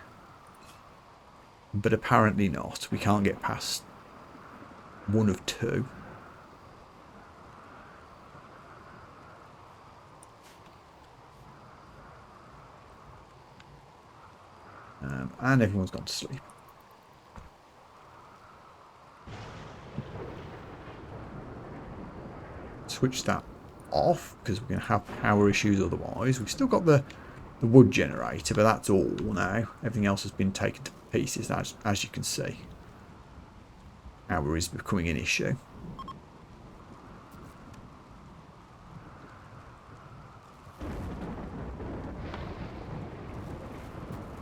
But apparently not. We can't get past one of 2. And everyone's gone to sleep. Switch that off because we're going to have power issues otherwise. We've still got the wood generator, but that's all now. Everything else has been taken to pieces, as you can see. Power is becoming an issue.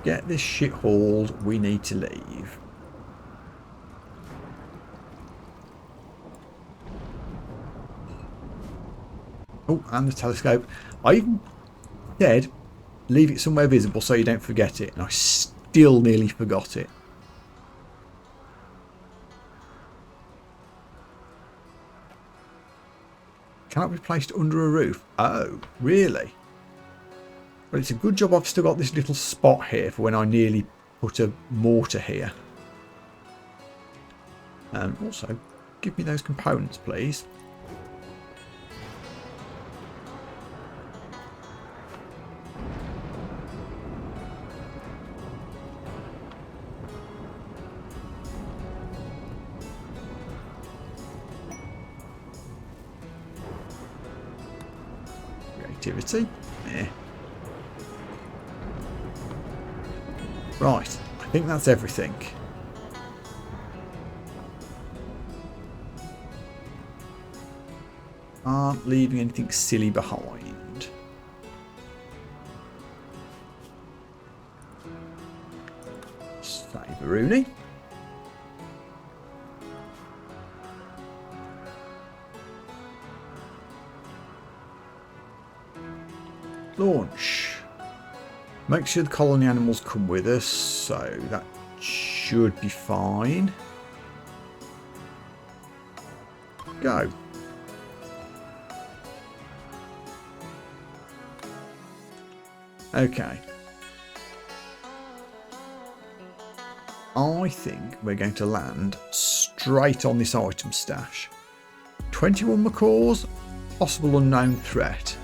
Get this shit hauled. We need to leave. Oh, and the telescope. I even said leave it somewhere visible so you don't forget it. And I still nearly forgot it. Cannot be placed under a roof. Oh, really? Well, it's a good job I've still got this little spot here for when I nearly put a mortar here. And also, give me those components, please. Creativity. Yeah. Right, I think that's everything. Aren't leaving anything silly behind. Save Rooney. Launch. Make sure the colony animals come with us, so that should be fine. Go. Okay. I think we're going to land straight on this item stash. 21 macaws, possible unknown threat.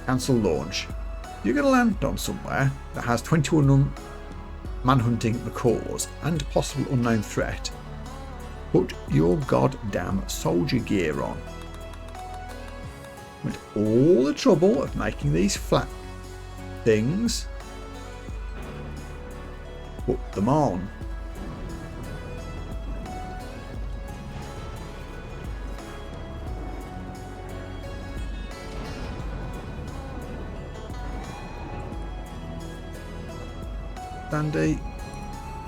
Cancel launch. You're going to land on somewhere that has 21 manhunting macaws and possible unknown threat. Put your goddamn soldier gear on. With all the trouble of making these flat things, put them on. Sandy,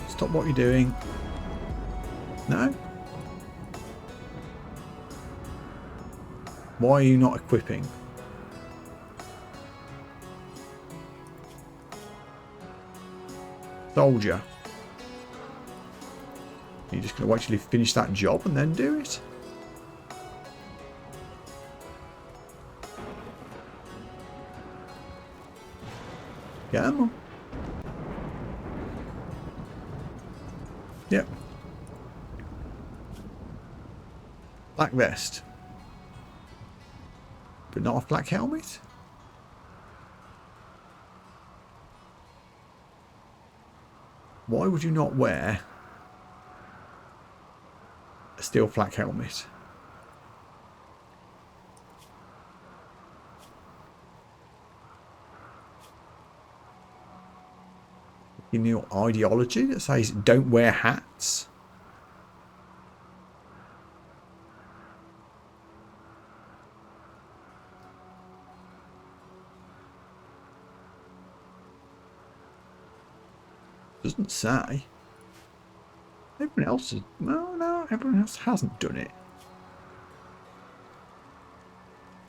stop what you're doing. No? Why are you not equipping? Soldier. You're just going to wait till you finish that job and then do it? Come on. Yep. Black vest. But not a black helmet? Why would you not wear a steel flak helmet? In your ideology that says don't wear hats? Doesn't say. Everyone else has... Well, no, everyone else hasn't done it.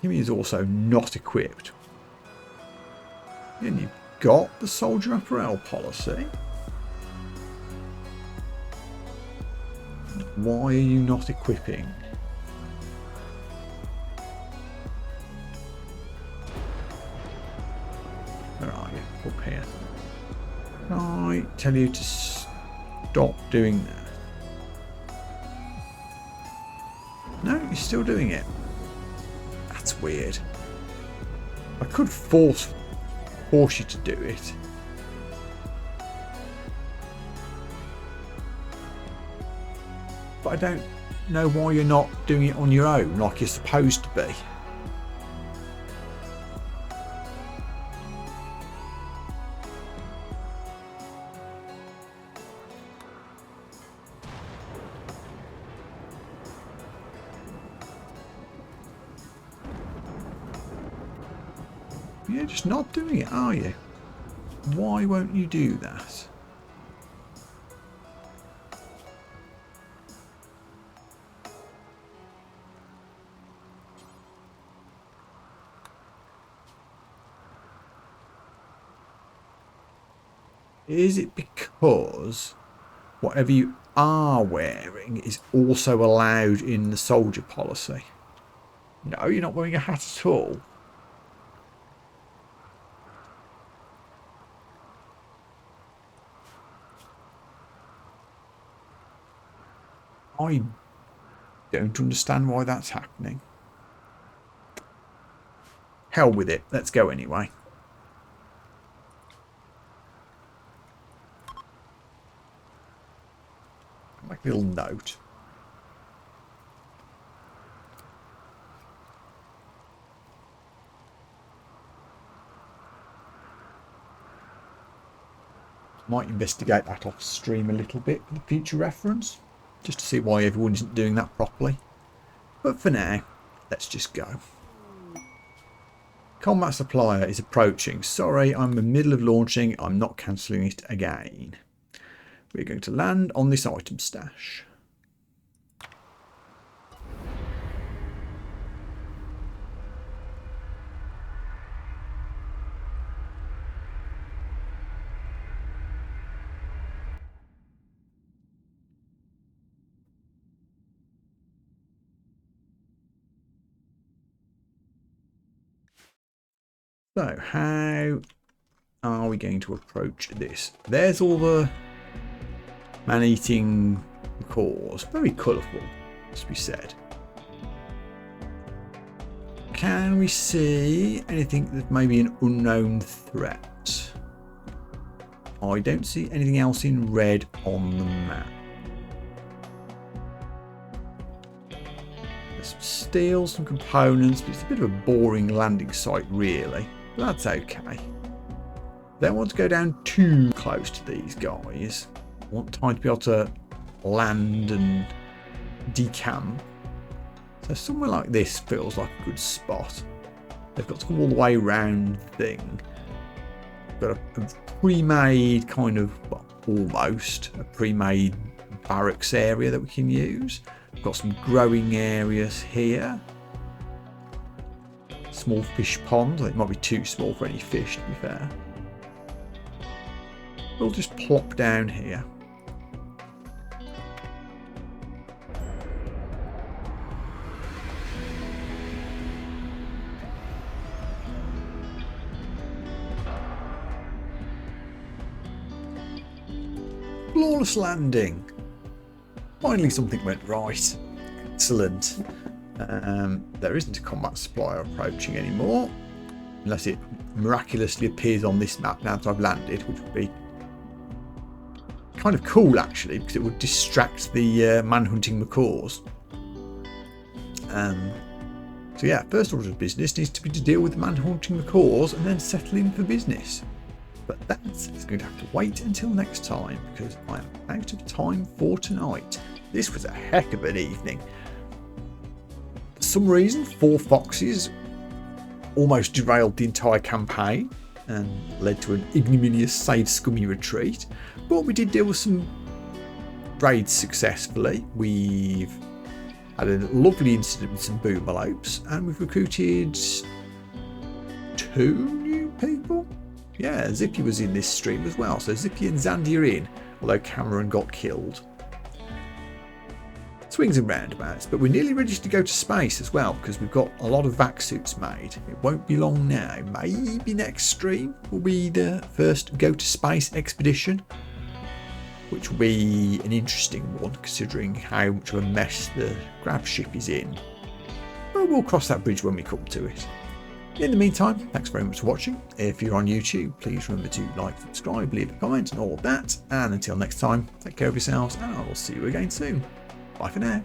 Kimmy is also not equipped. And you've got the soldier apparel policy. Why are you not equipping? Where are you? Up here. Can I tell you to stop doing that? No, you're still doing it. That's weird. I could force you to do it. But I don't know why you're not doing it on your own like you're supposed to be. You're just not doing it, are you? Why won't you do that? Is it because whatever you are wearing is also allowed in the soldier policy? No, you're not wearing a hat at all. I don't understand why that's happening. Hell with it. Let's go anyway. Make a little note. Might investigate that off stream a little bit for the future reference, just to see why everyone isn't doing that properly. But for now, let's just go. Combat supplier is approaching. Sorry, I'm in the middle of launching. I'm not cancelling it again. We're going to land on this item stash. So, how are we going to approach this? There's all the man-eating cores. Very colourful, as we said. Can we see anything that may be an unknown threat? I don't see anything else in red on the map. There's some steel, some components, but it's a bit of a boring landing site, really. But that's okay. Don't want to go down too close to these guys. I want time to be able to land and decamp. So somewhere like this feels like a good spot. They've got to go all the way around the thing. Got a pre-made kind of, well, almost a pre-made barracks area that we can use. We've got some growing areas here. Small fish pond. It might be too small for any fish, to be fair. We'll just plop down here. Flawless landing. Finally something went right. Excellent. There isn't a combat supplier approaching anymore. Unless it miraculously appears on this map now that I've landed, which would be kind of cool actually, because it would distract the man-hunting macaws. So yeah, first order of business needs to be to deal with the man-hunting macaws and then settle in for business. But that is going to have to wait until next time, because I am out of time for tonight. This was a heck of an evening. For some reason, 4 foxes almost derailed the entire campaign and led to an ignominious Save Scummy retreat. But we did deal with some raids successfully. We've had a lovely incident with some boomalopes, and we've recruited 2 new people. Yeah, Zippy was in this stream as well. So Zippy and Zandy are in, although Cameron got killed. Swings and roundabouts, but we're nearly ready to go to space as well, because we've got a lot of vac suits made. It won't be long now. Maybe next stream will be the first go to space expedition, which will be an interesting one considering how much of a mess the grab ship is in. But we'll cross that bridge when we come to it. In the meantime, thanks very much for watching. If you're on YouTube, please remember to like, subscribe, leave a comment and all of that. And until next time, take care of yourselves and I will see you again soon. Bye for now.